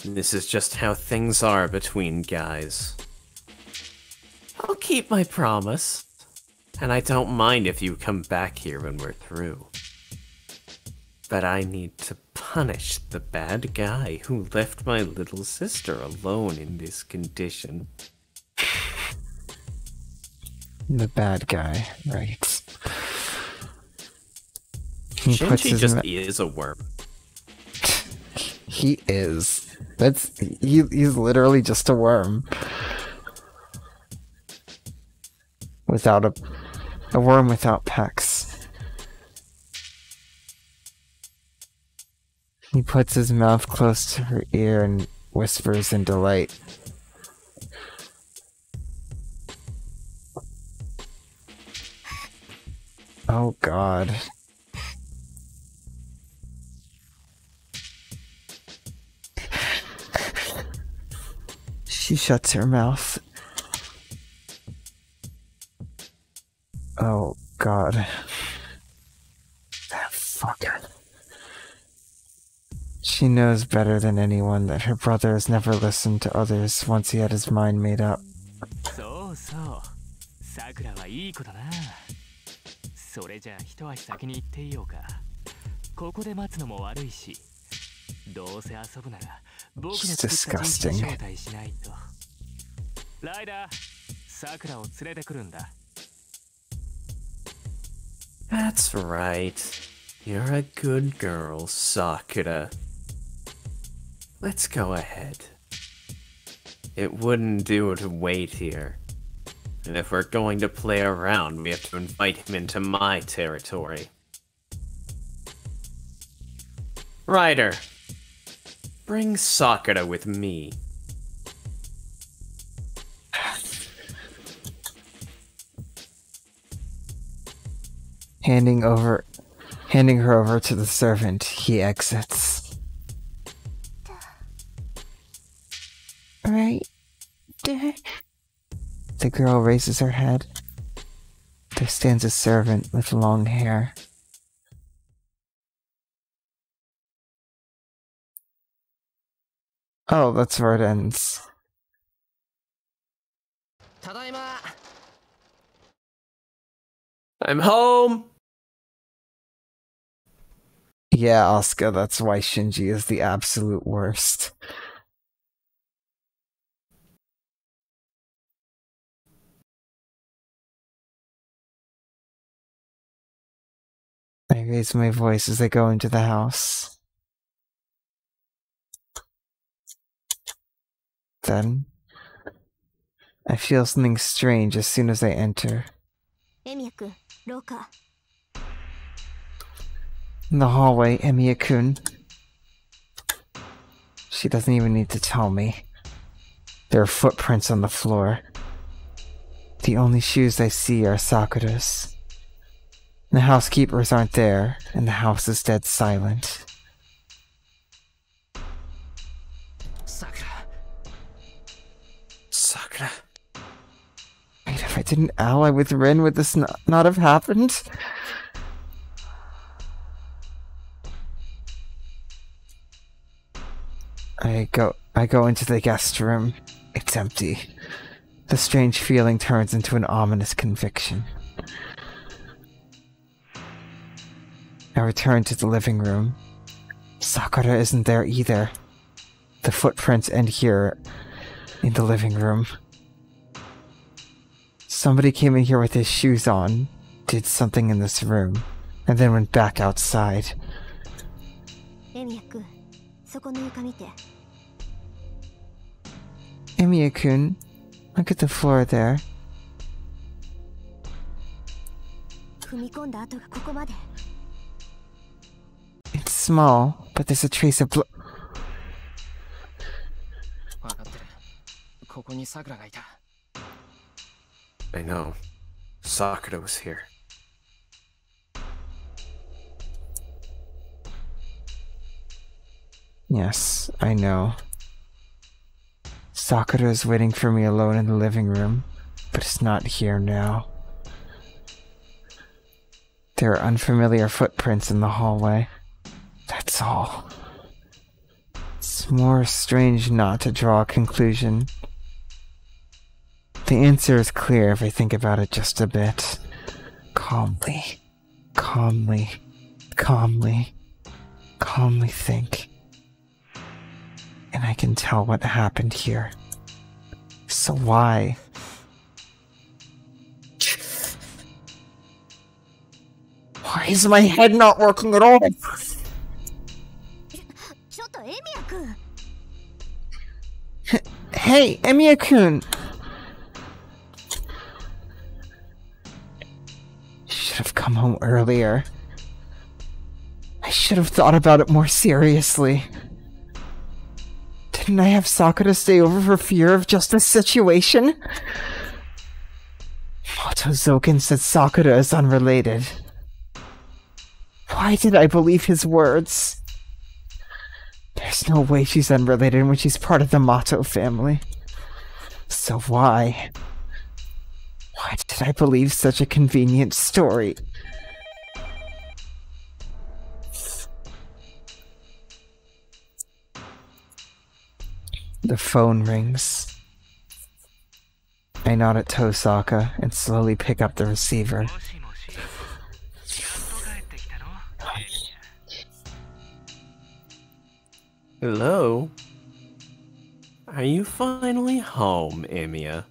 This is just how things are between guys. I'll keep my promise. And I don't mind if you come back here when we're through. But I need to punish the bad guy who left my little sister alone in this condition. The bad guy, right. He puts Shinji his just is a worm. He is. He's literally just a worm. Without a worm without pecs. He puts his mouth close to her ear and whispers in delight. Oh God. She shuts her mouth. Oh God. That fucker. She knows better than anyone that her brother has never listened to others once he had his mind made up. そうそう。さくらはいい子だな。それじゃあ一足先に行っていようか。ここで待つのも悪いし。どうせ遊ぶなら僕の作った陣地に招待しないと。ライダー、さくらを連れてくるんだ。That's right. You're a good girl, Sakura. Let's go ahead. It wouldn't do to wait here. And if we're going to play around, we have to invite him into my territory. Ryder, bring Sakura with me. Handing her over to the servant, he exits. Right there. The girl raises her head. There stands a servant with long hair. Oh, that's where it ends. Tadaima. I'm home! Yeah, Asuka, that's why Shinji is the absolute worst. I raise my voice as I go into the house. Then, I feel something strange as soon as I enter. Emiya-kun, Roka. In the hallway, Emiya-kun. She doesn't even need to tell me. There are footprints on the floor. The only shoes I see are Sakura's. The housekeepers aren't there, and the house is dead silent. Sakura. Wait, if I didn't ally with Rin, would this not have happened? I go into the guest room. It's empty. The strange feeling turns into an ominous conviction. I return to the living room. Sakura isn't there either. The footprints end here, in the living room. Somebody came in here with his shoes on, did something in this room, and then went back outside. Emiya-kun, そこの床見て。Emiya-kun, look at the floor there. 踏み込んだ跡がここまで。It's small, but there's a trace of blood. 分かってる。ここにさくらがいた。I know. Sakura was here. Yes, I know. Sakura is waiting for me alone in the living room, but it's not here now. There are unfamiliar footprints in the hallway. That's all. It's more strange not to draw a conclusion. The answer is clear if I think about it just a bit. Calmly, calmly, calmly, calmly think. And I can tell what happened here. So why? Why is my head not working at all? ちょっとエミヤ君。Hey, Emiya-kun! Should have come home earlier. I should have thought about it more seriously. Didn't I have Sakura stay over for fear of just this situation? Motozoken said Sakura is unrelated. Why did I believe his words? There's no way she's unrelated when she's part of the Mato family. So why? Why did I believe such a convenient story? The phone rings. I nod at Tosaka and slowly pick up the receiver. Hello? Are you finally home, Emiya?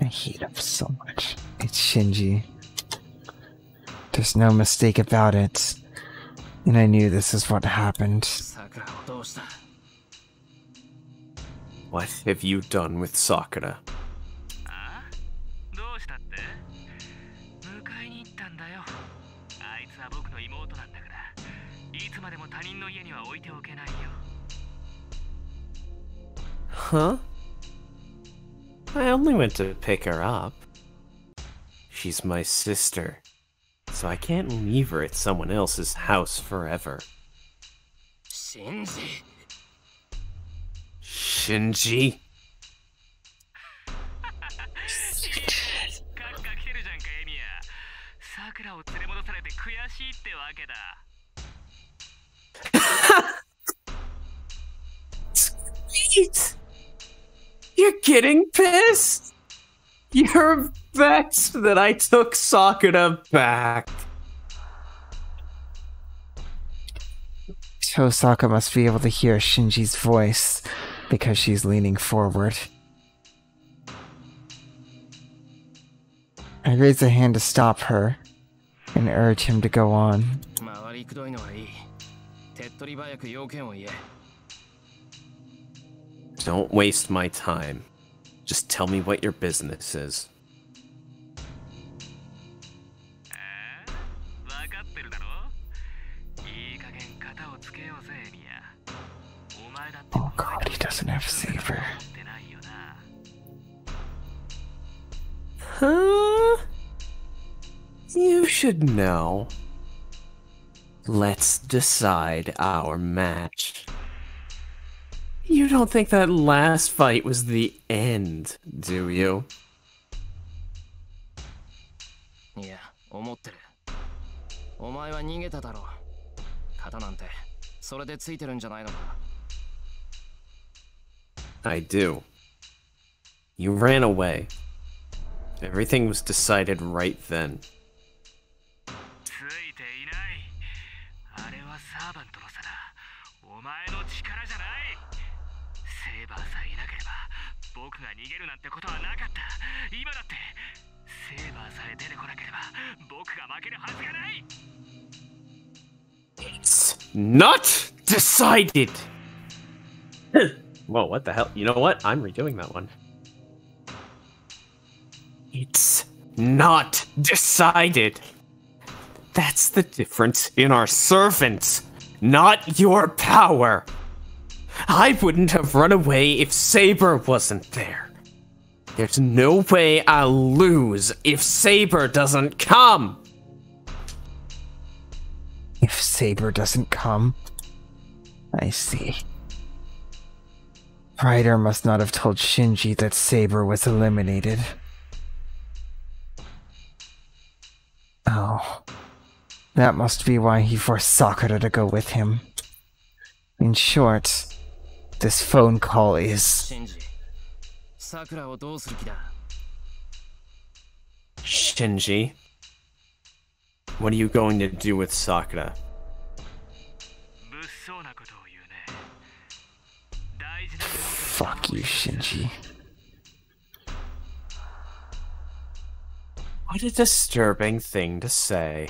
I hate him so much. It's Shinji. There's no mistake about it. And I knew this is what happened. What have you done with Sakura? Huh? I only went to pick her up. She's my sister, so I can't leave her at someone else's house forever. Shinji. Shinji? Sweet! You're getting pissed? You're vexed that I took Sakura back. Tosaka must be able to hear Shinji's voice because she's leaning forward. I raise a hand to stop her and urge him to go on. Don't waste my time. Just tell me what your business is. Oh god, he doesn't have Saber. Huh? You should know. Let's decide our match. You don't think that last fight was the end, do you? Yeah, 思ってる。お前は逃げただろう。型なんてそれでついてるんじゃないのか。I do. You ran away. Everything was decided right then. ついていない。あれはサーバントの差だ。お前の力じゃない。セイバーさえいなければ僕が逃げるなんてことはなかった。今だってセイバーさえ出てこなければ僕が負けるはずがない。 It's not decided! Whoa, what the hell? You know what? I'm redoing that one. It's not decided. That's the difference in our servants, not your power. I wouldn't have run away if Saber wasn't there. There's no way I'll lose if Saber doesn't come. If Saber doesn't come? I see. Ryder must not have told Shinji that Saber was eliminated. Oh. That must be why he forced Sakura to go with him. In short, this phone call is... Shinji, Sakuraをどうする気だ? Shinji, what are you going to do with Sakura? 物騒なことを言うね。 Fuck you, Shinji. What a disturbing thing to say.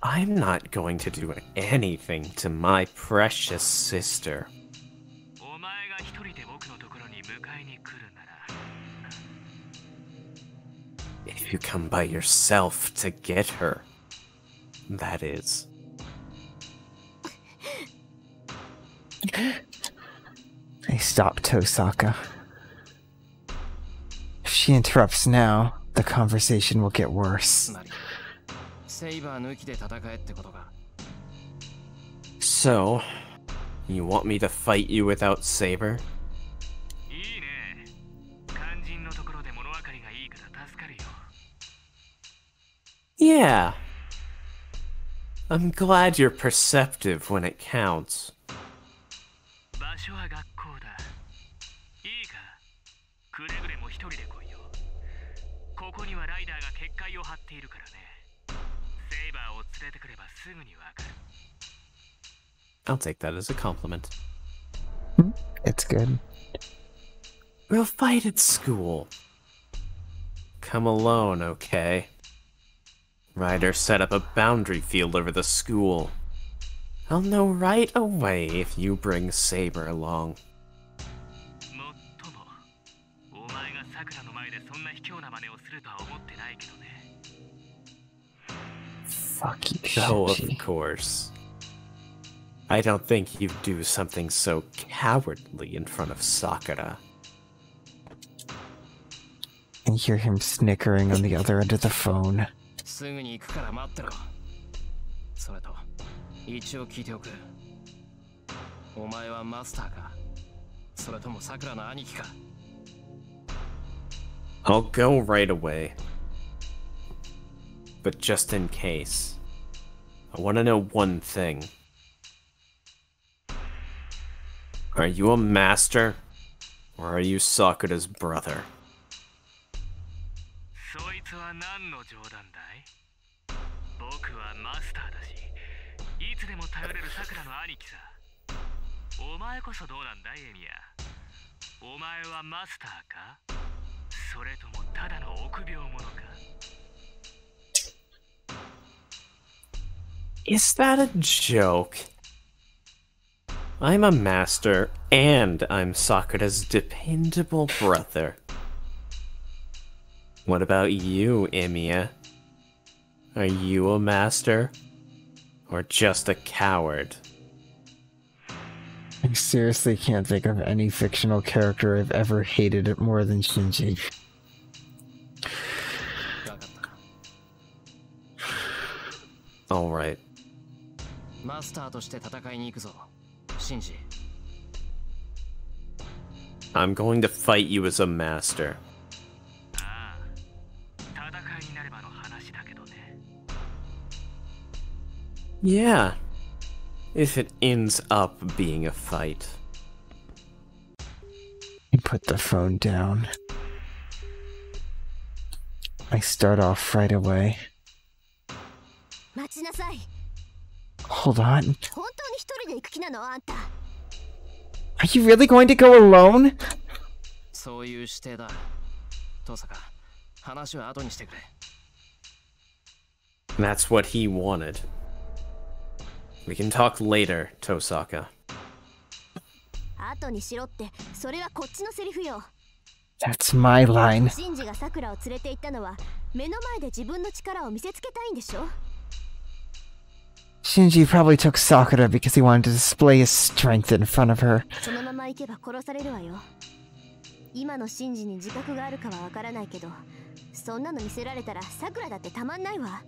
I'm not going to do anything to my precious sister. お前が一人で僕のところに迎えに来るなら。 If you come by yourself to get her, that is. I stop Tosaka. If she interrupts now, the conversation will get worse. つまりセイバー抜きで戦えってことか。 So, you want me to fight you without Saber? いいね。肝心のところで物分かりがいいから助かるよ。 Yeah. I'm glad you're perceptive when it counts. 場所は学校だ。いいか、くれぐれも一人で来いよ。ここにはライダーが結界を張っているからね。セイバーを連れてくればすぐにわかる。I'll take that as a compliment. It's good. We'll fight at school. Come alone, okay? Ryder set up a boundary field over the school. I'll know right away if you bring Saber along. もっとも、お前がさくらの前でそんな卑怯な真似をするとは思ってないけどね。Fuck you, Oh, of Shinji. course. I don't think you'd do something so cowardly in front of Sakura. And hear him snickering on the other end of the phone. すぐに行くから待ってろ。それと一応聞いておく。お前はマスターか、それともさくらの兄貴か。 I'll go right away. But just in case, I want to know one thing. Are you a master, or are you Sakura's brother? そいつは何の冗談だい？僕はマスターだし、いつでも頼れるさくらの兄貴さ。お前こそどうなんだい、エミヤ。お前はマスターか？それともただの臆病者か？ Is that a joke? I'm a master, and I'm Sakura's dependable brother. What about you, Emiya? Are you a master? Or just a coward? I seriously can't think of any fictional character I've ever hated it more than Shinji. わかった。 Alright. マスターとして戦いに行くぞ、シンジ。 I'm going to fight you as a master. ああ、戦いになればの話だけどね。 Yeah. If it ends up being a fight. I put the phone down. I start off right away. 待ちなさい。 Hold on. 本当に一人で行く気なのあんた？ Are you really going to go alone? そういう指定だ。トサカ、話は後にしてくれ。 That's what he wanted. We can talk later, Tosaka. 後にしろって、それはこっちのセリフよ。 That's my line. シンジがさくらを連れて行ったのは、目の前で自分の力を見せつけたいんでしょ？ Shinji probably took Sakura because he wanted to display his strength in front of her. そのまま行けば殺されるわよ。今のシンジに自覚があるかはわからないけど、そんなの見せられたらさくらだってたまんないわ。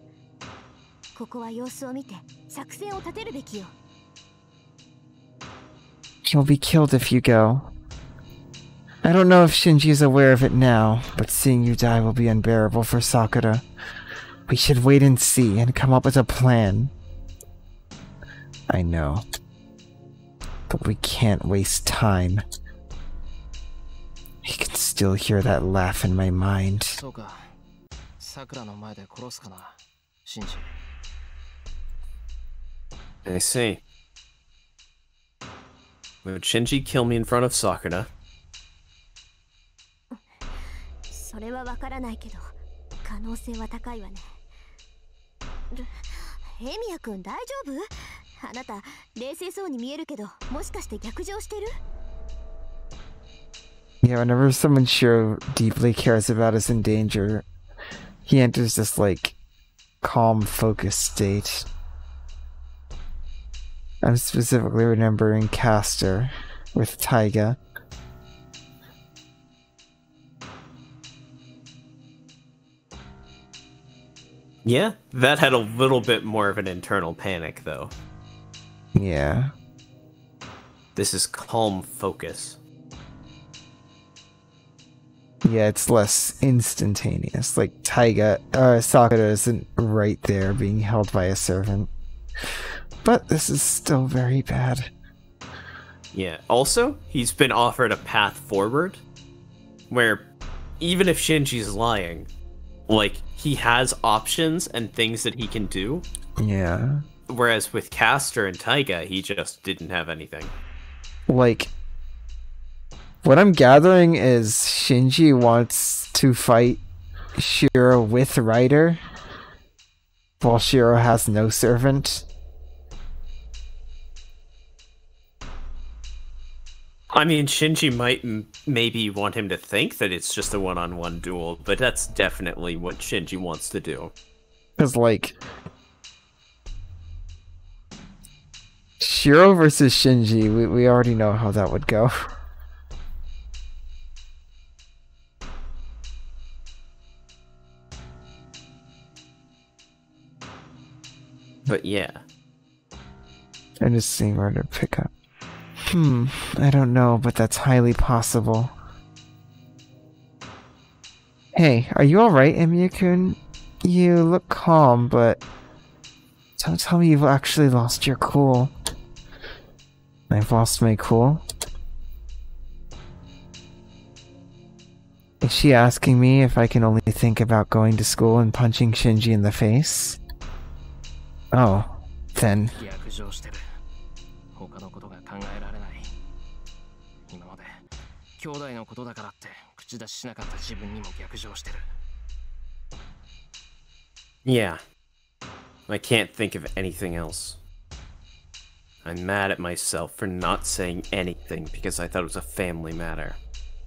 ここは様子を見て作戦を立てるべきよ。 You'll be killed if you go. I don't know if Shinji is aware of it now, but seeing you die will be unbearable for Sakura. We should wait and see and come up with a plan. I know. But we can't waste time. I can still hear that laugh in my mind. そうか。さくらの前で殺すかな、シンジ。 I see. Would Shinji kill me in front of Sakura? それはわからないけど、可能性は高いわね。エミヤ君大丈夫？あなた冷静そうに見えるけど、もしかして逆上してる？ Yeah, whenever someone Shiro deeply cares about is in danger, he enters this, like, calm, focused state. I'm specifically remembering Castor with Taiga. Yeah, that had a little bit more of an internal panic, though. Yeah. This is calm focus. Yeah, it's less instantaneous. Like, Sakura isn't right there being held by a servant. But this is still very bad. Yeah. Also, he's been offered a path forward where even if Shinji's lying, like, he has options and things that he can do. Yeah. Whereas with Castor and Taiga, he just didn't have anything. Like, what I'm gathering is Shinji wants to fight Shiro with Ryder, while Shiro has no servant. I mean, Shinji might maybe want him to think that it's just a one-on-one duel, but that's definitely what Shinji wants to do. Because, like, Shiro versus Shinji, we already know how that would go. But yeah. I'm just seeing where to pick up. I don't know, but that's highly possible. Hey, are you alright, Emiya-kun? You look calm, but don't tell me you've actually lost your cool. I've lost my cool? Is she asking me if I can only think about going to school and punching Shinji in the face? Oh, then... 逆上してる。他のことが考えられない。今まで兄弟のことだからって口出ししなかった自分にも逆上してる。Yeah. I can't think of anything else. I'm mad at myself for not saying anything because I thought it was a family matter.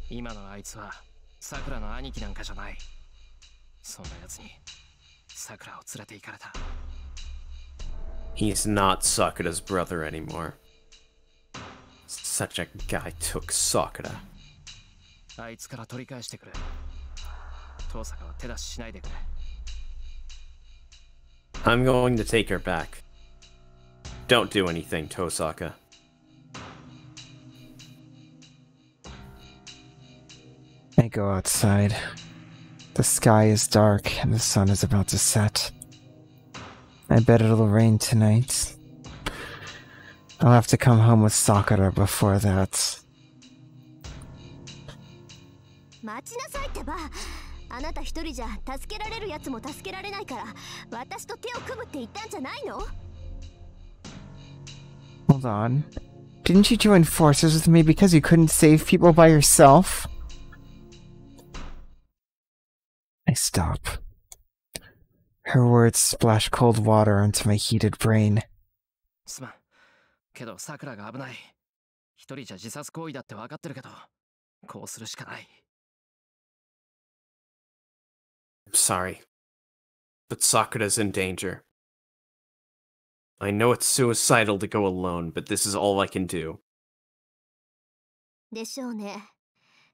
今のあいつはさくらの兄貴なんかじゃない。そんな奴にさくらを連れて行かれた。 He's not Sakura's brother anymore. Such a guy took Sakura. あいつから取り返してくれ。遠坂は手出ししないでくれ。 I'm going to take her back. Don't do anything, Tosaka. I go outside. The sky is dark and the sun is about to set. I bet it'll rain tonight. I'll have to come home with Sakura before that. 待ちなさいってば。あなた一人じゃ助けられるやつも助けられないから、私と手を組むって言ったんじゃないの? Hold on. Didn't you join forces with me because you couldn't save people by yourself? I stop. Her words splash cold water onto my heated brain. すまん。けどさくらが危ない。一人じゃ自殺行為だって分かってるけど、こうするしかない。 I'm sorry. But Sakura's in danger. I know it's suicidal to go alone, but this is all I can do. でしょうね。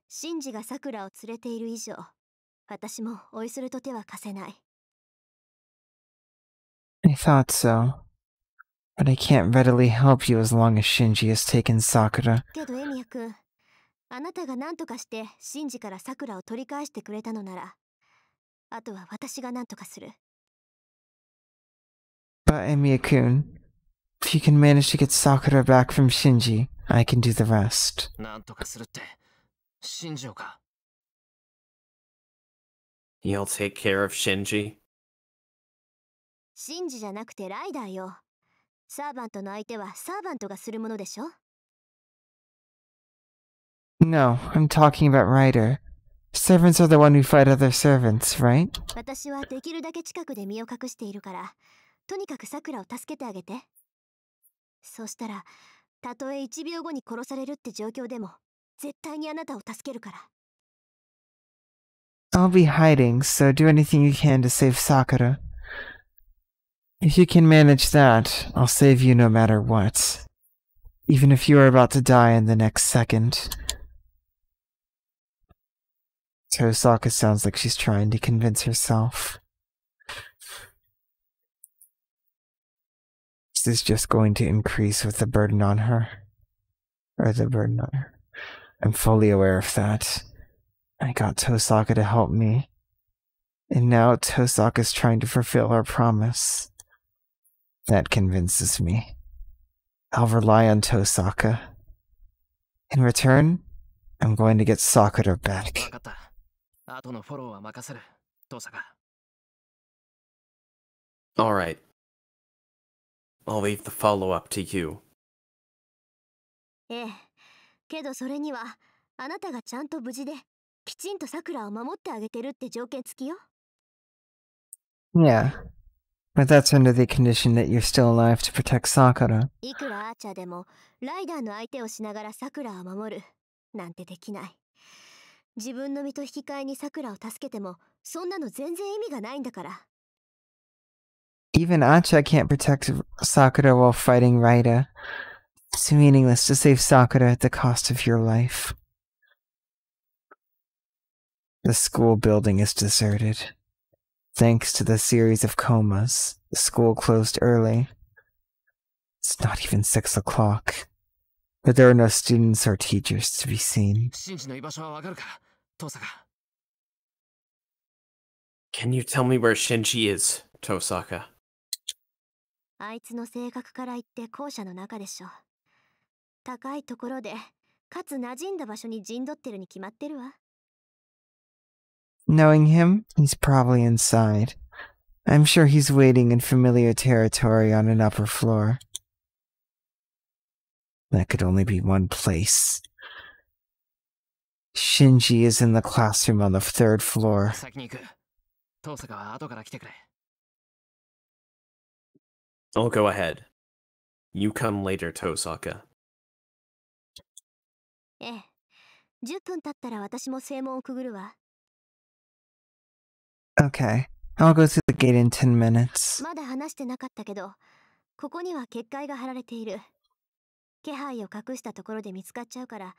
シンジがさくらを連れている以上、私もおいそれと手は貸せない。 I thought so. But I can't readily help you as long as Shinji has taken Sakura. けどエミヤくん、あなたが何とかしてシンジからさくらを取り返してくれたのなら、あとは私が何とかする。 But Emiya-kun, if you can manage to get Sakura back from Shinji, I can do the rest. なんとかするって信じようか。 You'll take care of Shinji? シンジじゃなくてライダーよ。サーバントの相手はサーバントがするものでしょ? No, I'm talking about Ryder. Servants are the one who fight other servants, right? 私はできるだけ近くで身を隠しているから、とにかくさくらを助けてあげて。そしたら、たとえ1秒後に殺されるって状況でも、絶対にあなたを助けるから。 I'll be hiding, so do anything you can to save Sakura. If you can manage that, I'll save you no matter what. Even if you are about to die in the next second. Tosaka sounds like she's trying to convince herself. This is just going to increase with the burden on her. I'm fully aware of that. I got Tosaka to help me. And now Tosaka's trying to fulfill her promise. That convinces me. I'll rely on Tosaka. In return, I'm going to get Sakura back. 分かった。後のフォローは任せる。遠坂。Alright. I'll leave the follow-up to you. ええ。けどそれには、あなたがちゃんと無事で、きちんと桜を守ってあげてるって条件付きよ。Yeah, but that's under the condition that you're still alive to protect Sakura. いくらアーチャーでも、ライダーの相手をしながら桜を守る、なんてできない。自分の身と引き換えに桜を助けても、そんなの全然意味がないんだから。Even Acha can't protect Sakura while fighting Raida. It's meaningless to save Sakura at the cost of your life. The school building is deserted. Thanks to the series of comas, the school closed early. It's not even 6 o'clock. But there are no students or teachers to be seen. シンジの居場所はわかるか、遠坂。Can you tell me where Shinji is, Tosaka? あいつの性格から言って校舎の中でしょ。高いところで、かつ馴染んだ場所に陣取ってるに決まってるわ。Knowing him, he's probably inside. I'm sure he's waiting in familiar territory on an upper floor. That could only be one place. Shinji is in the classroom on the 3rd floor. 先に行く。遠坂は後から来てくれ。I'll go ahead. You come later, Tosaka. ええ。10分経ったら私も正門をくぐるわ。Okay, I'll go through the gate in 10 minutes. まだ話してなかったけど、ここには結界が張られている。気配を隠したところで見つかっちゃうから、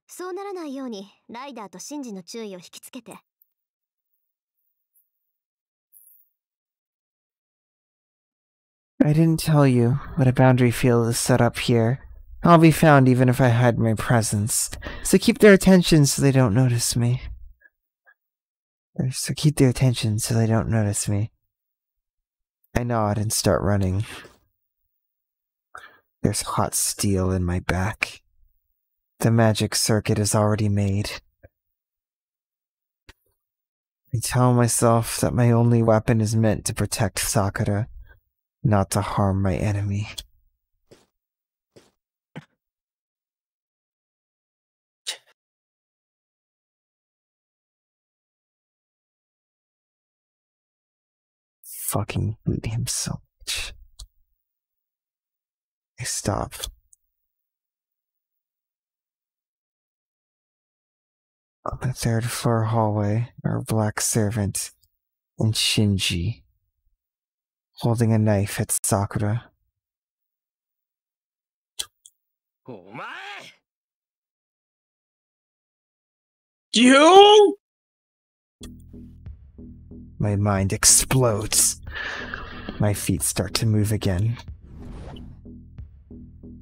そうならないようにライダーとシンジの注意を引きつけて。I didn't tell you, but a boundary field is set up here. I'll be found even if I hide my presence. So keep their attention so they don't notice me. So keep their attention so they don't notice me. I nod and start running. There's hot steel in my back. The magic circuit is already made. I tell myself that my only weapon is meant to protect Sakura, not to harm my enemy. Fucking hate him so much. I stop. On the 3rd floor hallway are a black servant and Shinji, holding a knife at Sakura. お前 You? My mind explodes. My feet start to move again.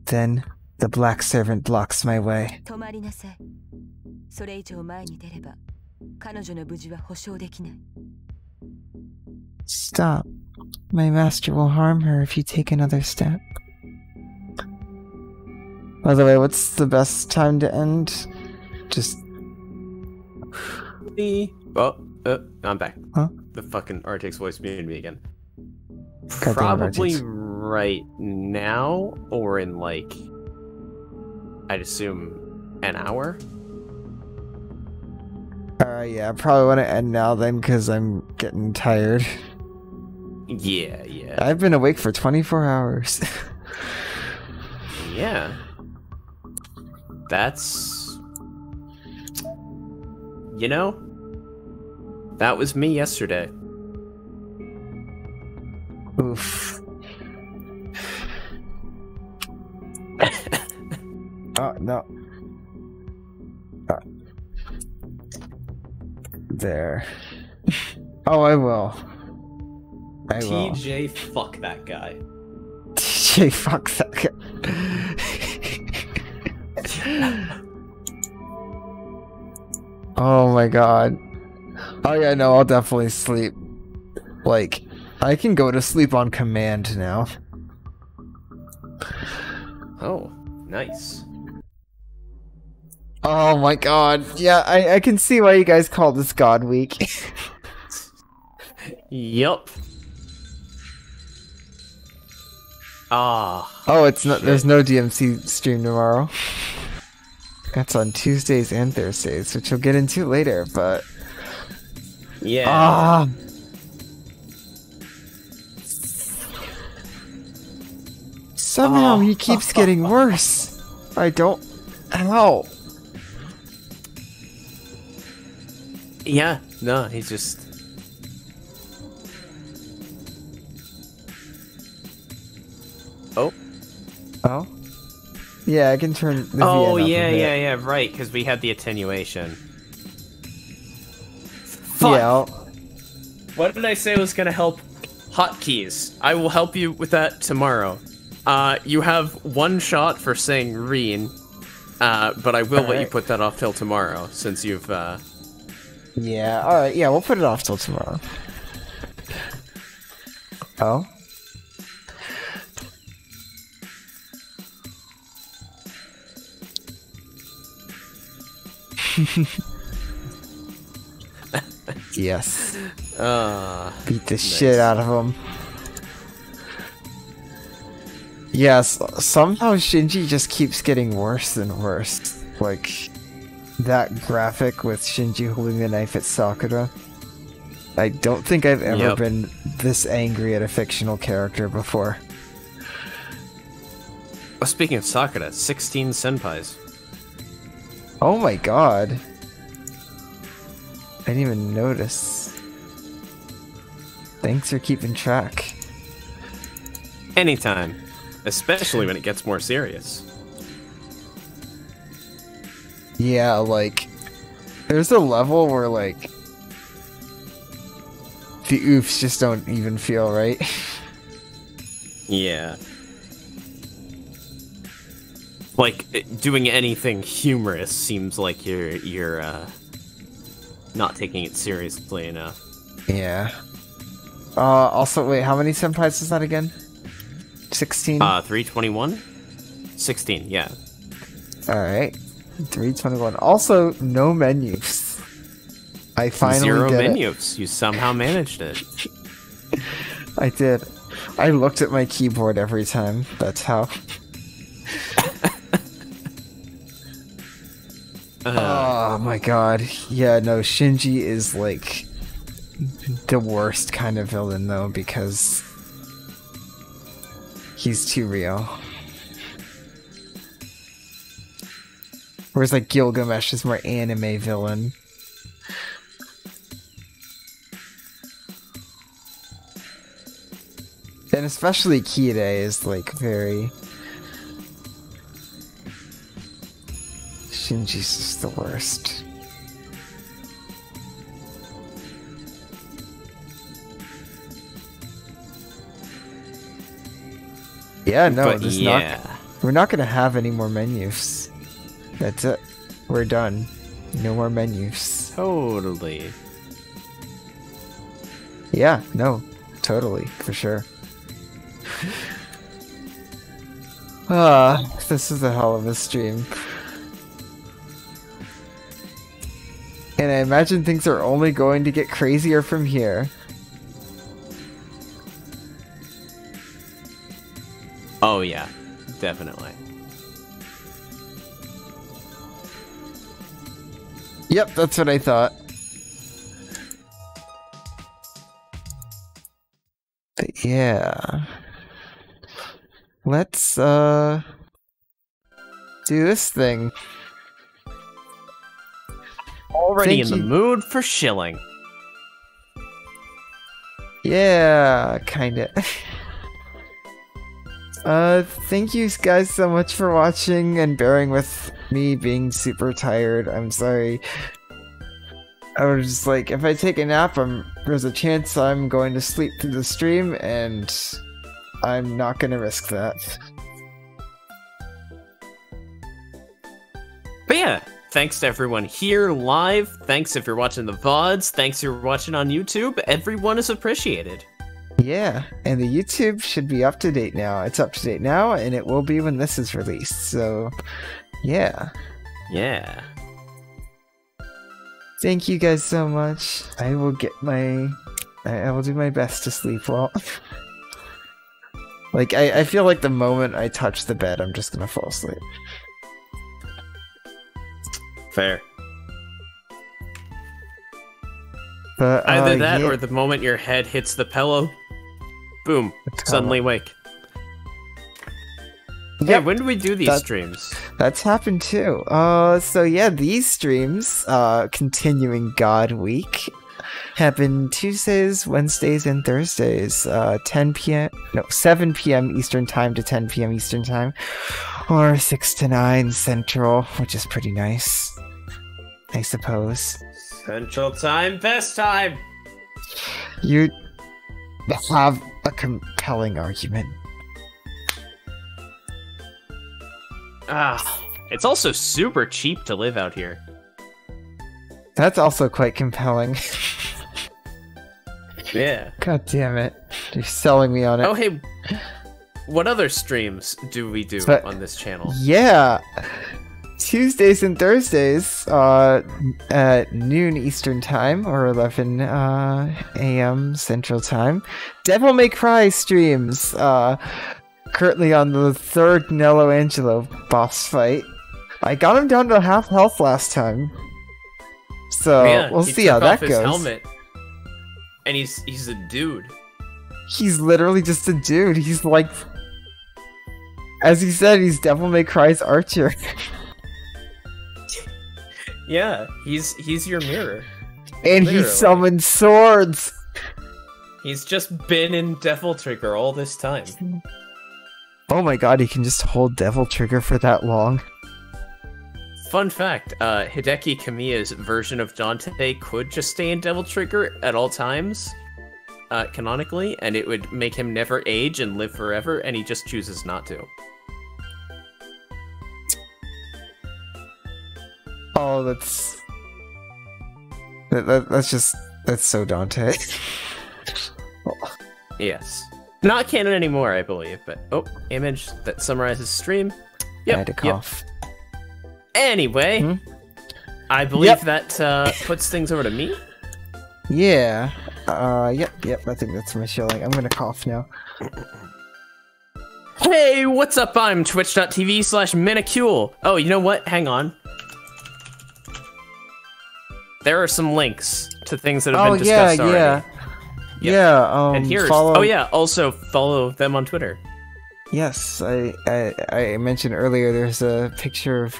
Then, the black servant blocks my way. 止まりなさい。それ以上前に出れば、彼女の無事は保証できない。Stop. My master will harm her if you take another step. By the way, what's the best time to end? Just... Oh, I'm back. Huh? The fucking Arctic's voice muted me again. Goddamn Probably Arctics. right now, or in like, I'd assume, an hour? Yeah, I probably want to end now then, because I'm getting tired. Yeah. I've been awake for 24 hours. Yeah. That's... You know? That was me yesterday. Oof. Oh, no. There. Oh, I will. I will. TJ, fuck that guy. TJ, fuck that guy. Oh my god. Oh yeah, no, I'll definitely sleep. Like, I can go to sleep on command now. Oh, nice. Oh my god. Yeah, I can see why you guys call this God Week. Yup. Ah. Oh, it's not. There's no DMC stream tomorrow. That's on Tuesdays and Thursdays, which we'll get into later. But Yeah. Somehow he keeps getting worse. I don't. Ow. Yeah. No, he's just. Oh. Oh. Yeah, I can turn the Oh, VN up yeah, a bit. yeah, right, because we had the attenuation. Fuck! Yeah. What did I say was gonna help? Hotkeys. I will help you with that tomorrow. You have one shot for saying Reen, but I will let you put that off till tomorrow, since you've, Yeah, alright, yeah, we'll put it off till tomorrow. Oh? Yes. Beat the shit out of him. Yes, somehow Shinji just keeps getting worse and worse. Like, that graphic with Shinji holding the knife at Sakura. I don't think I've ever been this angry at a fictional character before. Oh, speaking of Sakura, 16 senpais. Oh my god. I didn't even notice. Thanks for keeping track. Anytime. Especially when it gets more serious. Yeah, like, there's a level where, like, the oofs just don't even feel right. Yeah. Like, doing anything humorous seems like you're not taking it seriously enough. Yeah. Also, wait, how many senpais is that again? 16? 321? 16, yeah. Alright. 321. Also, no menus. I finally Zero did menus. You somehow managed it. I did. I looked at my keyboard every time. That's how. Oh my god. Yeah, no, Shinji is like the worst kind of villain though, because he's too real. Whereas like Gilgamesh is more anime villain. And especially Kide is like very... Shinji's just the worst. Yeah, no, But there's yeah. not. We're not gonna have any more menus. That's it. We're done. No more menus. Totally. Yeah, no, totally, for sure. This is a hell of a stream. And I imagine things are only going to get crazier from here. Oh yeah, definitely. Yep, that's what I thought. But yeah. Let's, do this thing. Already Thank in the you. mood for shilling. Yeah, kinda. Thank you guys so much for watching and bearing with me being super tired. I'm sorry. I was just like, if I take a nap, there's a chance I'm going to sleep through the stream, and I'm not gonna risk that. But yeah, thanks to everyone here live. Thanks if you're watching the VODs. Thanks if you're watching on YouTube. Everyone is appreciated. Yeah, and the YouTube should be up to date now. It's up to date now, and it will be when this is released. So, yeah. Yeah. Thank you guys so much. I will do my best to sleep well. Like, I feel like the moment I touch the bed, I'm just gonna fall asleep. Fair. But, Either that yeah. or the moment your head hits the pillow, boom, It's suddenly common. wake. Yep. Yeah, when do we do these That- streams? That's happened too. So yeah, these streams, continuing God Week, happen Tuesdays, Wednesdays, and Thursdays, 7 p.m. Eastern Time to 10 p.m. Eastern Time, or 6 to 9 Central, which is pretty nice, I suppose. Central Time, best time! You have a compelling argument. Ah, it's also super cheap to live out here. That's also quite compelling. Yeah. God damn it. You're selling me on it. Oh, hey, what other streams do we do But- on this channel? Yeah. Tuesdays and Thursdays, at noon Eastern Time, or 11 a.m. Central Time. Devil May Cry streams, currently on the third Nello Angelo boss fight. I got him down to half health last time. So, Yeah, we'll he see took how that off his goes. helmet, and he's a dude. He's literally just a dude. He's like, as he said, he's Devil May Cry's Archer. Yeah, he's your mirror. And he Literally. summons swords! He's just been in Devil Trigger all this time. Oh my god, he can just hold Devil Trigger for that long. Fun fact, Hideki Kamiya's version of Dante could just stay in Devil Trigger at all times, canonically, and it would make him never age and live forever, and he just chooses not to. Oh, that's so Dante. Yes. Not canon anymore, I believe, but oh, image that summarizes stream. I had Yep, to yep. cough. Anyway, I believe Yep. that puts things over to me. Yeah. Yep, I think that's my shilling. I'm gonna cough now. Hey, what's up? I'm twitch.tv/Minacule. Oh, you know what? Hang on. There are some links to things that have been discussed already. Yeah. Yep. Yeah, And here's follow... oh yeah, also follow them on Twitter. Yes, I mentioned earlier there's a picture of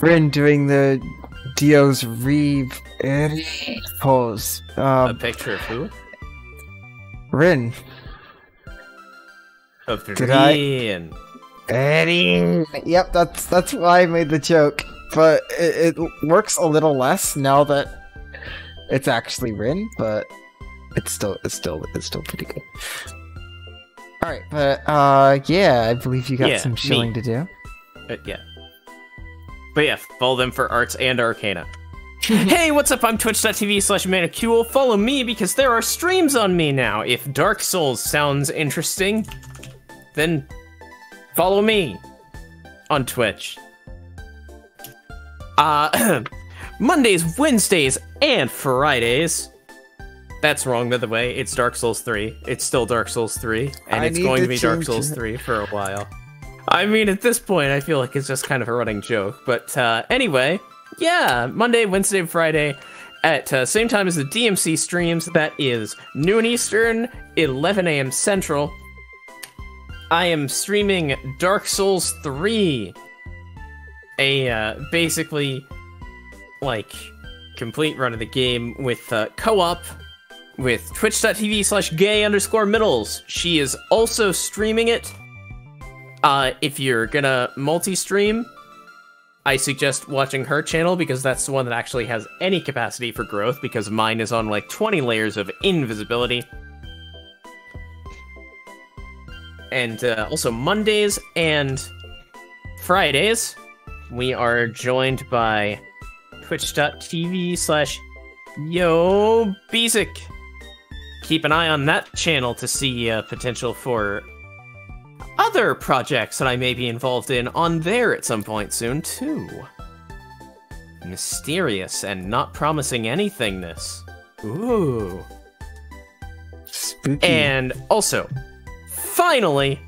Rin doing the Dio's Reeve pose. A picture of who? Rin. Of Did I- Rian. Eddie. Yep, that's why I made the joke. But it works a little less now that it's actually Rin, but it's still pretty good. Alright, but yeah, I believe you got Yeah, some shilling me. to do. Yeah. But yeah, follow them for arts and arcana. Hey, what's up? I'm twitch.tv/Manacule. Follow me because there are streams on me now. If Dark Souls sounds interesting, then follow me on Twitch. Mondays, Wednesdays, and Fridays. That's wrong, by the way. It's Dark Souls 3. It's still Dark Souls 3, and I it's need going to to be Dark change Souls it. 3 for a while. I mean, at this point, I feel like it's just kind of a running joke. But anyway, yeah, Monday, Wednesday, and Friday at same time as the DMC streams. That is noon Eastern, 11 a.m. Central. I am streaming Dark Souls 3, a basically like complete run of the game with co-op with twitch.tv/gay_middles. She is also streaming it. If you're gonna multi-stream, I suggest watching her channel because that's the one that actually has any capacity for growth, because mine is on like 20 layers of invisibility. And also Mondays and Fridays, we are joined by twitch.tv/YoBezic. Keep an eye on that channel to see potential for other projects that I may be involved in on there at some point soon, too. mysterious and not promising anythingness. Ooh. Spooky. And also, finally,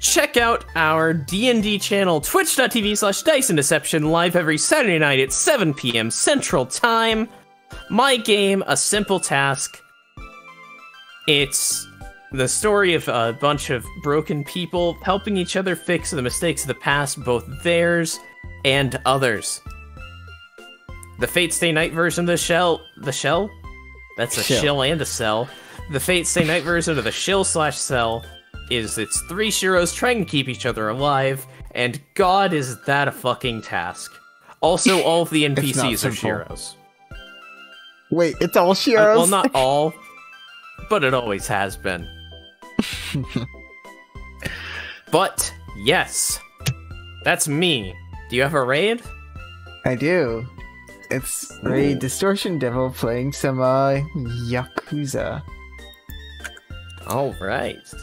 check out our D&D channel, twitch.tv/DiceandDeception, live every Saturday night at 7 p.m. Central Time. My game, A Simple Task. It's the story of a bunch of broken people helping each other fix the mistakes of the past, both theirs and others. The Fate Stay Night version of the shell? That's a shill and a cell. The Fate Stay Night version of the shill/cell is it's 3 Shiros trying to keep each other alive, and God is that a fucking task. Also, all of the NPCs are Shiros. Wait, it's all Shiros? Well, not all, but it always has been. But, yes, that's me. Do you have a raid? I do. It's Raid Distortion Devil playing some Yakuza. Alright.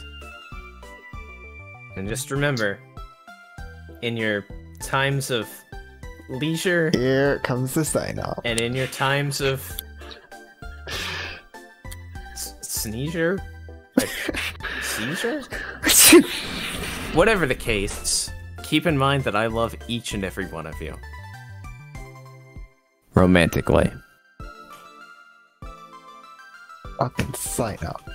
And just remember, in your times of leisure... Here comes the sign-off. And in your times of... sneezer? Like, seizure? Whatever the case, keep in mind that I love each and every one of you. Romantically. Fucking sign up.